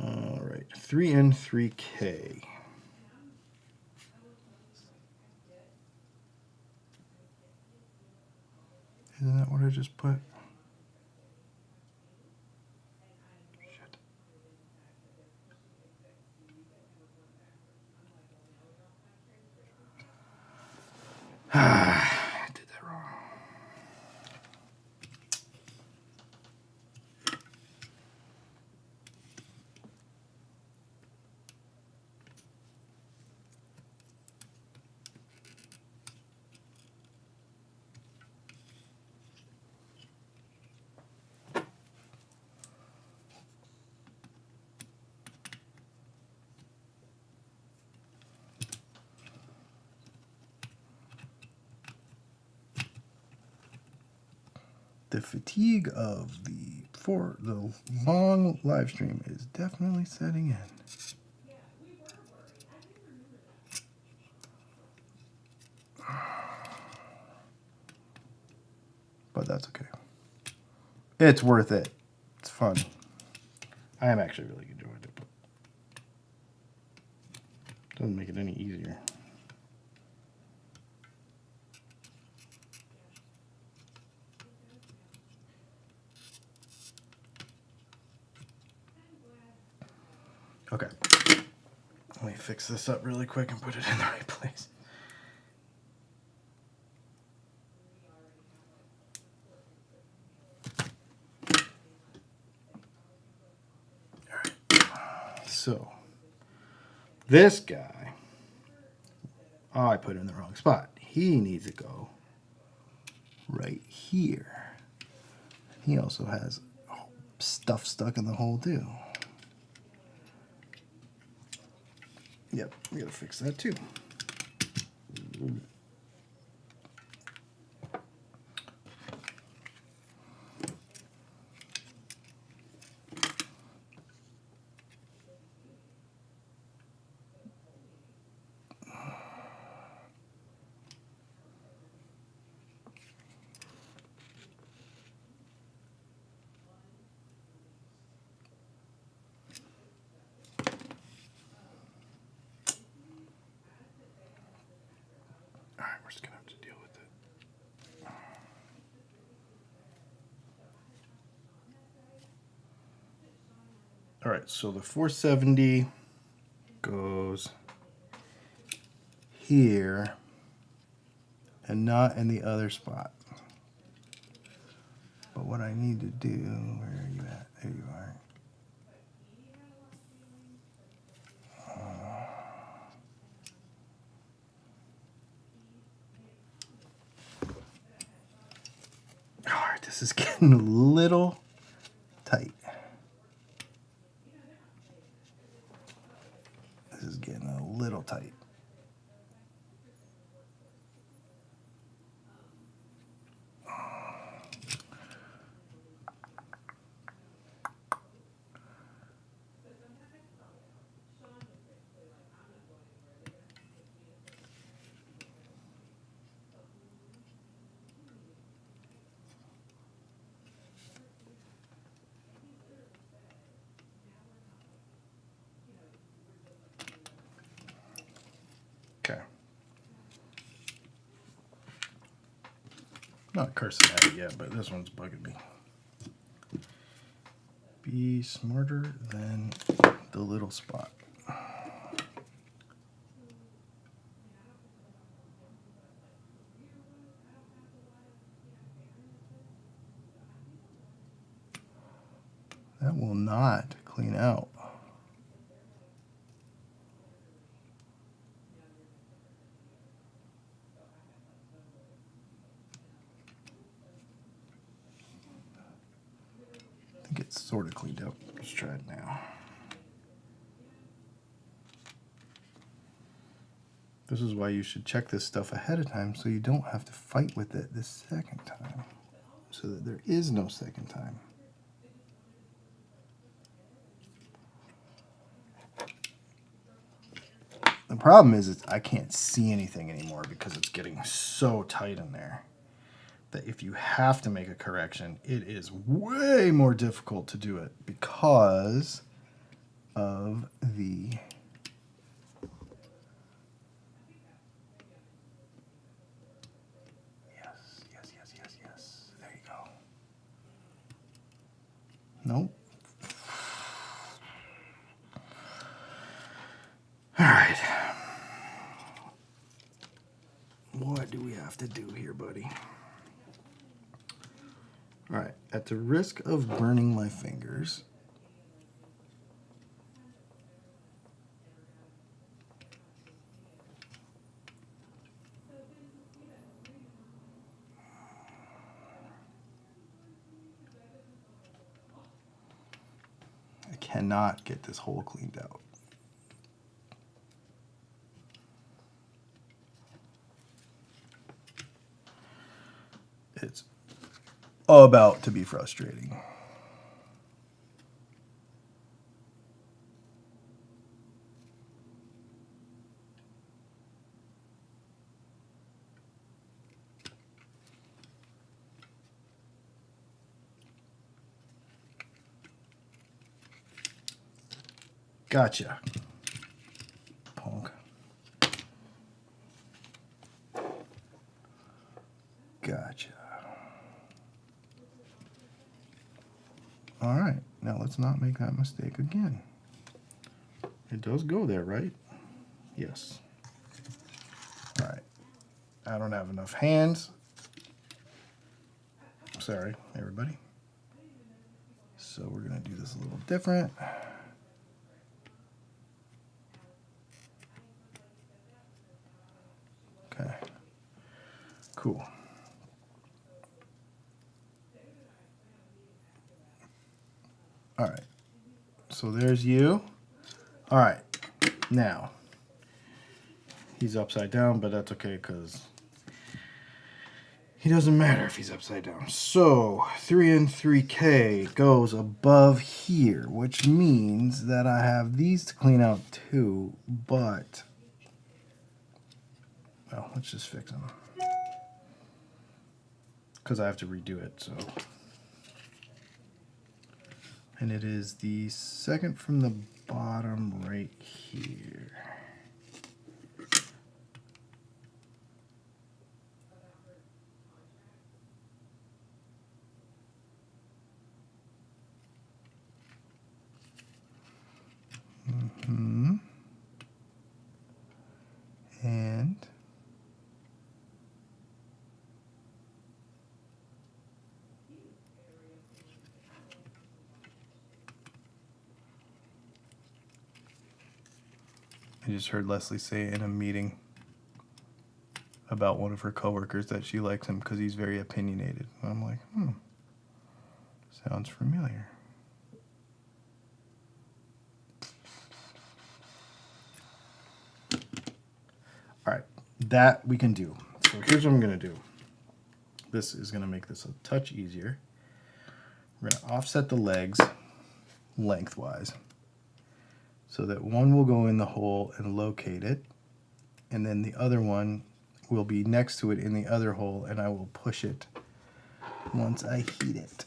All right, 3N, 3K. Isn't that what I just put? Shit. I did that wrong. The fatigue of the long live stream is definitely setting in. But that's okay. It's worth it. It's fun. I am actually really enjoying it, but doesn't make it any easier. Okay. Let me fix this up really quick and put it in the right place. All right. So, this guy, oh, I put it in the wrong spot. He needs to go right here. He also has stuff stuck in the hole too. Yep, we gotta fix that too. Alright, we're just gonna have to deal with it. Alright, so the 470 goes here and not in the other spot. But what I need to do, where are you at? There you are. Alright, this is getting a little tight. little tight. Okay. Not cursing at it yet, but this one's bugging me. Be smarter than the little spot. That will not clean out. I think it's sort of cleaned up. Let's try it now. This is why you should check this stuff ahead of time so you don't have to fight with it the second time. So that there is no second time. The problem is I can't see anything anymore because it's getting so tight in there that if you have to make a correction, it is way more difficult to do it because of the yes. There you go. Nope. All right. What do we have to do here, buddy? All right. At the risk of burning my fingers, I cannot get this hole cleaned out. It's about to be frustrating. Gotcha. Punk. Gotcha. All right, now let's not make that mistake again. It does go there, right? Yes. All right. I don't have enough hands. Sorry, everybody. So we're going to do this a little different. Okay. Cool. All right. So there's you. All right. Now, he's upside down, but that's okay because he doesn't matter if he's upside down. So 3 and 3K goes above here, which means that I have these to clean out too, but, well, let's just fix them. Because I have to redo it, so. And it is the second from the bottom right here. And I just heard Leslie say in a meeting about one of her coworkers that she likes him because he's very opinionated. And I'm like, sounds familiar. that we can do. So here's what I'm going to do. This is going to make this a touch easier. We're going to offset the legs lengthwise so that one will go in the hole and locate it, and then the other one will be next to it in the other hole, and I will push it once I heat it,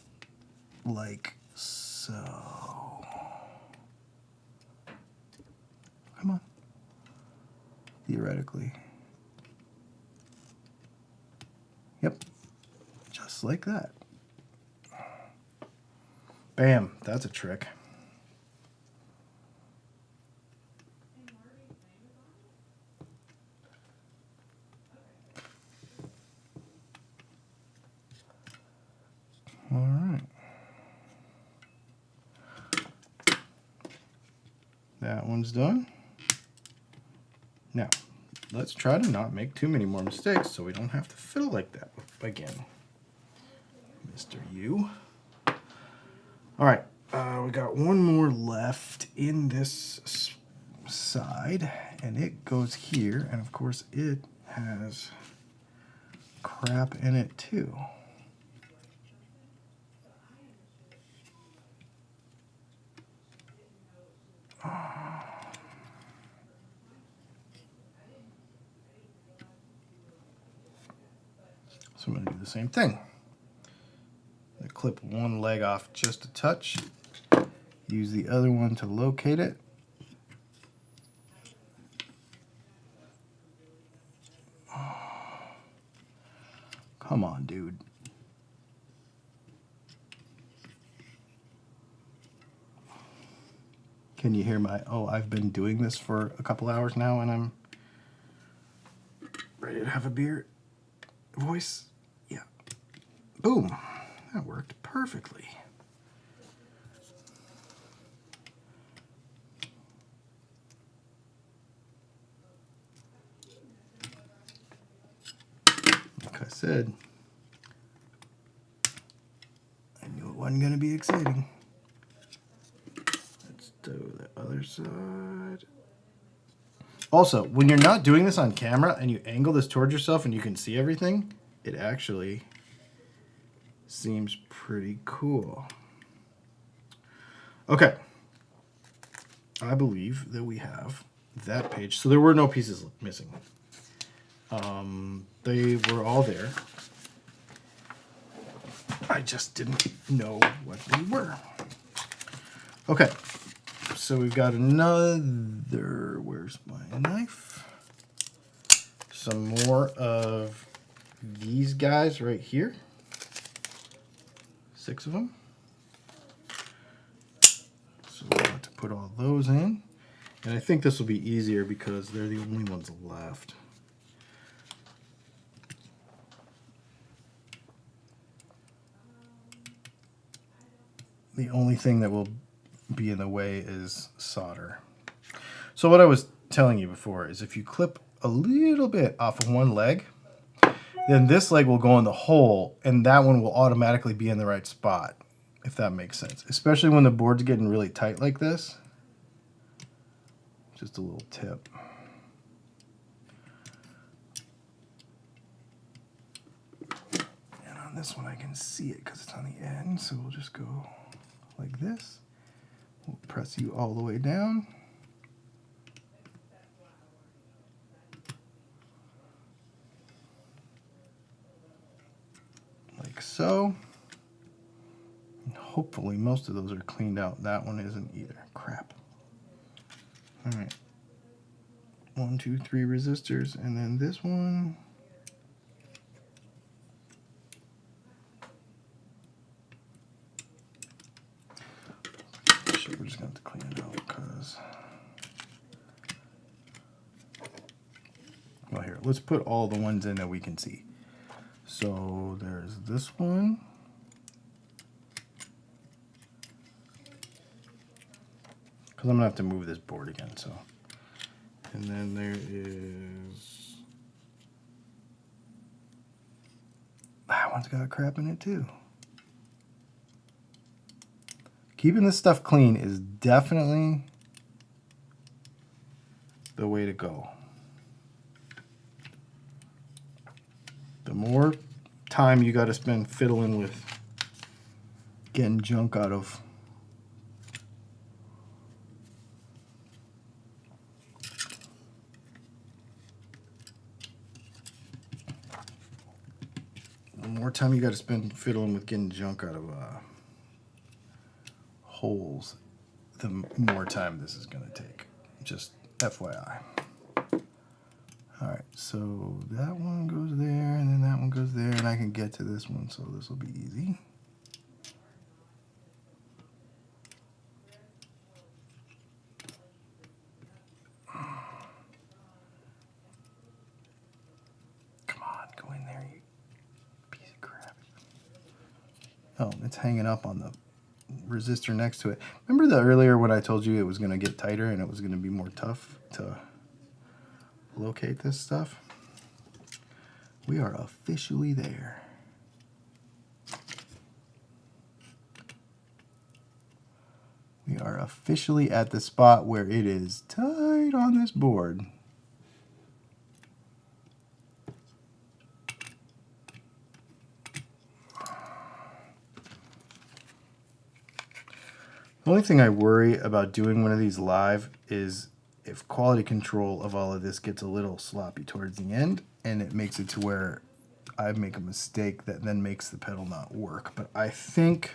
like so. Come on. Theoretically. Yep. Just like that. Bam. That's a trick. All right. That one's done. Now, let's try to not make too many more mistakes so we don't have to fiddle like that again. Mr. U. All right, we got one more left in this side, and it goes here, and of course it has crap in it too. So I'm going to do the same thing. I'm going to clip one leg off just a touch, use the other one to locate it. Come on, dude. Can you hear my, oh, I've been doing this for a couple hours now and I'm ready to have a beer voice? Yeah. Boom. That worked perfectly. Like I said, I knew it wasn't going to be exciting. Let's do the other side. Also, when you're not doing this on camera and you angle this towards yourself and you can see everything, it actually seems pretty cool. Okay. I believe that we have that page. So there were no pieces missing. They were all there. I just didn't know what they were. Okay. So we've got another, where's my knife? Some more of these guys right here. 6 of them. So we'll have to put all those in. And I think this will be easier because they're the only ones left. The only thing that will be in the way is solder. So what I was telling you before is if you clip a little bit off of one leg, then this leg will go in the hole and that one will automatically be in the right spot, if that makes sense. Especially when the board's getting really tight like this. Just a little tip. And on this one I can see it because it's on the end, so we'll just go like this. We'll press you all the way down. Like so. And hopefully most of those are cleaned out. That one isn't either. Crap. Alright. 1, 2, 3 resistors, and then this one. Shit, we're just gonna have to clean it out because. Well, here, let's put all the ones in that we can see. So there's this one. Because I'm going to have to move this board again, so. And then there is. That one's got crap in it too. Keeping this stuff clean is definitely the way to go. more time you got to spend fiddling with getting junk out of holes, the more time this is going to take. Just FYI. All right, so that one goes there, and then that one goes there, and I can get to this one, so this will be easy. Come on, go in there, you piece of crap. Oh, it's hanging up on the resistor next to it. Remember the earlier when I told you it was going to get tighter and it was going to be more tough to locate this stuff? We are officially there. We are officially at the spot where it is tight on this board. The only thing I worry about doing one of these live is if quality control of all of this gets a little sloppy towards the end, and it makes it to where I make a mistake that then makes the pedal not work. But I think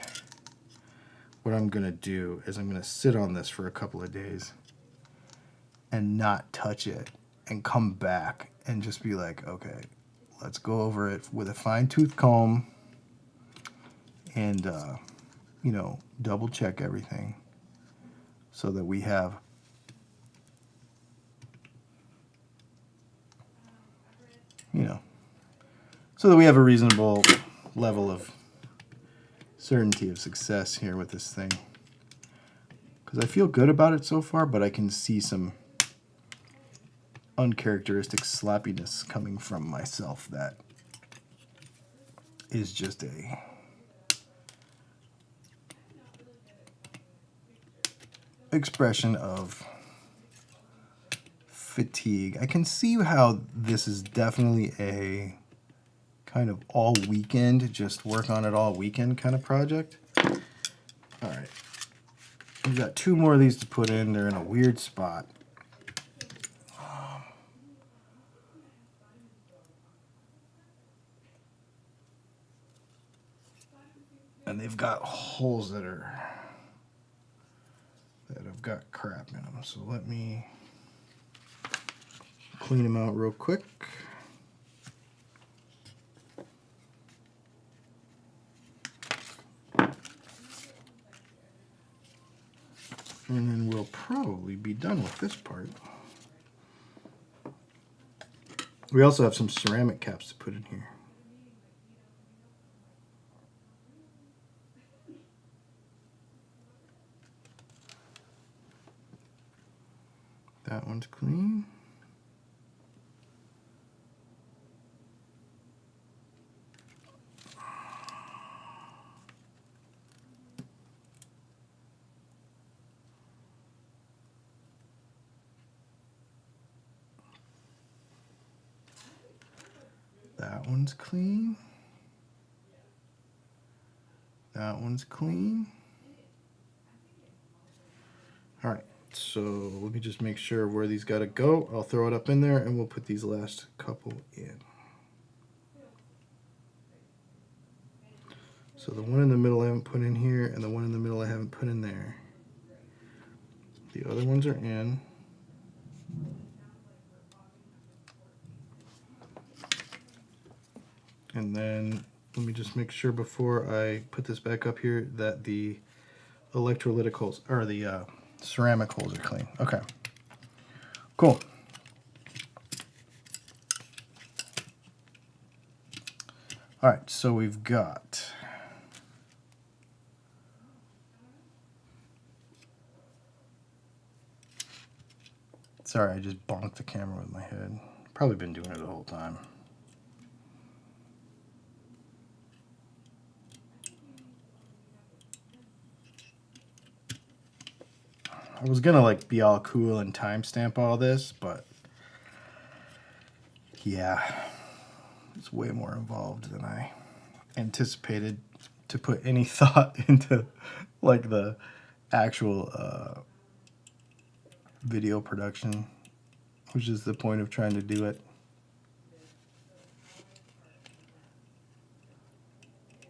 what I'm going to do is I'm going to sit on this for a couple of days and not touch it and come back and just be like, okay, let's go over it with a fine-tooth comb and, you know, double check everything so that we have so that we have a reasonable level of certainty of success here with this thing. Because I feel good about it so far, but I can see some uncharacteristic sloppiness coming from myself that is just a expression of fatigue. I can see how this is definitely a kind of all weekend, just work on it all weekend kind of project. All right, we've got two more of these to put in. They're in a weird spot. And they've got holes that have got crap in them. So let me clean them out real quick. And then we'll probably be done with this part. We also have some ceramic caps to put in here. That one's clean. That one's clean. That one's clean. All right, so let me just make sure where these gotta go. I'll throw it up in there and we'll put these last couple in. So the one in the middle I haven't put in here, and the one in the middle I haven't put in there. The other ones are in. And then let me just make sure before I put this back up here that the electrolytic holes, or the ceramic holes, are clean. Okay, cool. All right, so we've got sorry, I just bonked the camera with my head. Probably been doing it the whole time. I was gonna like be all cool and timestamp all this, but yeah, It's way more involved than I anticipated to put any thought into like the actual video production, which is the point of trying to do it.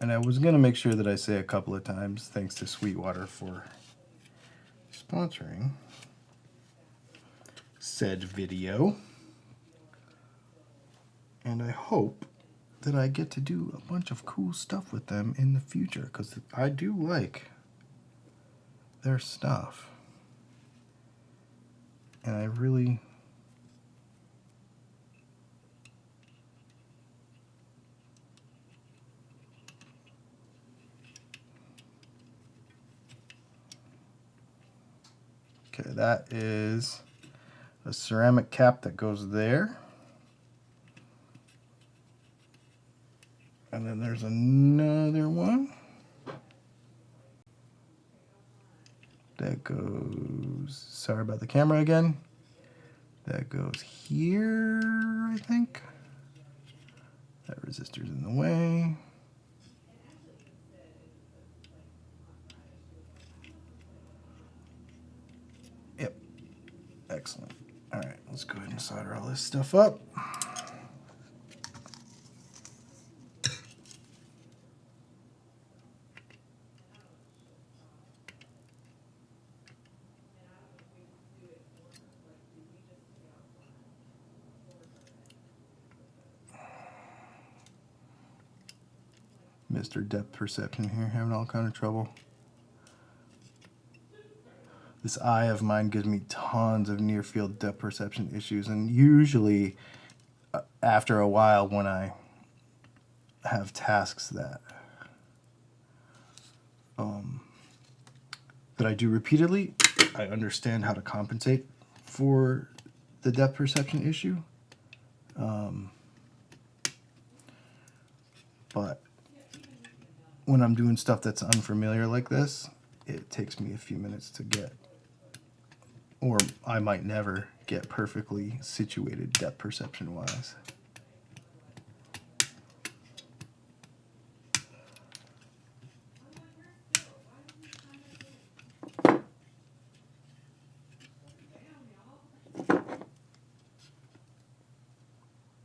And I was going to make sure that I say a couple of times thanks to Sweetwater for sponsoring said video. And I hope that I get to do a bunch of cool stuff with them in the future, because I do like their stuff. And I really... Okay, that is a ceramic cap that goes there. And then there's another one that goes, sorry about the camera again, that goes here, I think. That resistor's in the way. Yep, excellent. All right, let's go ahead and solder all this stuff up. Mr. Depth Perception here, having all kind of trouble. This eye of mine gives me tons of near field depth perception issues, and usually after a while when I have tasks that I do repeatedly, I understand how to compensate for the depth perception issue. But when I'm doing stuff that's unfamiliar like this, it takes me a few minutes to get, or I might never get perfectly situated depth perception wise.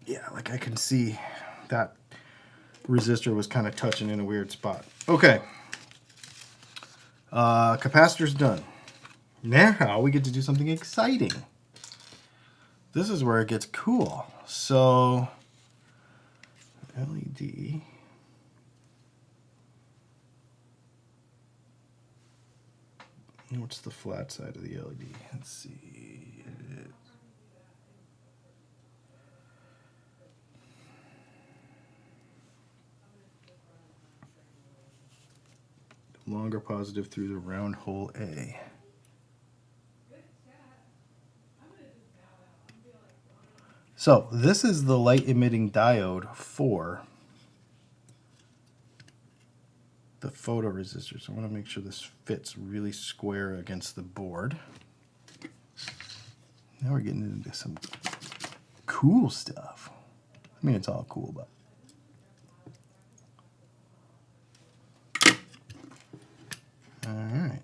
Yeah, like I can see that resistor was kind of touching in a weird spot. Okay. Capacitor's done. Now we get to do something exciting. This is where it gets cool. So, LED. What's the flat side of the LED? Let's see. Longer positive through the round hole A. So this is the light emitting diode for the photoresistor. So I want to make sure this fits really square against the board. Now we're getting into some cool stuff. I mean, it's all cool, but all right.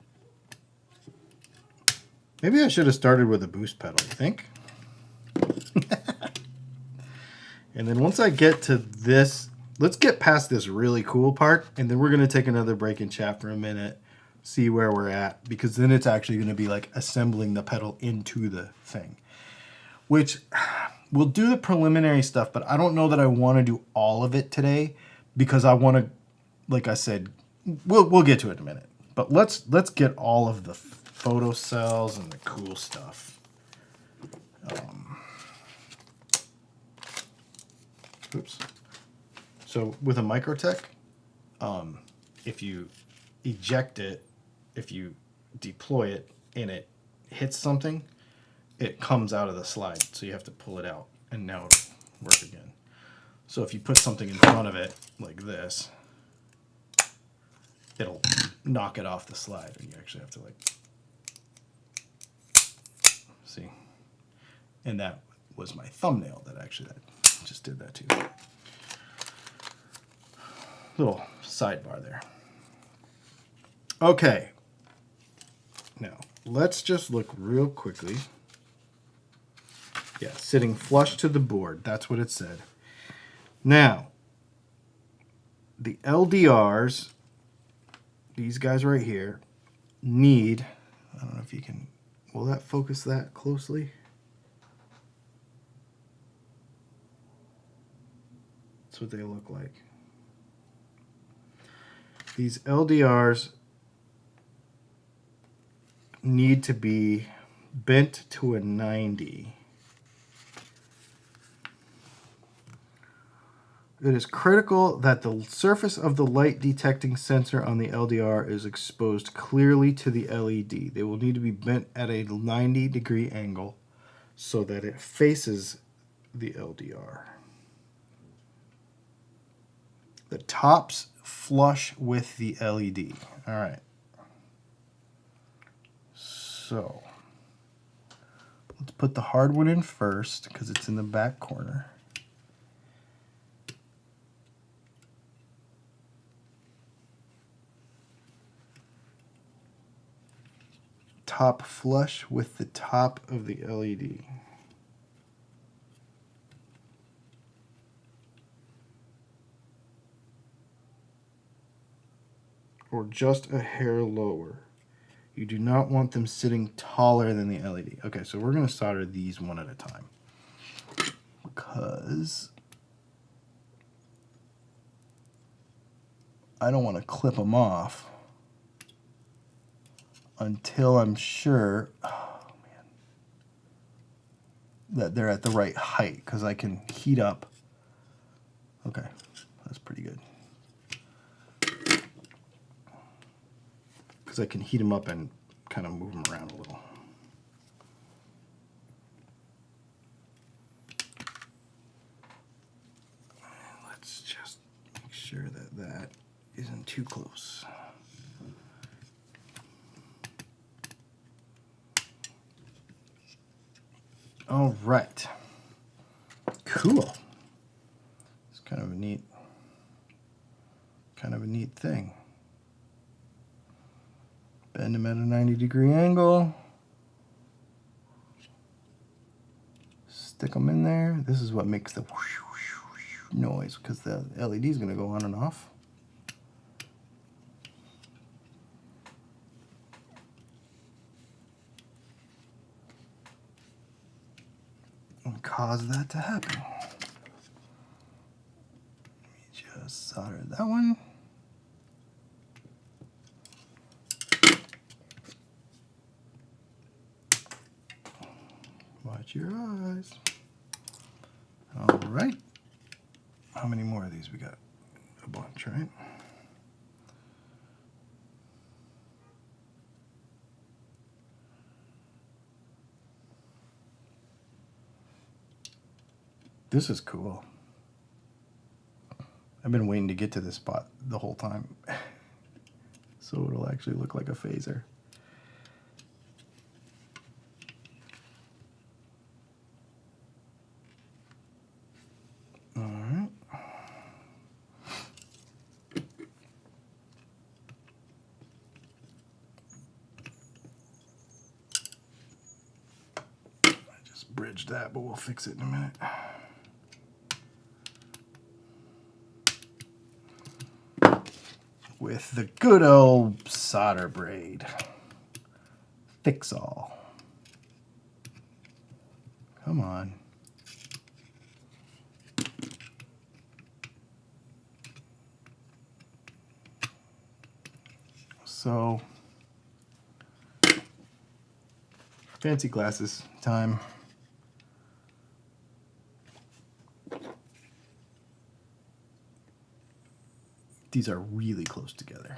Maybe I should have started with a boost pedal, you think? And then once I get to this, let's get past this really cool part, and then we're going to take another break and chat for a minute, see where we're at, because then it's actually going to be like assembling the pedal into the thing. Which, we'll do the preliminary stuff, but I don't know that I want to do all of it today, because I want to, like I said, we'll get to it in a minute. But let's get all of the photo cells and the cool stuff. Oops. So with a Microtech, if you eject it, if you deploy it and it hits something, it comes out of the slide. So you have to pull it out, and now it'll work again. So if you put something in front of it like this, it'll knock it off the slide, and you actually have to like see. And that was my thumbnail that actually just did that too. little sidebar there. Okay. Now, let's just look real quickly. Yeah, sitting flush to the board. That's what it said. Now, the LDRs, these guys right here, need, I don't know if you can, will that focus that closely? That's what they look like. These LDRs need to be bent to a 90. It is critical that the surface of the light detecting sensor on the LDR is exposed clearly to the LED. They will need to be bent at a 90-degree angle so that it faces the LDR. The tops flush with the LED. All right. So let's put the hard one in first because it's in the back corner. Top flush with the top of the LED. Or just a hair lower. You do not want them sitting taller than the LED. Okay, so we're going to solder these one at a time. Because I don't want to clip them off until I'm sure that they're at the right height, because I can heat up. Okay, that's pretty good. Because I can heat them up and kind of move them around a little. Let's just make sure that that isn't too close. All right. Cool. It's kind of a neat thing. Bend them at a 90-degree angle. Stick them in there. This is what makes the whoosh, whoosh, whoosh noise, because the LED is going to go on and off. And cause that to happen. Let me just solder that one. Watch your eyes. All right. How many more of these we got? A bunch, right? This is cool. I've been waiting to get to this spot the whole time. So it'll actually look like a phaser. All right. I just bridged that, but we'll fix it in a minute. With the good old solder braid. Fix all. Come on. So, fancy glasses time. These are really close together.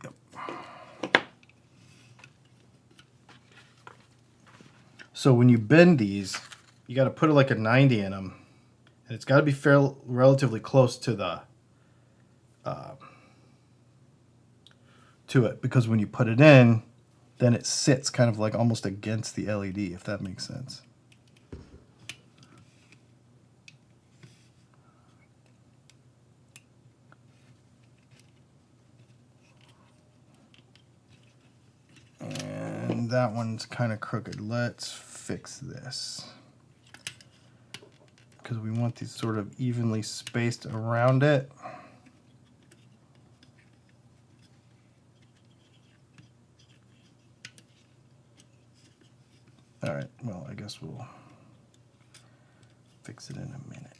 Yep. So when you bend these, you got to put like a 90 in them. And it's got to be relatively close to the to it, because when you put it in, then it sits kind of like almost against the LED, if that makes sense. and that one's kind of crooked. Let's fix this. Because we want these sort of evenly spaced around it. All right, well, I guess we'll fix it in a minute.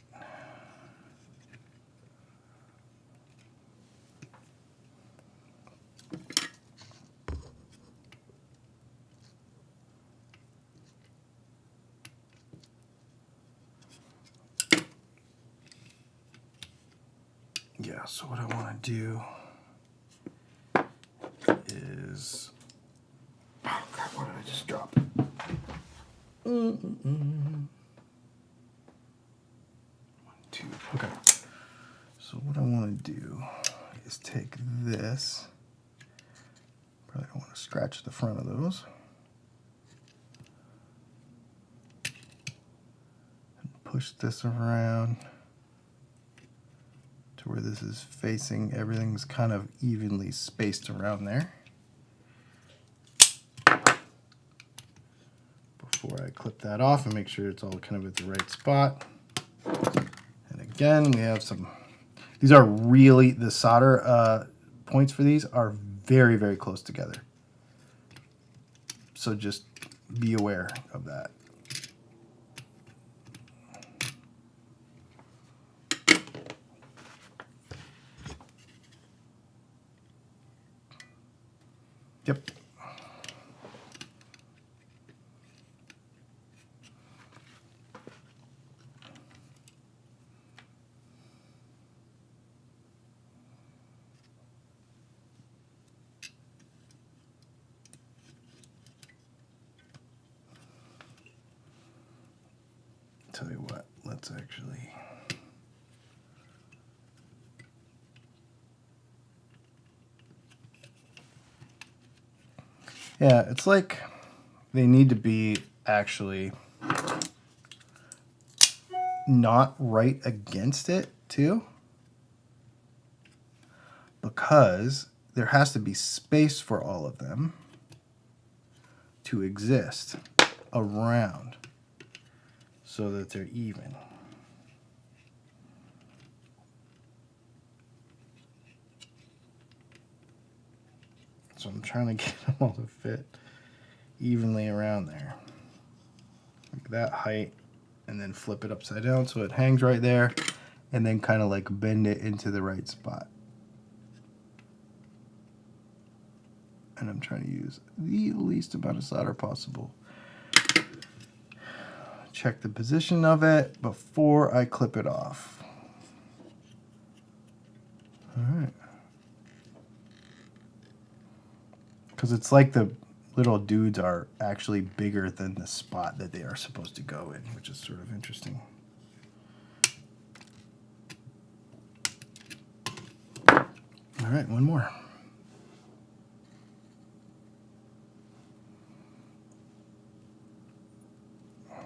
Yeah, so what I want to do is, oh crap, what did I just drop? One, two, okay. So what I want to do is take this, probably don't want to scratch the front of those, and push this around to where this is facing, everything's kind of evenly spaced around there. Before I clip that off and make sure it's all kind of at the right spot. And again, we have some, these are really, the solder points for these are very, very close together. So just be aware of that. Yep. Tell you what, let's actually yeah, it's like they need to be actually not right against it too, because there has to be space for all of them to exist around so that they're even. So I'm trying to get them all to fit evenly around there. Like that height, and then flip it upside down so it hangs right there, and then kind of like bend it into the right spot. And I'm trying to use the least amount of solder possible. Check the position of it before I clip it off. All right. Because it's like the little dudes are actually bigger than the spot that they are supposed to go in, which is sort of interesting. All right, one more.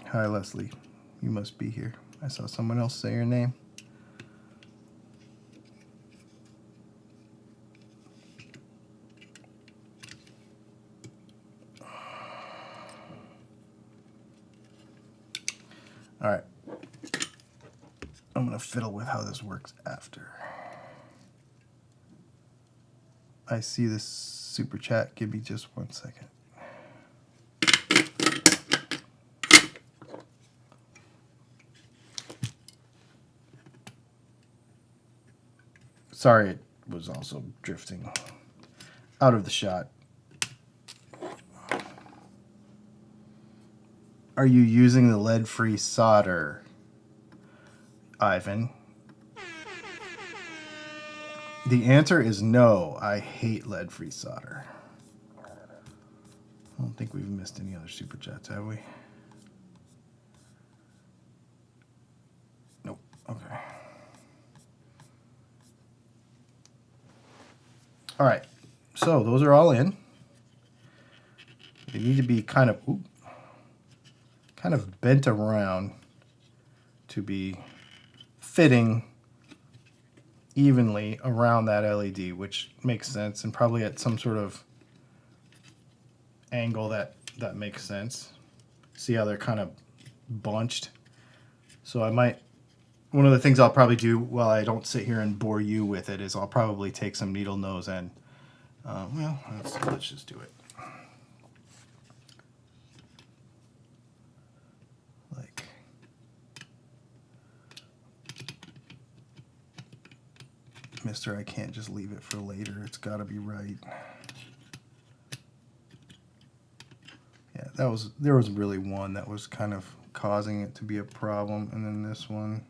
Hi, Leslie. You must be here. I saw someone else say your name. All right. I'm going to fiddle with how this works after. I see this super chat. Give me just 1 second. Sorry, it was also drifting out of the shot. Are you using the lead-free solder, Ivan? The answer is no. I hate lead-free solder. I don't think we've missed any other super chats, have we? Nope. Okay. All right. So those are all in. They need to be kind of bent around to be fitting evenly around that LED, which makes sense, and probably at some sort of angle that makes sense. See how they're kind of bunched? So I might, one of the things I'll probably do while I don't sit here and bore you with it is I'll probably take some needle nose and, well, let's just do it. Like, mister, I can't just leave it for later. It's got to be right. Yeah, there was really one that was kind of causing it to be a problem, and then this one.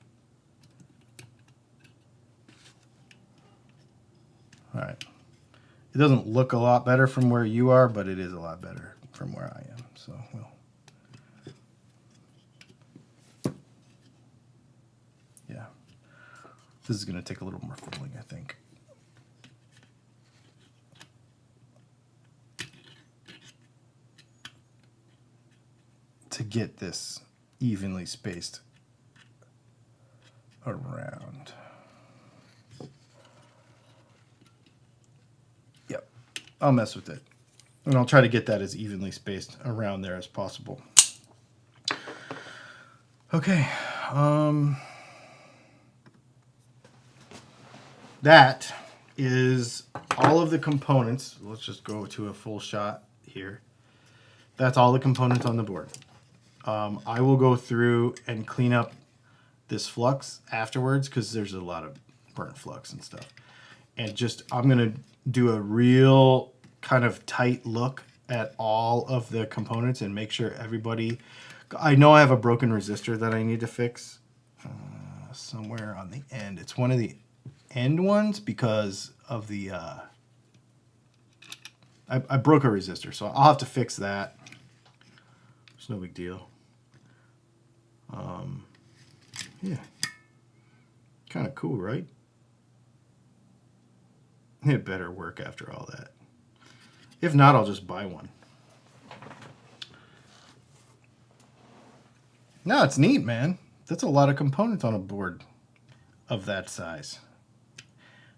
All right. It doesn't look a lot better from where you are, but it is a lot better from where I am. So, well. Yeah. This is going to take a little more fiddling, I think. To get this evenly spaced around. Yep, I'll mess with it. And I'll try to get that as evenly spaced around there as possible. Okay. That is all of the components. Let's just go to a full shot here. That's all the components on the board. I will go through and clean up this flux afterwards because there's a lot of burnt flux and stuff. And just, I'm going to do a real kind of tight look at all of the components and make sure everybody, I know I have a broken resistor that I need to fix somewhere on the end. It's one of the end ones because of the, I broke a resistor, so I'll have to fix that. It's no big deal. Yeah. Kind of cool, right? It better work after all that. If not, I'll just buy one. No, it's neat, man. That's a lot of components on a board of that size.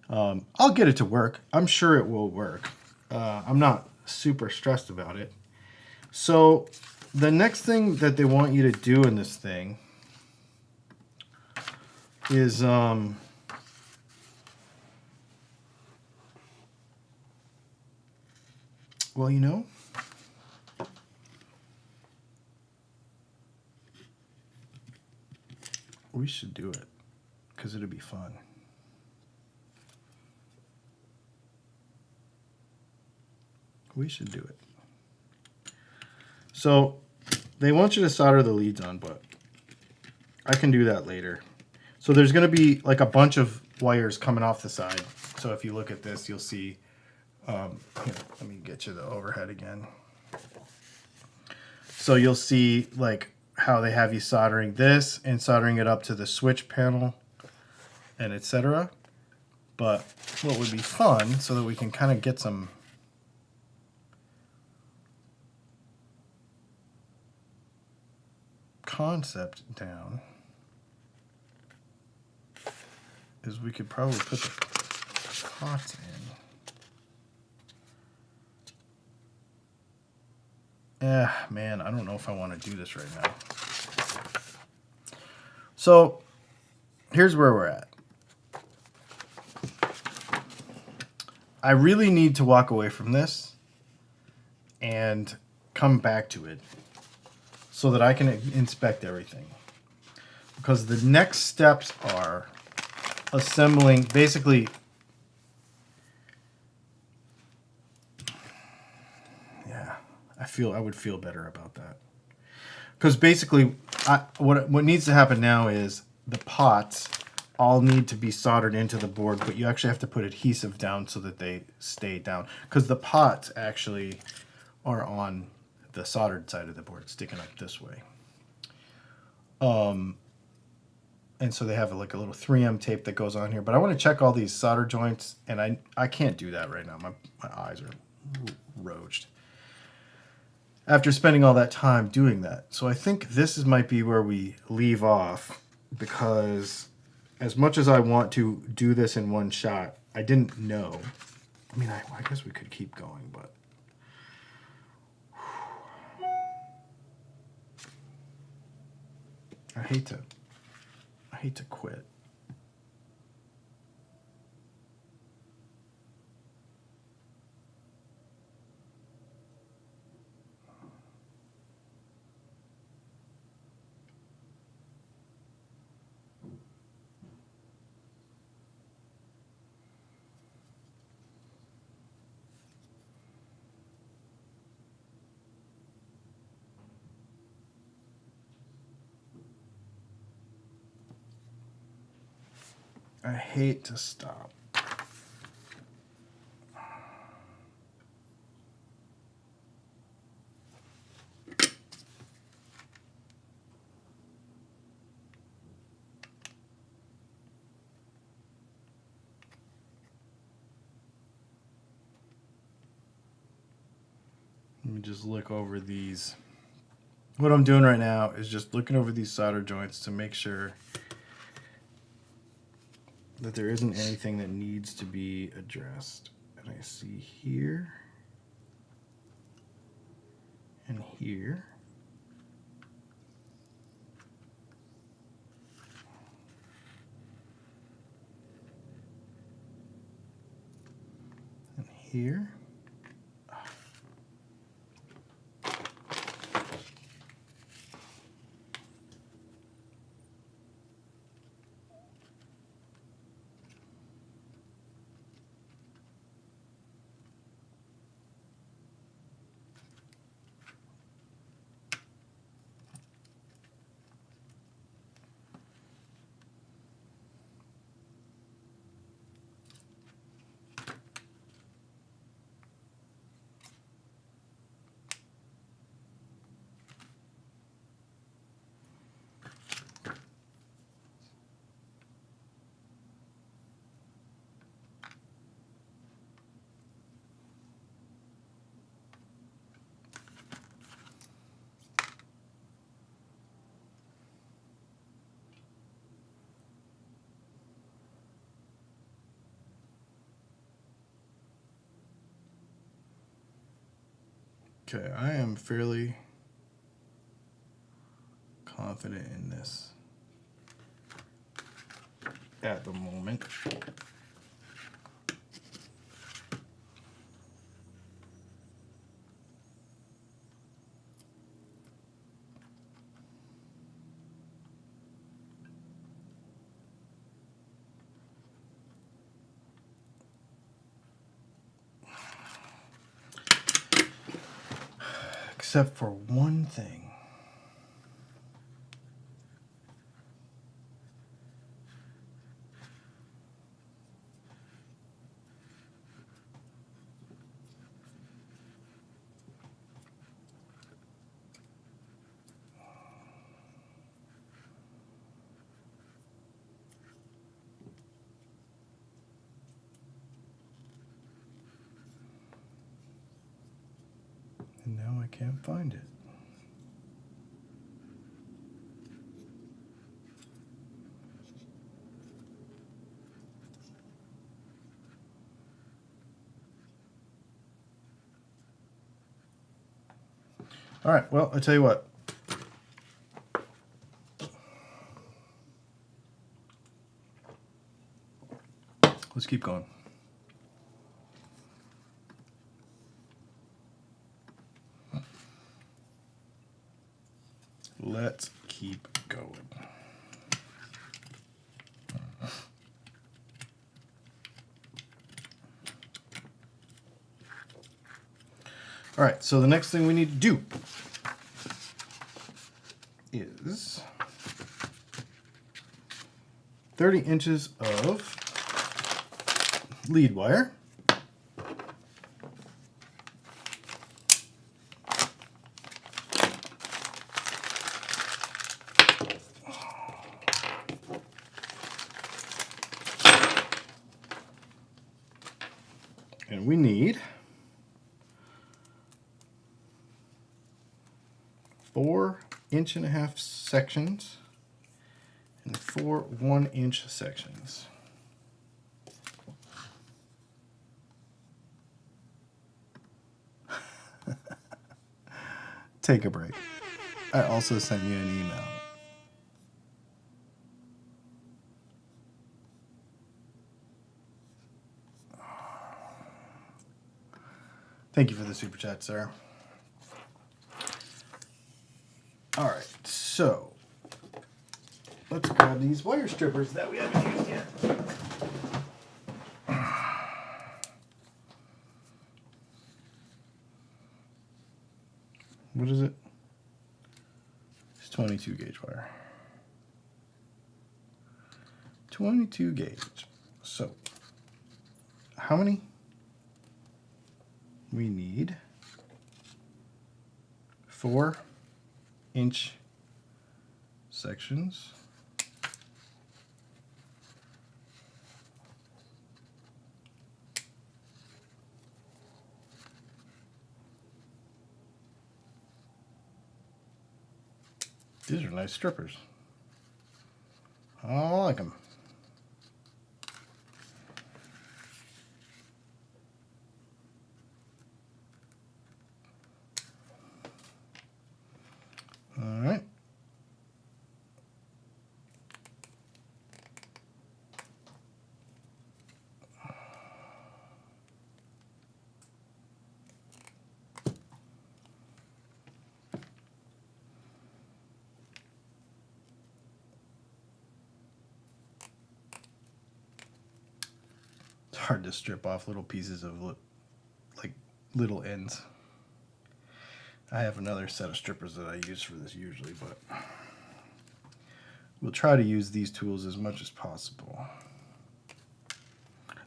I'll get it to work. I'm sure it will work. I'm not super stressed about it. So the next thing that they want you to do in this thing is well, you know, we should do it because it'll be fun. We should do it. So they want you to solder the leads on, but I can do that later. So there's going to be like a bunch of wires coming off the side. So if you look at this, you'll see, here, let me get you the overhead again. So you'll see like how they have you soldering this and soldering it up to the switch panel and etc. But what would be fun so that we can kind of get some concept down is we could probably put the pots in. Man, I don't know if I want to do this right now. So here's where we're at. I really need to walk away from this and come back to it so that I can inspect everything. Because the next steps are assembling, basically, yeah, I would feel better about that. Because basically, what needs to happen now is the pots all need to be soldered into the board, but you actually have to put adhesive down so that they stay down. Because the pots actually are on the soldered side of the board, sticking up this way. And so they have like a little 3M tape that goes on here. But I want to check all these solder joints, and I can't do that right now. My eyes are roached after spending all that time doing that. So I think this might be where we leave off, because as much as I want to do this in one shot, I didn't know. I mean, I guess we could keep going, but I hate to quit. I hate to stop. Let me just look over these. What I'm doing right now is just looking over these solder joints to make sure that there isn't anything that needs to be addressed. And I see here and here. And here. Okay, I am fairly confident in this at the moment. Except for one thing. And now I can't find it. All right, well, I tell you what. Let's keep going. Let's keep going. All right, so the next thing we need to do is 30 inches of lead wire. And we need 4 1.5-inch sections and 4 1-inch sections. Take a break. I also sent you an email. Thank you for the super chat, sir. All right, so let's grab these wire strippers that we haven't used yet. What is it? It's 22 gauge wire. 22 gauge. So, how many? We need 4-inch sections. These are nice strippers. I like them. All right. It's hard to strip off little pieces of like little ends. I have another set of strippers that I use for this usually, but we'll try to use these tools as much as possible.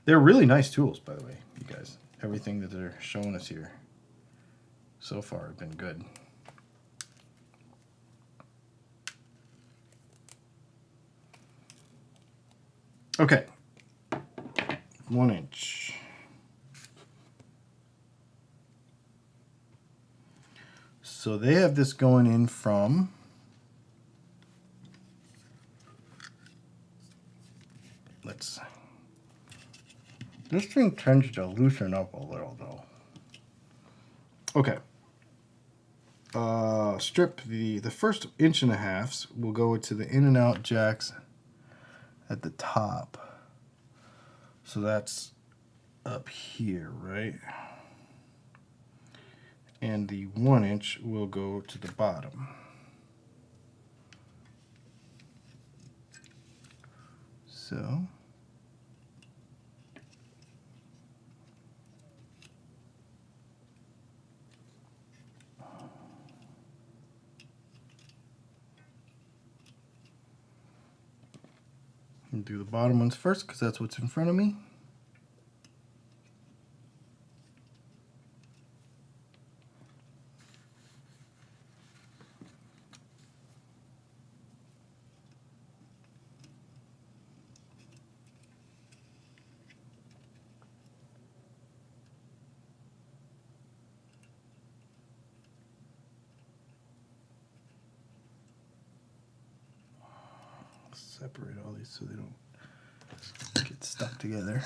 They're really nice tools, by the way, you guys. Everything that they're showing us here so far have been good. Okay, 1 inch. So they have this going in from this thing tends to loosen up a little though. Okay. Strip the first 1.5 inches will go to the in and out jacks at the top. So that's up here, right? And the 1 inch will go to the bottom. So I'll do the bottom ones first because that's what's in front of me. Separate all these so they don't get stuck together.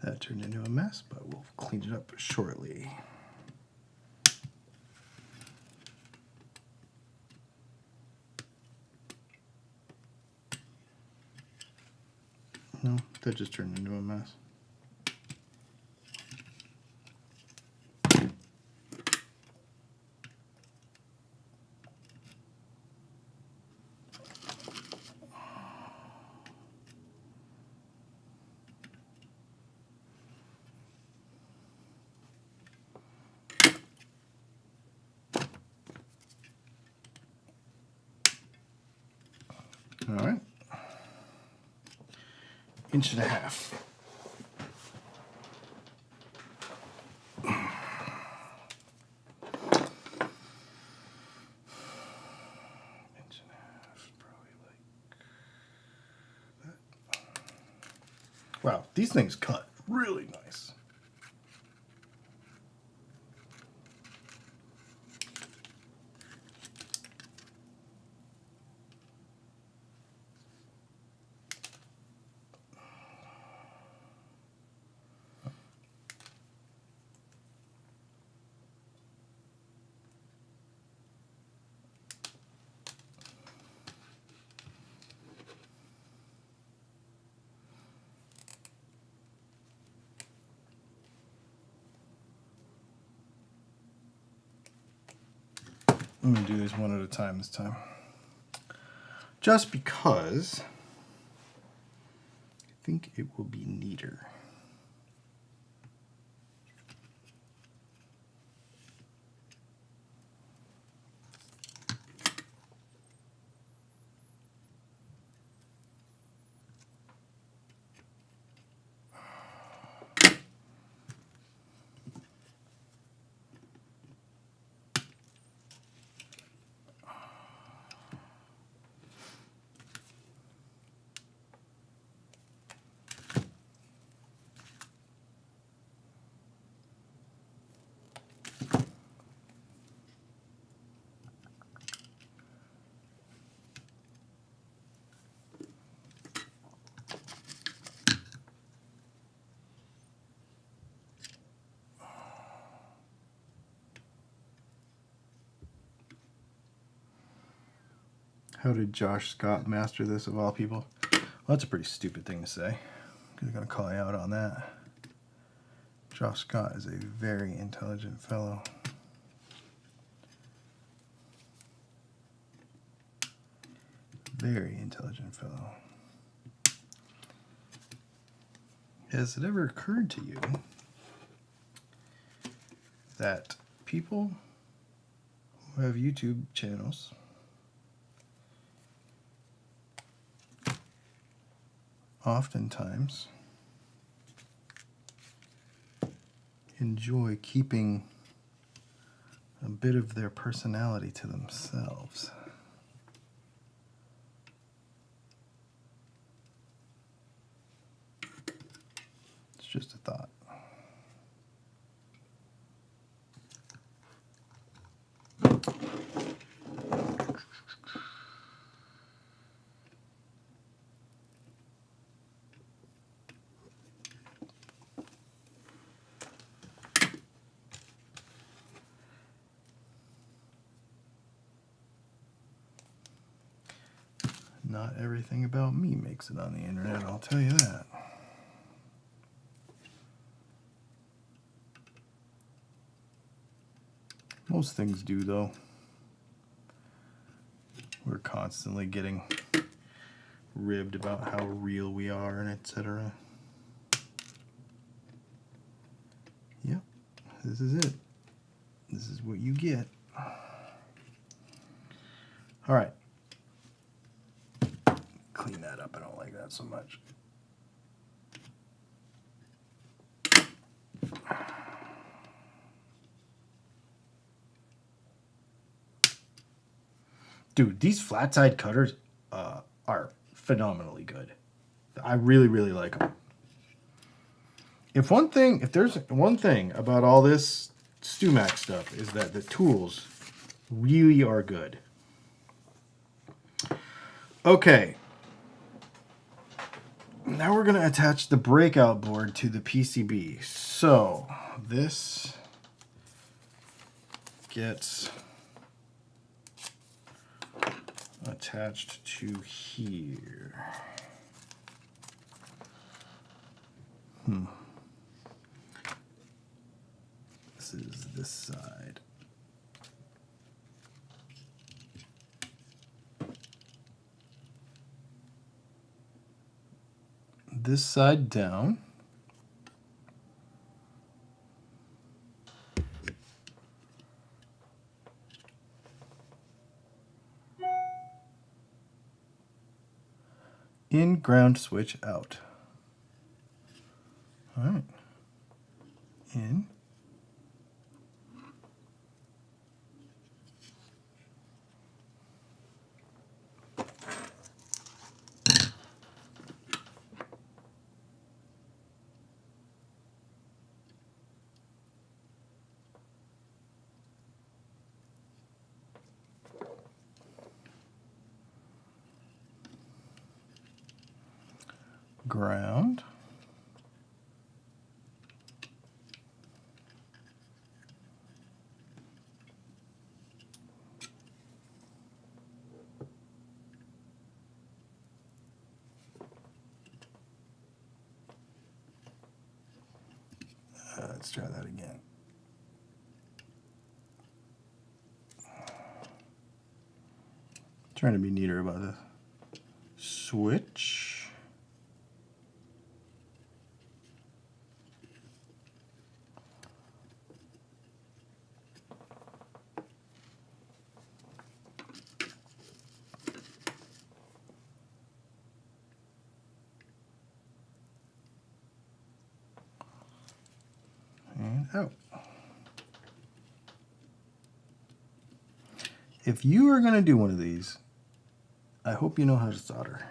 That turned into a mess, but we'll clean it up shortly. No, that just turned into a mess. All right, 1.5 inches. Wow, these things cut really nice. I'm going to do these one at a time this time. Just because I think it will be neater. How did Josh Scott master this of all people? Well, that's a pretty stupid thing to say. I'm going to call you out on that. Josh Scott is a very intelligent fellow. Very intelligent fellow. Has it ever occurred to you that people who have YouTube channels oftentimes enjoy keeping a bit of their personality to themselves? It's just a thought. Not everything about me makes it on the internet, I'll tell you that. Most things do, though. We're constantly getting ribbed about how real we are and etc. Yep, this is it. This is what you get. All right. Clean that up. I don't like that so much. Dude, these flat side cutters are phenomenally good. I really, really like them. If there's one thing about all this StewMac stuff is that the tools really are good. Okay. Now we're going to attach the breakout board to the PCB. So this gets attached to here. This is this side. This side down. In, ground, switch, out. All right. In. Ground. Let's try that again. Trying to be neater about this. Switch. And out. If you are going to do one of these, I hope you know how to solder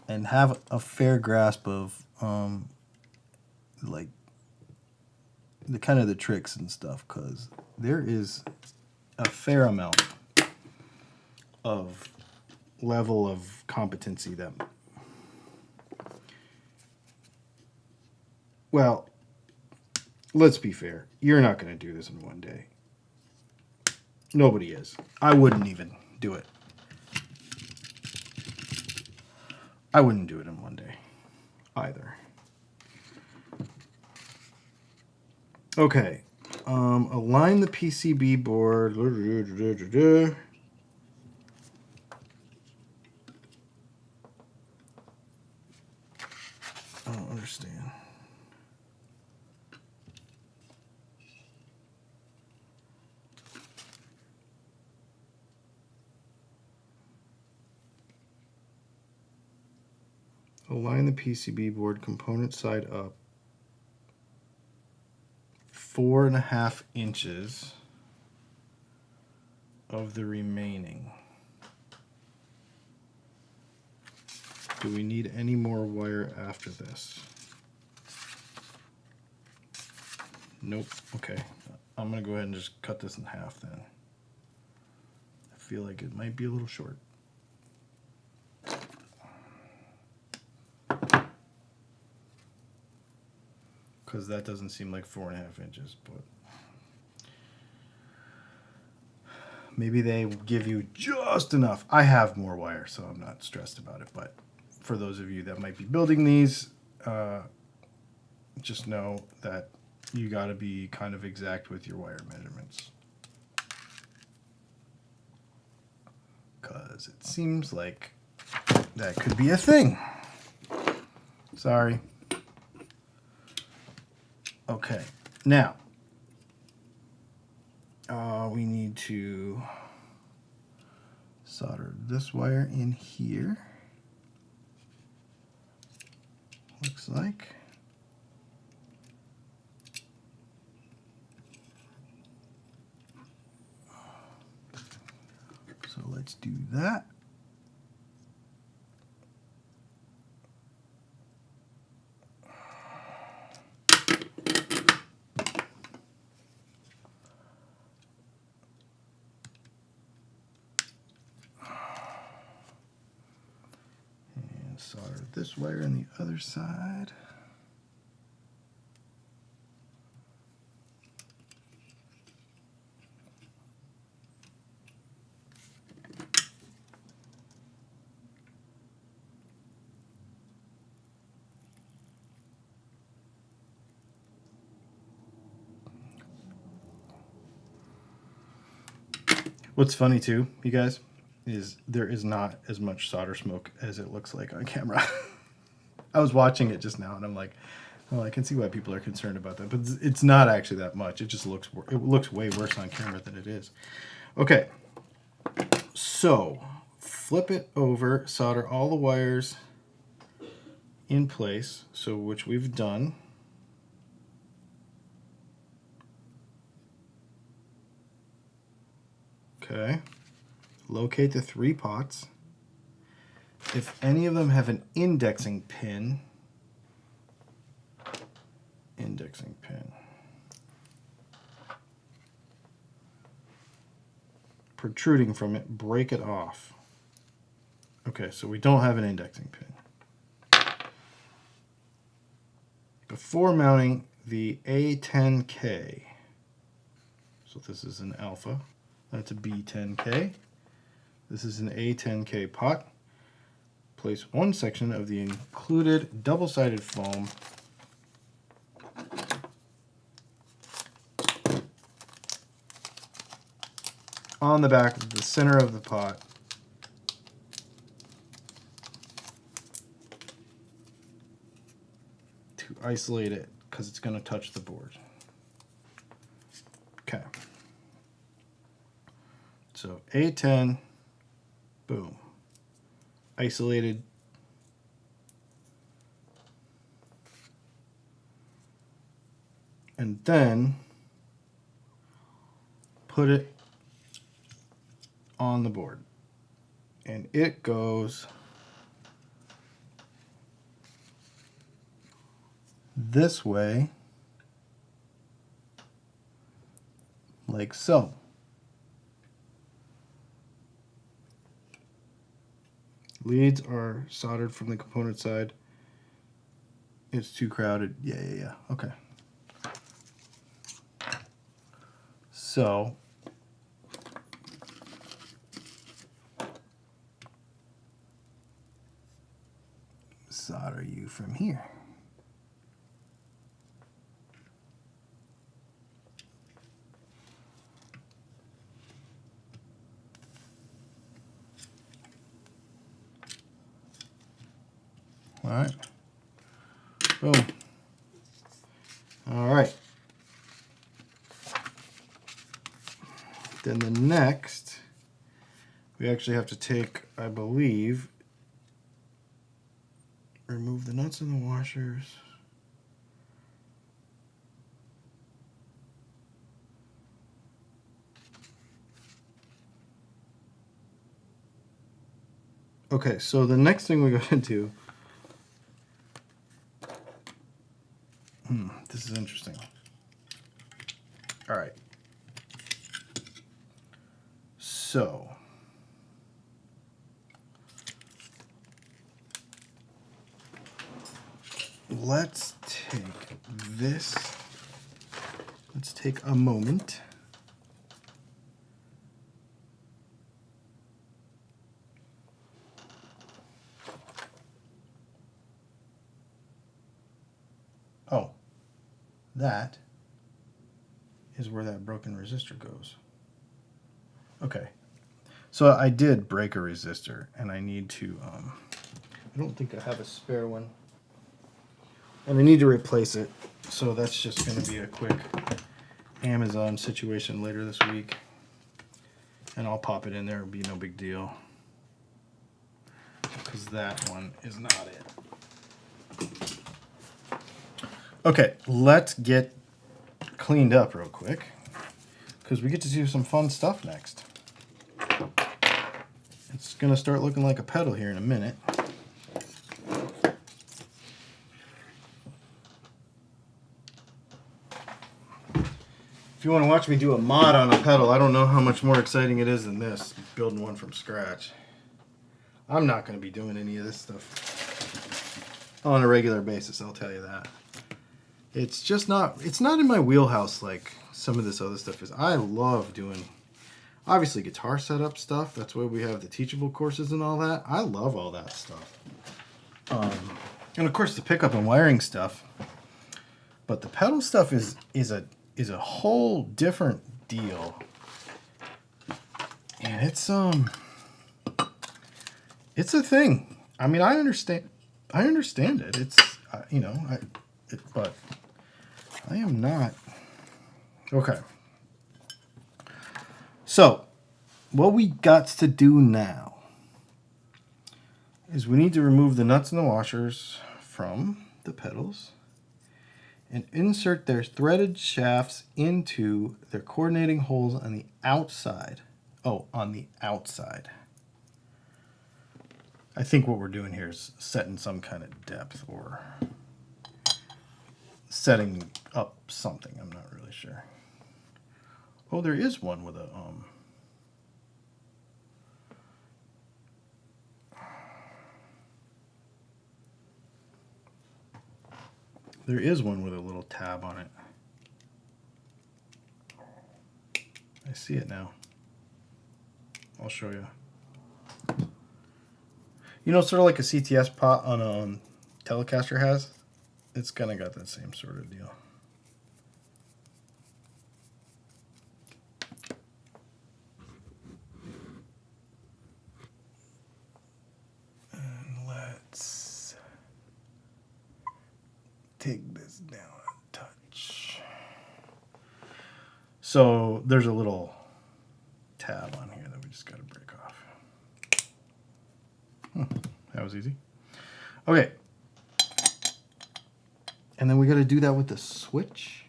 and have a fair grasp of like the kind of the tricks and stuff, because there is a fair amount of level of competency that, well, let's be fair, you're not going to do this in one day. Nobody is. I wouldn't even do it. I wouldn't do it in one day either. Okay, align the PCB board. I don't understand. Align the PCB board component side up 4.5 inches of the remaining. Do we need any more wire after this? Nope. Okay. I'm going to go ahead and just cut this in half then. I feel like it might be a little short. Because that doesn't seem like 4.5 inches, but maybe they give you just enough. I have more wire, so I'm not stressed about it. But for those of you that might be building these, just know that you got to be kind of exact with your wire measurements. Because it seems like that could be a thing. Sorry. Okay, now we need to solder this wire in here. Looks like. So let's do that. Solder this wire on the other side. What's funny too, you guys, is there is not as much solder smoke as it looks like on camera. I was watching it just now and I'm like, oh, I can see why people are concerned about that, but it's not actually that much. It just looks way worse on camera than it is. Okay, so flip it over, solder all the wires in place, so which we've done. Okay, locate the 3 pots. If any of them have an indexing pin, protruding from it, break it off. Okay, so we don't have an indexing pin. Before mounting the A10K, so this is an alpha, that's a B10K, this is an A10K pot, place one section of the included double-sided foam on the back of the center of the pot to isolate it because it's going to touch the board. Okay. So A10, boom, isolated. And then put it on the board. And it goes this way, like so. Leads are soldered from the component side. It's too crowded. Yeah. Okay. So solder you from here. All right. Boom. All right. Then the next, we actually have to take, I believe, remove the nuts and the washers. Okay, so the next thing we're going to do, this is interesting. All right. So, let's take this. Let's take a moment. Oh, that is where that broken resistor goes. Okay, so I did break a resistor, and I need to, I don't think I have a spare one, and I need to replace it, so that's just going to be a quick Amazon situation later this week, and I'll pop it in there. It'll be no big deal, because that one is not it. Okay, let's get cleaned up real quick, because we get to do some fun stuff next. It's going to start looking like a pedal here in a minute. If you want to watch me do a mod on a pedal, I don't know how much more exciting it is than this, building one from scratch. I'm not going to be doing any of this stuff on a regular basis, I'll tell you that. It's just not, it's not in my wheelhouse like some of this other stuff is. I love doing, obviously, guitar setup stuff. That's why we have the teachable courses and all that. I love all that stuff. And of course the pickup and wiring stuff. But the pedal stuff is a whole different deal. And it's a thing. I mean, I understand it. It's you know, but I am not. Okay. So, what we got to do now is we need to remove the nuts and the washers from the pedals and insert their threaded shafts into their coordinating holes on the outside. Oh, on the outside. I think what we're doing here is setting some kind of depth or setting up something. I'm not really sure. Oh, there is one with a there is one with a little tab on it. I see it now. I'll show you. You know, sort of like a CTS pot on a Telecaster has. It's kind of got that same sort of deal. And let's take this down a touch. So there's a little tab on here that we just got to break off. That was easy. Okay. And then we got to do that with the switch.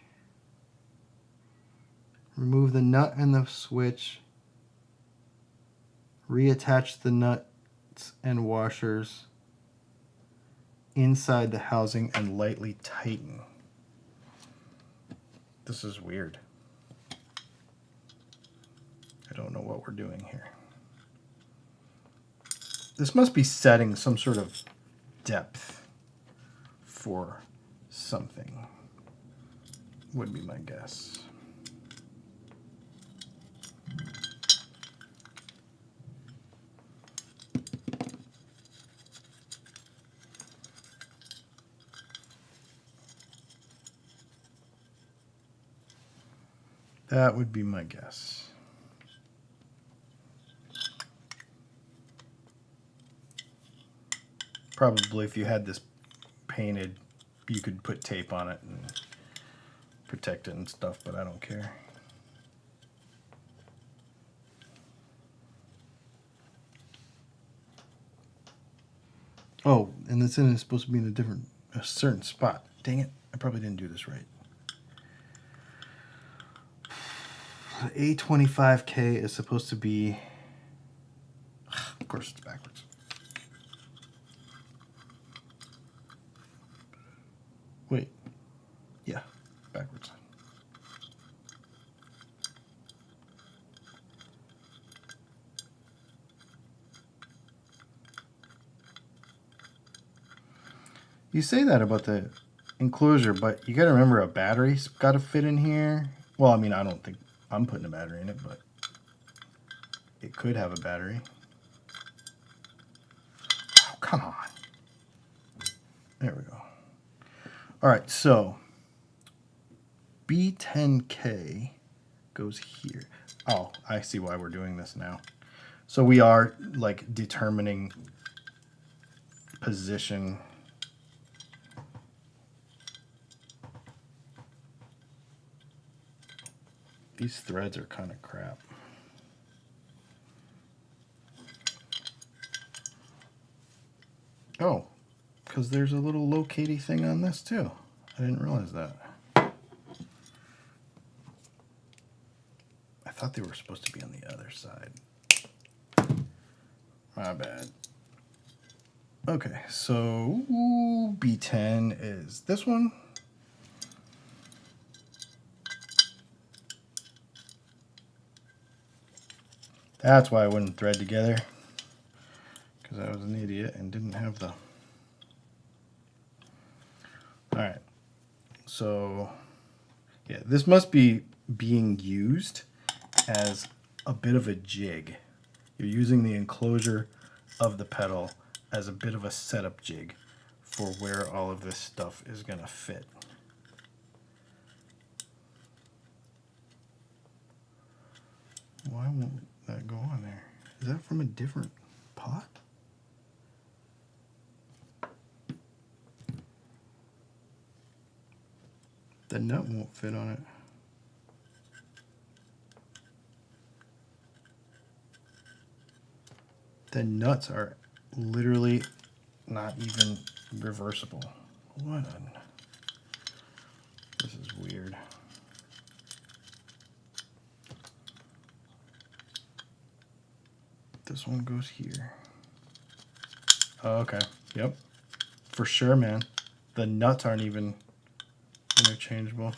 Remove the nut and the switch. Reattach the nuts and washers inside the housing and lightly tighten. This is weird. I don't know what we're doing here. This must be setting some sort of depth for something, would be my guess. That would be my guess. Probably if you had this painted, you could put tape on it and protect it and stuff, but I don't care. Oh, and this is supposed to be in a certain spot. Dang it, I probably didn't do this right. A25K is supposed to be, of course it's backwards. Wait, yeah, backwards. You say that about the enclosure, but you gotta remember a battery's gotta fit in here. Well, I mean, I don't think I'm putting a battery in it, but it could have a battery. Oh, come on. There we go. All right, so B10K goes here. Oh, I see why we're doing this now. So we are like determining position. These threads are kind of crap. Oh, because there's a little locatey thing on this too. I didn't realize that. I thought they were supposed to be on the other side. My bad. Okay, so B10 is this one. That's why I wouldn't thread together, because I was an idiot and didn't have the... Alright, so yeah, this must be being used as a bit of a jig. You're using the enclosure of the pedal as a bit of a setup jig for where all of this stuff is going to fit. Why won't that go on there? Is that from a different pot? The nut won't fit on it. The nuts are literally not even reversible. What an... This is weird. This one goes here. Oh, okay. Yep. For sure, man. The nuts aren't even interchangeable.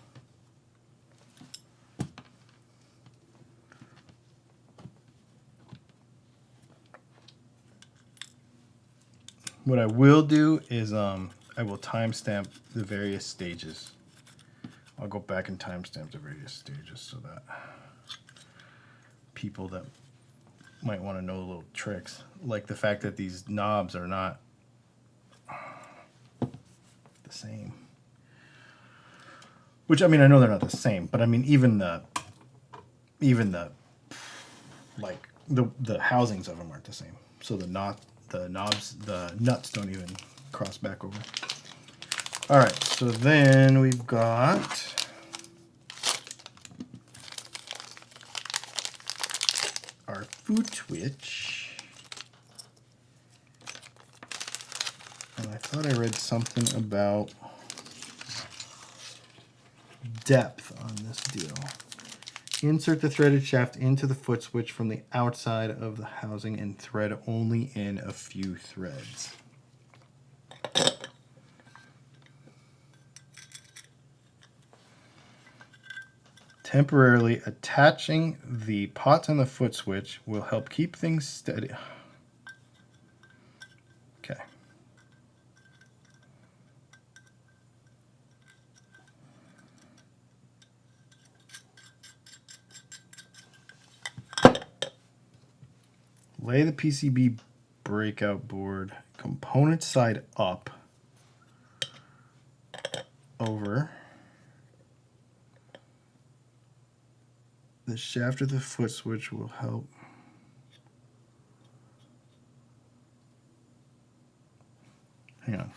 What I will do is I will timestamp the various stages. I'll go back and timestamp the various stages so that people that might want to know little tricks, like the fact that these knobs are not the same. Which, I mean, I know they're not the same, but I mean, even the like the housings of them aren't the same. So the nuts don't even cross back over. All right, so then we've got our foot switch. And I thought I read something about depth on this deal. Insert the threaded shaft into the foot switch from the outside of the housing and thread only in a few threads. Temporarily attaching the pot and the foot switch will help keep things steady. Okay. Lay the PCB breakout board component side up over the shaft of the foot switch will help. Hang on.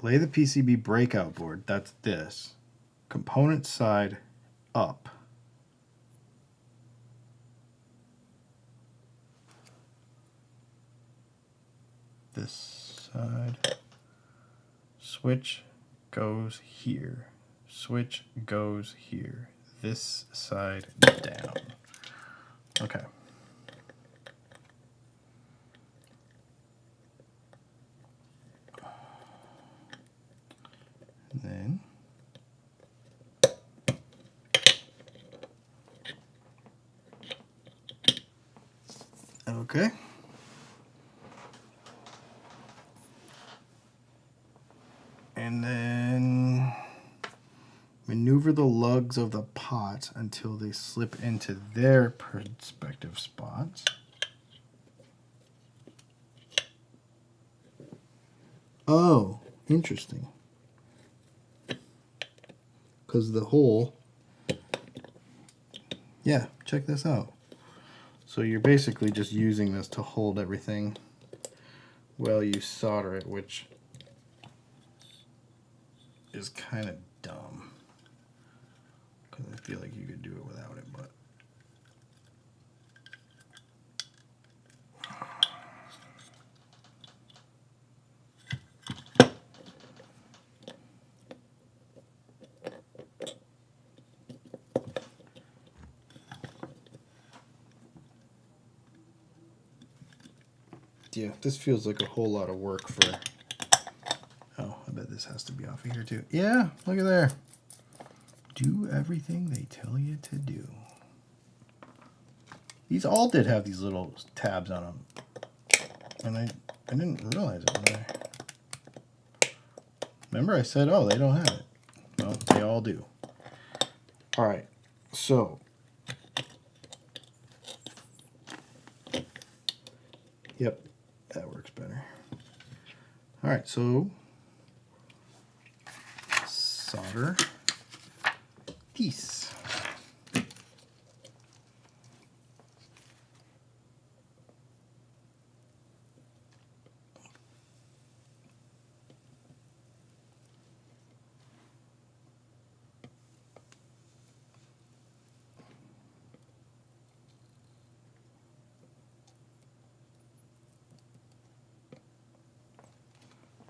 Lay the PCB breakout board, that's this, component side up. This side. Switch goes here. Switch goes here. This side down. Okay. And then okay. And then maneuver the lugs of the pot until they slip into their respective spots. Oh, interesting. Because the hole, yeah, check this out. So you're basically just using this to hold everything while you solder it, which is kind of dumb. Because I feel like you could do it without it, but. Yeah, this feels like a whole lot of work for... Oh, I bet this has to be off of here too. Yeah, look at there. Do everything they tell you to do. These all did have these little tabs on them. And I didn't realize it when I... Remember I said, oh, they don't have it. Well, they all do. All right, so... Yep, that works better. All right, so solder piece.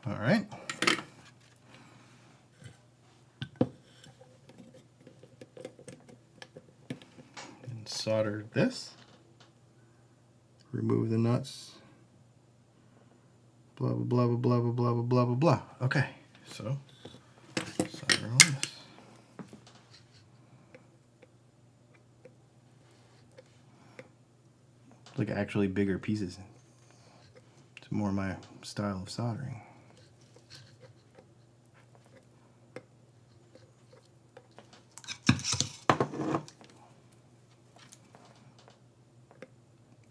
All right. And solder this. Remove the nuts. Blah, blah, blah, blah, blah, blah, blah, blah, blah, blah. Okay, so solder on this. Like actually bigger pieces. It's more my style of soldering.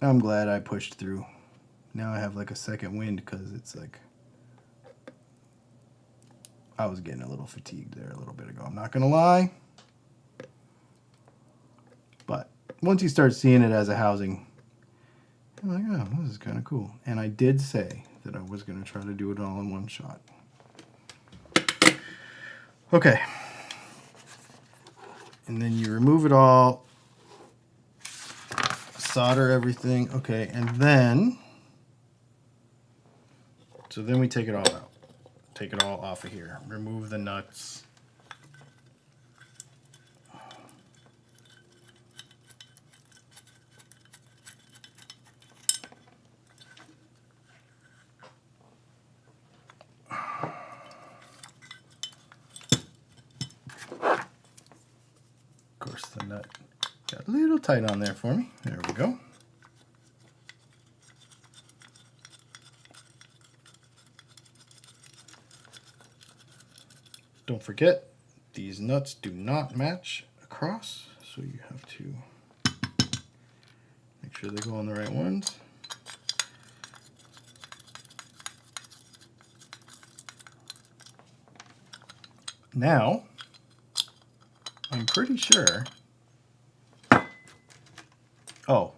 I'm glad I pushed through. Now I have like a second wind because it's like I was getting a little fatigued there a little bit ago. I'm not gonna lie. But once you start seeing it as a housing, you're like, oh, this is kind of cool. And I did say that I was gonna try to do it all in one shot. Okay. And then you remove it all, solder everything. Okay, and then, so then we take it all out. Take it all off of here. Remove the nuts. Of course, the nut got a little tight on there for me. There we go. Don't forget, these nuts do not match across, so you have to make sure they go on the right ones. Now, I'm pretty sure, oh,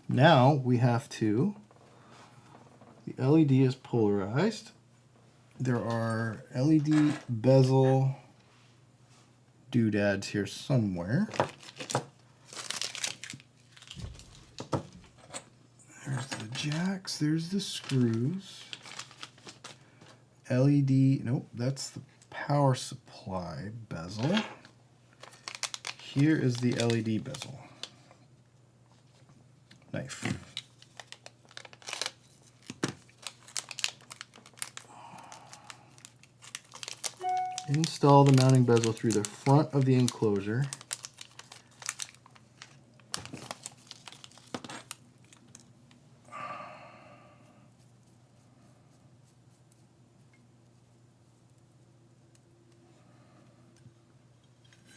now we have to, the LED is polarized. There are LED bezel doodads here somewhere. There's the jacks, there's the screws. LED, nope, that's the power supply bezel. Here is the LED bezel. Knife. Install the mounting bezel through the front of the enclosure.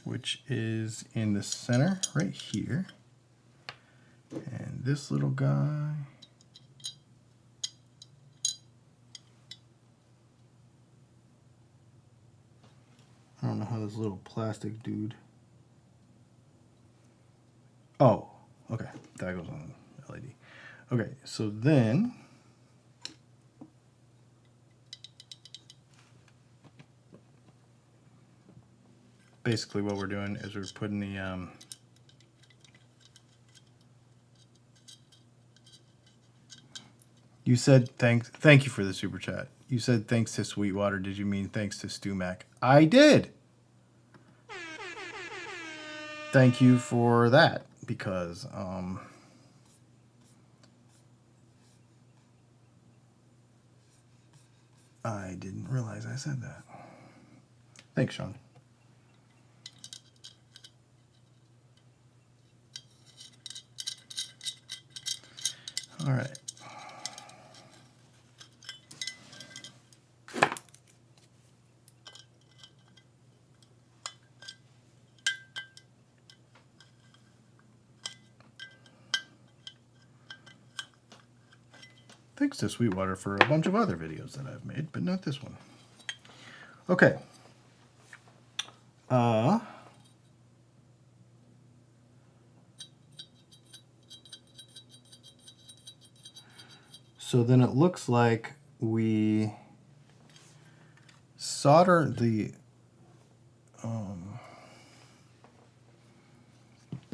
Which is in the center right here. And this little guy, I don't know how this little plastic dude. Oh, okay, that goes on the LED. Okay, so then basically what we're doing is we're putting the you said thank you for the super chat. You said thanks to Sweetwater. Did you mean thanks to Stu Mac? I did. Thank you for that, because I didn't realize I said that. Thanks, Sean. All right. Thanks to Sweetwater for a bunch of other videos that I've made, but not this one. Okay. So then it looks like we solder the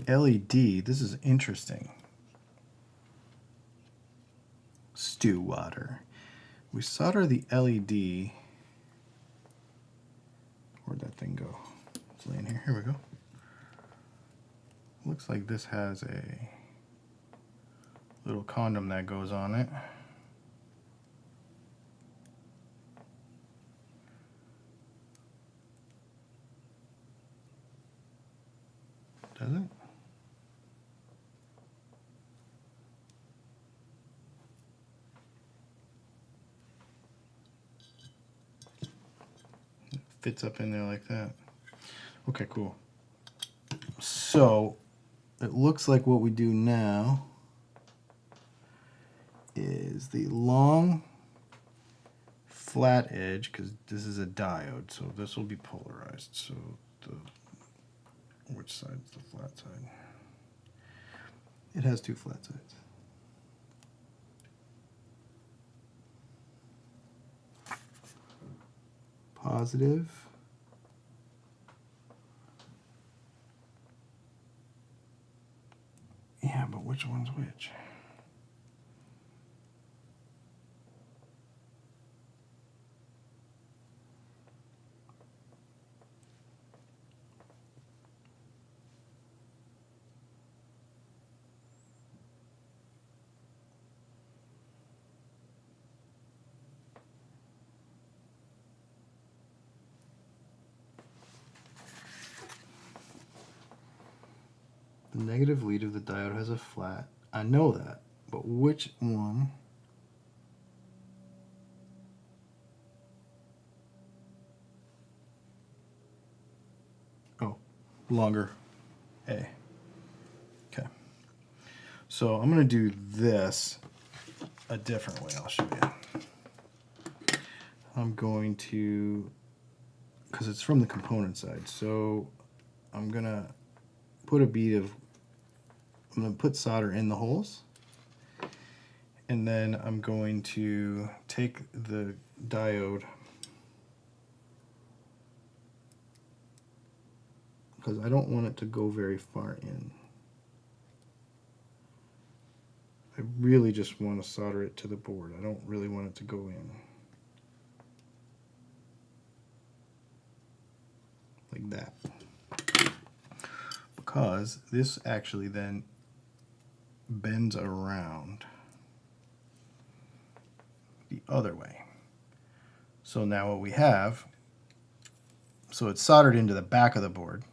LED. This is interesting. Stewwater. We solder the LED. Where'd that thing go? It's laying here. Here we go. Looks like this has a little condom that goes on it. Does it? It fits up in there like that. Okay, cool. So it looks like what we do now is the long flat edge, because this is a diode, so this will be polarized. So which side's the flat side? It has two flat sides. Positive which one's which. The negative lead of the diode has a flat. I know that, but which one? Oh, longer A. Okay. So I'm going to do this a different way. I'll show you. I'm going to, because it's from the component side, so I'm going to put a bead of, I'm going to put solder in the holes, and then I'm going to take the diode, because I don't want it to go very far in. I really just want to solder it to the board. I don't really want it to go in. Like that. Because this actually then bends around the other way. So now what we have, so it's soldered into the back of the board,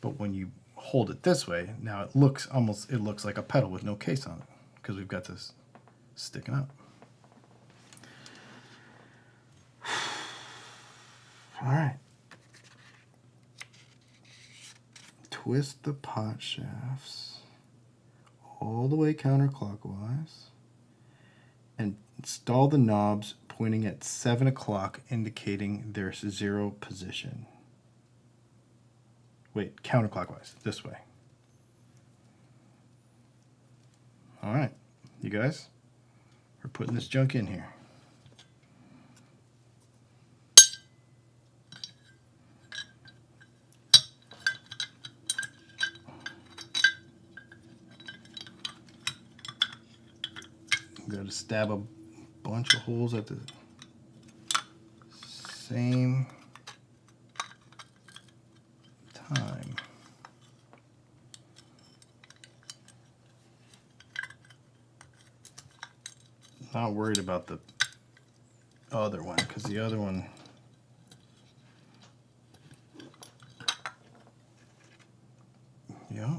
but when you hold it this way, now it looks like a pedal with no case on it, because we've got this sticking up. All right. Twist the pot shafts all the way counterclockwise and install the knobs pointing at 7 o'clock, indicating there's 0 position. Wait, counterclockwise, this way. All right, you guys, we're putting this junk in here. Got to stab a bunch of holes at the same time. Not worried about the other one, because the other one, yep.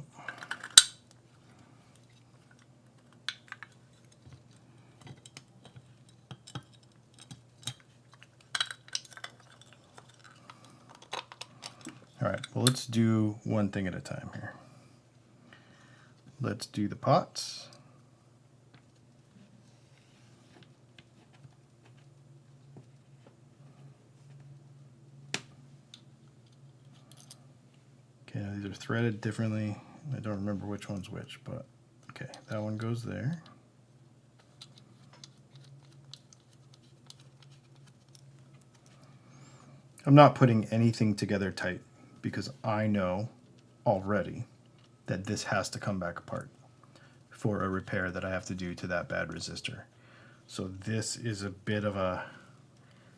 All right, well, let's do one thing at a time here. Let's do the pots. Okay, now these are threaded differently. I don't remember which one's which, but okay, that one goes there. I'm not putting anything together tight because I know already that this has to come back apart for a repair that I have to do to that bad resistor. So this is a bit of a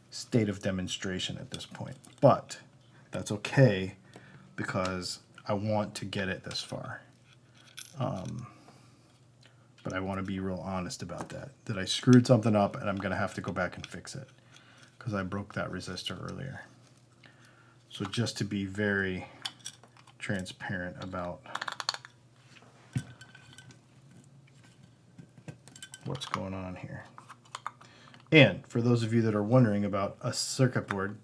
state of demonstration at this point, but that's okay because I want to get it this far. But I want to be real honest about that I screwed something up and I'm going to have to go back and fix it because I broke that resistor earlier. So just to be very transparent about what's going on here. And for those of you that are wondering about a circuit board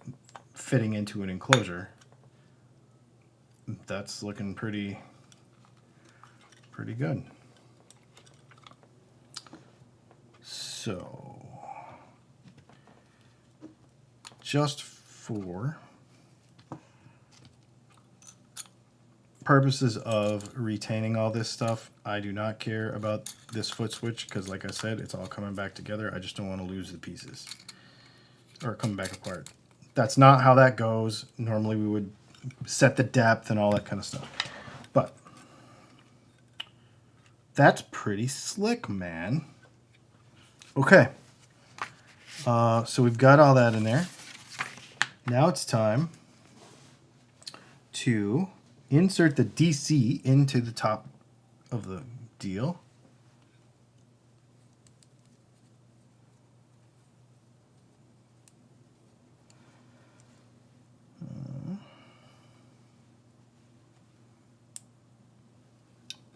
fitting into an enclosure, that's looking pretty good. So just for purposes of retaining all this stuff, I do not care about this foot switch because, like I said, it's all coming back together. I just don't want to lose the pieces or coming back apart. That's not how that goes. Normally we would set the depth and all that kind of stuff. But That's pretty slick, man. Okay. So we've got all that in there. Now it's time to insert the DC into the top of the deal.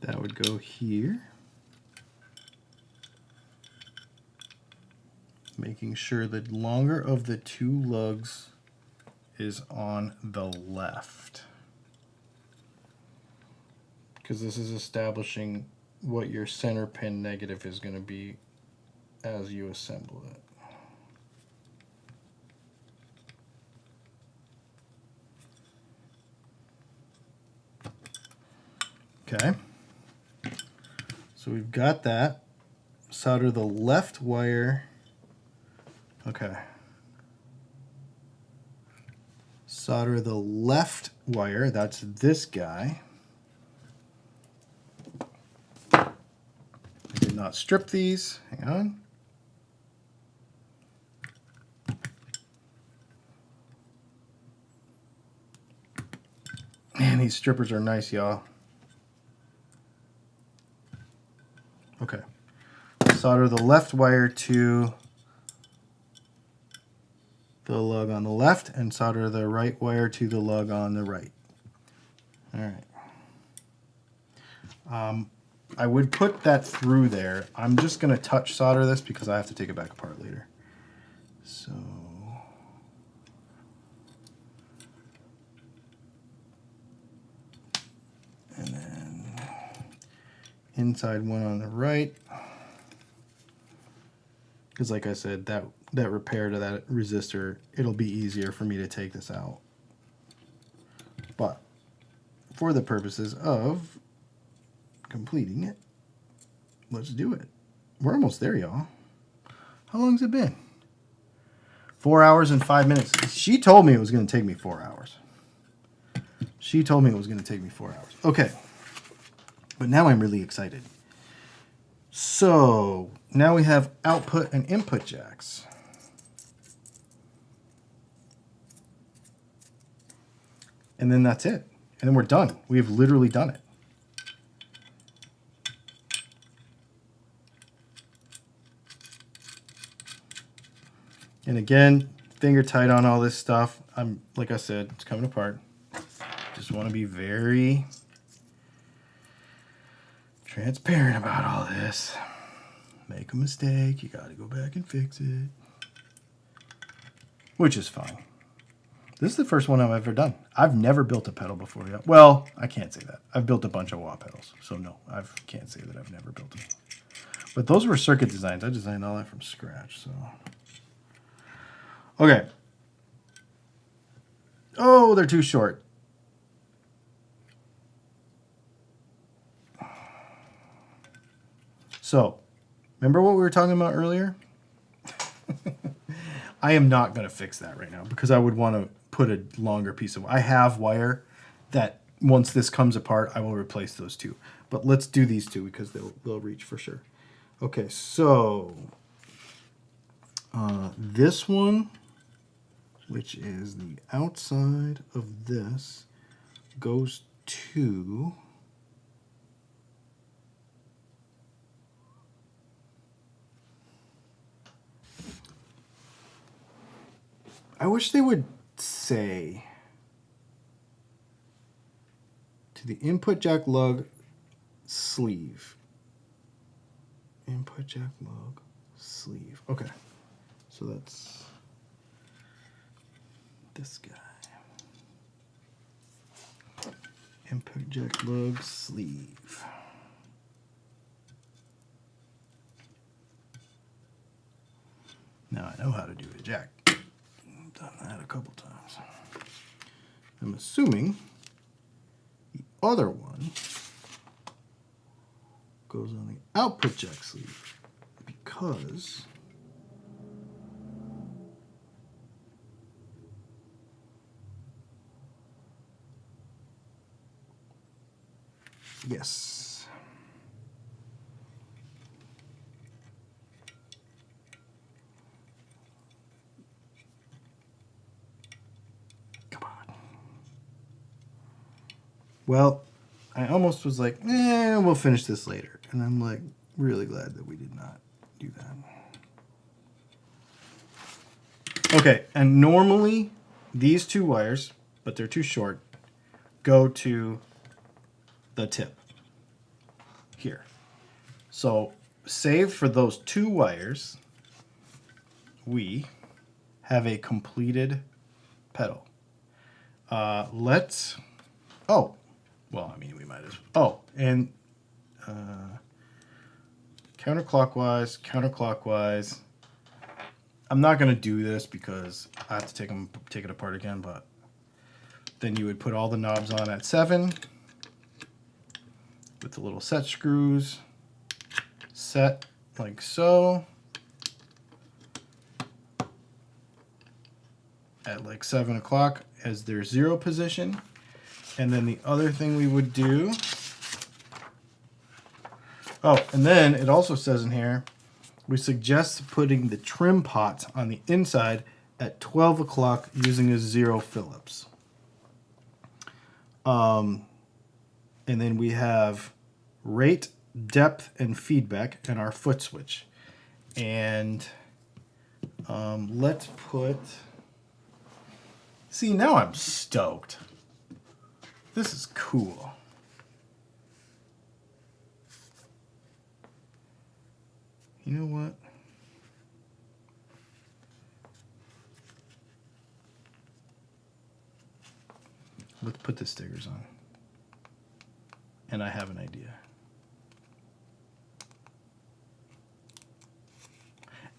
That would go here. Making sure the longer of the two lugs is on the left. Because this is establishing what your center pin negative is going to be as you assemble it. Okay. So we've got that. Solder the left wire. Okay. Solder the left wire. That's this guy. I did not strip these. Hang on. Man, these strippers are nice, y'all. Okay. Solder the left wire to the lug on the left and solder the right wire to the lug on the right. All right. I would put that through there. I'm just going to touch solder this because I have to take it back apart later. So and then inside one on the right. Because like I said, that repair to that resistor, it'll be easier for me to take this out. But for the purposes of completing it, let's do it. We're almost there, y'all. How long's it been? 4 hours and 5 minutes. She told me it was going to take me 4 hours. She told me it was going to take me 4 hours. Okay. But now I'm really excited. So now we have output and input jacks. And then that's it. And then we're done. We have literally done it. And again, finger tight on all this stuff. Like I said, it's coming apart. Just want to be very transparent about all this. Make a mistake, you got to go back and fix it. Which is fine. This is the first one I've ever done. I've never built a pedal before yet. Well, I can't say that. I've built a bunch of wah pedals. So no, I can't say that I've never built them. But those were circuit designs. I designed all that from scratch. So, okay. Oh, they're too short. So, remember what we were talking about earlier? I am not going to fix that right now because I would want to put a longer piece of... I have wire that once this comes apart, I will replace those two. But let's do these two because they'll reach for sure. Okay, so this one, which is the outside of this, goes to... I wish they would say to the input jack lug sleeve. Input jack lug sleeve. Okay. So that's this guy. Input jack lug sleeve. Now I know how to do a jack. I've done that a couple times. I'm assuming the other one goes on the output jack sleeve because yes. Well, I almost was like, we'll finish this later. And I'm like, really glad that we did not do that. Okay, and normally these two wires, but they're too short, go to the tip here. So save for those two wires, we have a completed pedal. Let's, oh, well, I mean, we might as well. Oh, and counterclockwise, counterclockwise. I'm not going to do this because I have to take it apart again, but then you would put all the knobs on at 7 with the little set screws, set like so. At like 7 o'clock as their 0 position. And then the other thing we would do, oh, and then it also says in here, we suggest putting the trim pots on the inside at 12 o'clock using a 0 Phillips. And then we have rate, depth, and feedback, and our foot switch. And let's put, see, now I'm stoked. This is cool. You know what? Let's put the stickers on. And I have an idea.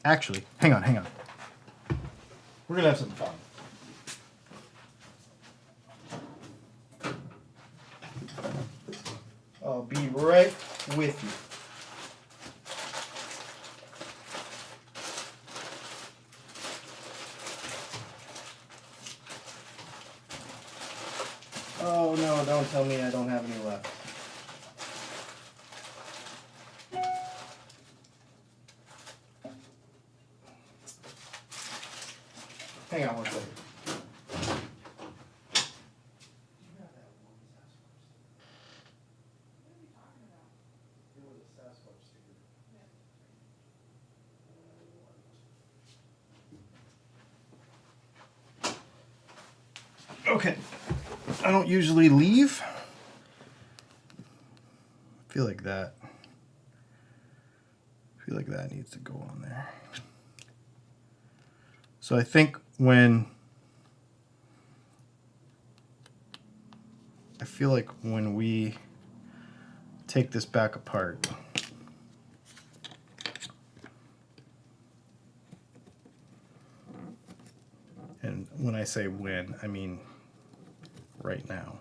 Actually, hang on. We're gonna have some fun. I'll be right with you. Oh no, don't tell me I don't have any left. Hang on one second. Okay, I don't usually leave. I feel like that needs to go on there. So I think when we take this back apart, and when I say when, I mean right now,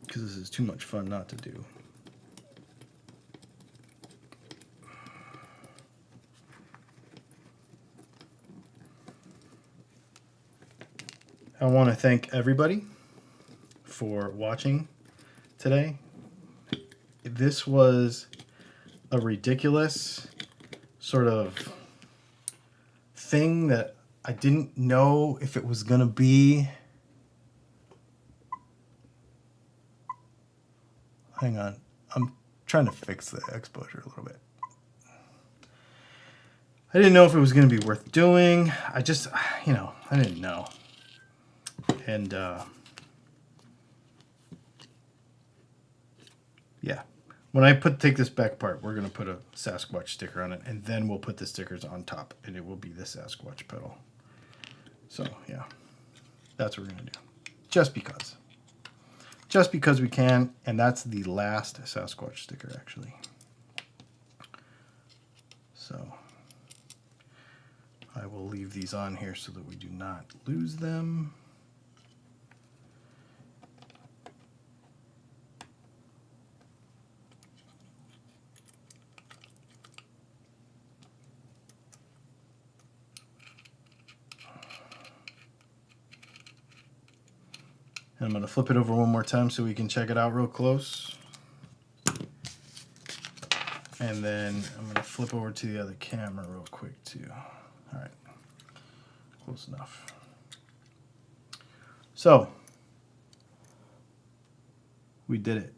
because this is too much fun not to do. I want to thank everybody for watching today. This was a ridiculous sort of thing that I didn't know if it was going to be. Hang on. I'm trying to fix the exposure a little bit. I didn't know if it was going to be worth doing. I just, I didn't know. And yeah, when I take this back apart, we're going to put a Sasquatch sticker on it, and then we'll put the stickers on top, and it will be the Sasquatch pedal. So yeah, that's what we're going to do. Just because we can, and that's the last Sasquatch sticker actually. So I will leave these on here so that we do not lose them. And I'm going to flip it over one more time so we can check it out real close. And then I'm going to flip over to the other camera real quick too. All right, close enough. So We did it.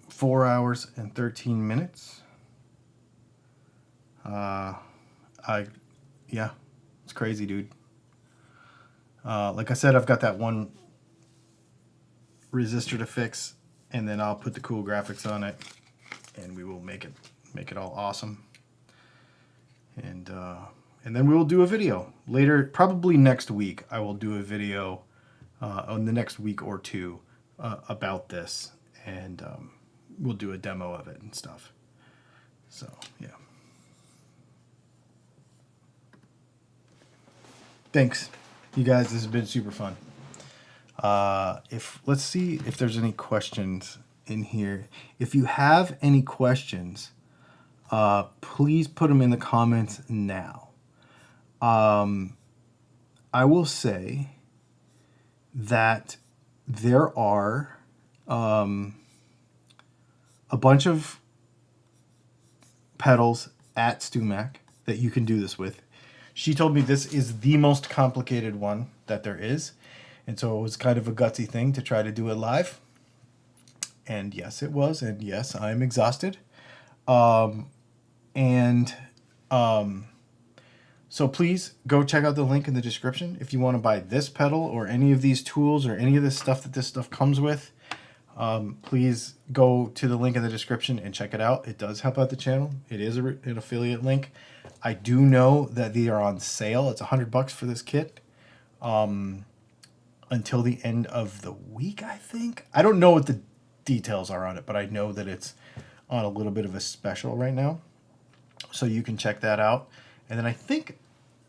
4 hours and 13 minutes. Yeah, it's crazy, dude. Like I said, I've got that one resistor to fix, and then I'll put the cool graphics on it, and we will make it all awesome. And then we will do a video later, probably next week. I will do a video on the next week or two about this, and we'll do a demo of it and stuff. So yeah. Thanks, you guys. This has been super fun. Let's see if there's any questions in here. If you have any questions, please put them in the comments now. I will say that there are a bunch of pedals at StewMac that you can do this with. She told me this is the most complicated one that there is. And so it was kind of a gutsy thing to try to do it live. And yes, it was. And yes, I'm exhausted. So please go check out the link in the description if you want to buy this pedal or any of these tools or any of this stuff that this stuff comes with. Please go to the link in the description and check it out. It does help out the channel. It is an affiliate link. I do know that they are on sale. It's $100 for this kit until the end of the week, I think. I don't know what the details are on it, but I know that it's on a little bit of a special right now. So you can check that out. And then I think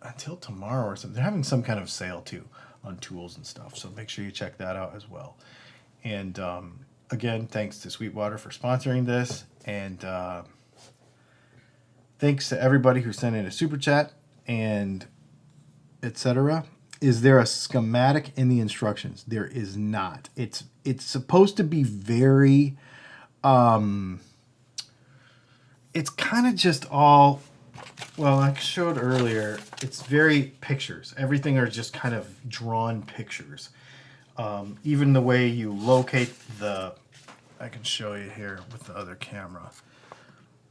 until tomorrow or something, they're having some kind of sale too on tools and stuff. So make sure you check that out as well. And again, thanks to Sweetwater for sponsoring this. And thanks to everybody who sent in a super chat and etc. Is there a schematic in the instructions? There is not. It's supposed to be very it's kind of just all, well, like I showed earlier, it's very pictures. Everything are just kind of drawn pictures. Even the way you locate the, I can show you here with the other camera.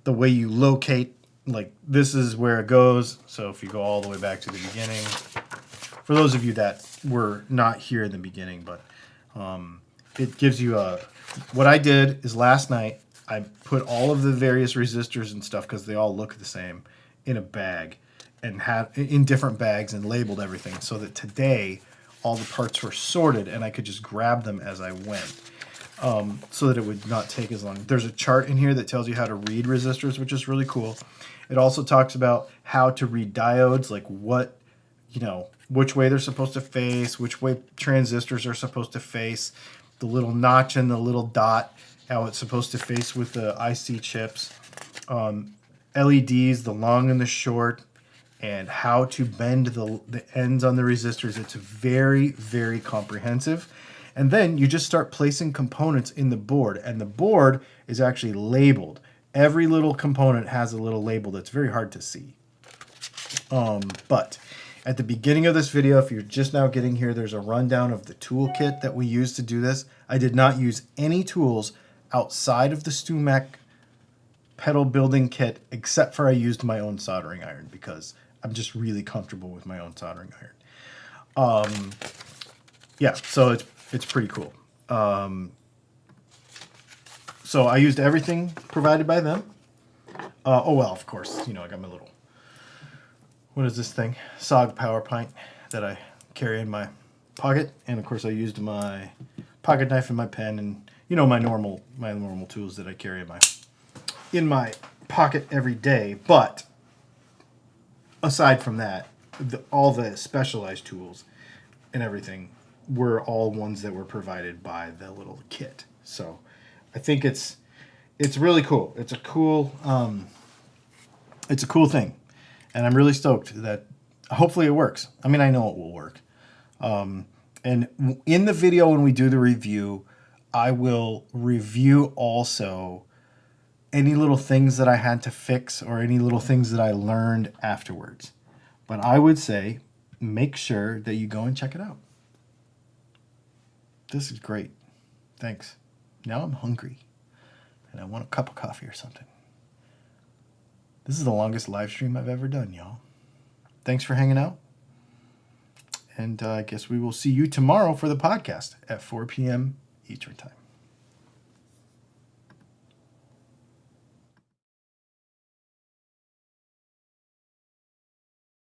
The way you locate, like this is where it goes. So if you go all the way back to the beginning, for those of you that were not here in the beginning, but it gives you a, what I did is last night, I put all of the various resistors and stuff, because they all look the same, in a bag and had in different bags and labeled everything so that today all the parts were sorted and I could just grab them as I went, so that it would not take as long. There's a chart in here that tells you how to read resistors, which is really cool. It also talks about how to read diodes, like what, you know, which way they're supposed to face, which way transistors are supposed to face, the little notch and the little dot, how it's supposed to face with the IC chips, LEDs, the long and the short, and how to bend the ends on the resistors. It's very, very comprehensive. And then you just start placing components in the board, and the board is actually labeled. Every little component has a little label that's very hard to see. But at the beginning of this video, if you're just now getting here, there's a rundown of the toolkit that we use to do this. I did not use any tools outside of the StewMac pedal building kit, except for I used my own soldering iron because I'm just really comfortable with my own soldering iron. Yeah, so it's pretty cool. So I used everything provided by them. Oh well, of course, you know, I got my little, what is this thing? SOG power pint that I carry in my pocket, and of course I used my pocket knife and my pen, and you know, my normal tools that I carry in my pocket every day. But aside from that, all the specialized tools and everything were all ones that were provided by the little kit. So I think it's really cool. It's a cool thing, and I'm really stoked that hopefully it works. I mean, I know it will work. And in the video when we do the review, I will review also any little things that I had to fix or any little things that I learned afterwards. But I would say make sure that you go and check it out. This is great. Thanks. Now I'm hungry, and I want a cup of coffee or something. This is the longest live stream I've ever done, y'all. Thanks for hanging out. And I guess we will see you tomorrow for the podcast at 4 p.m. Eastern Time.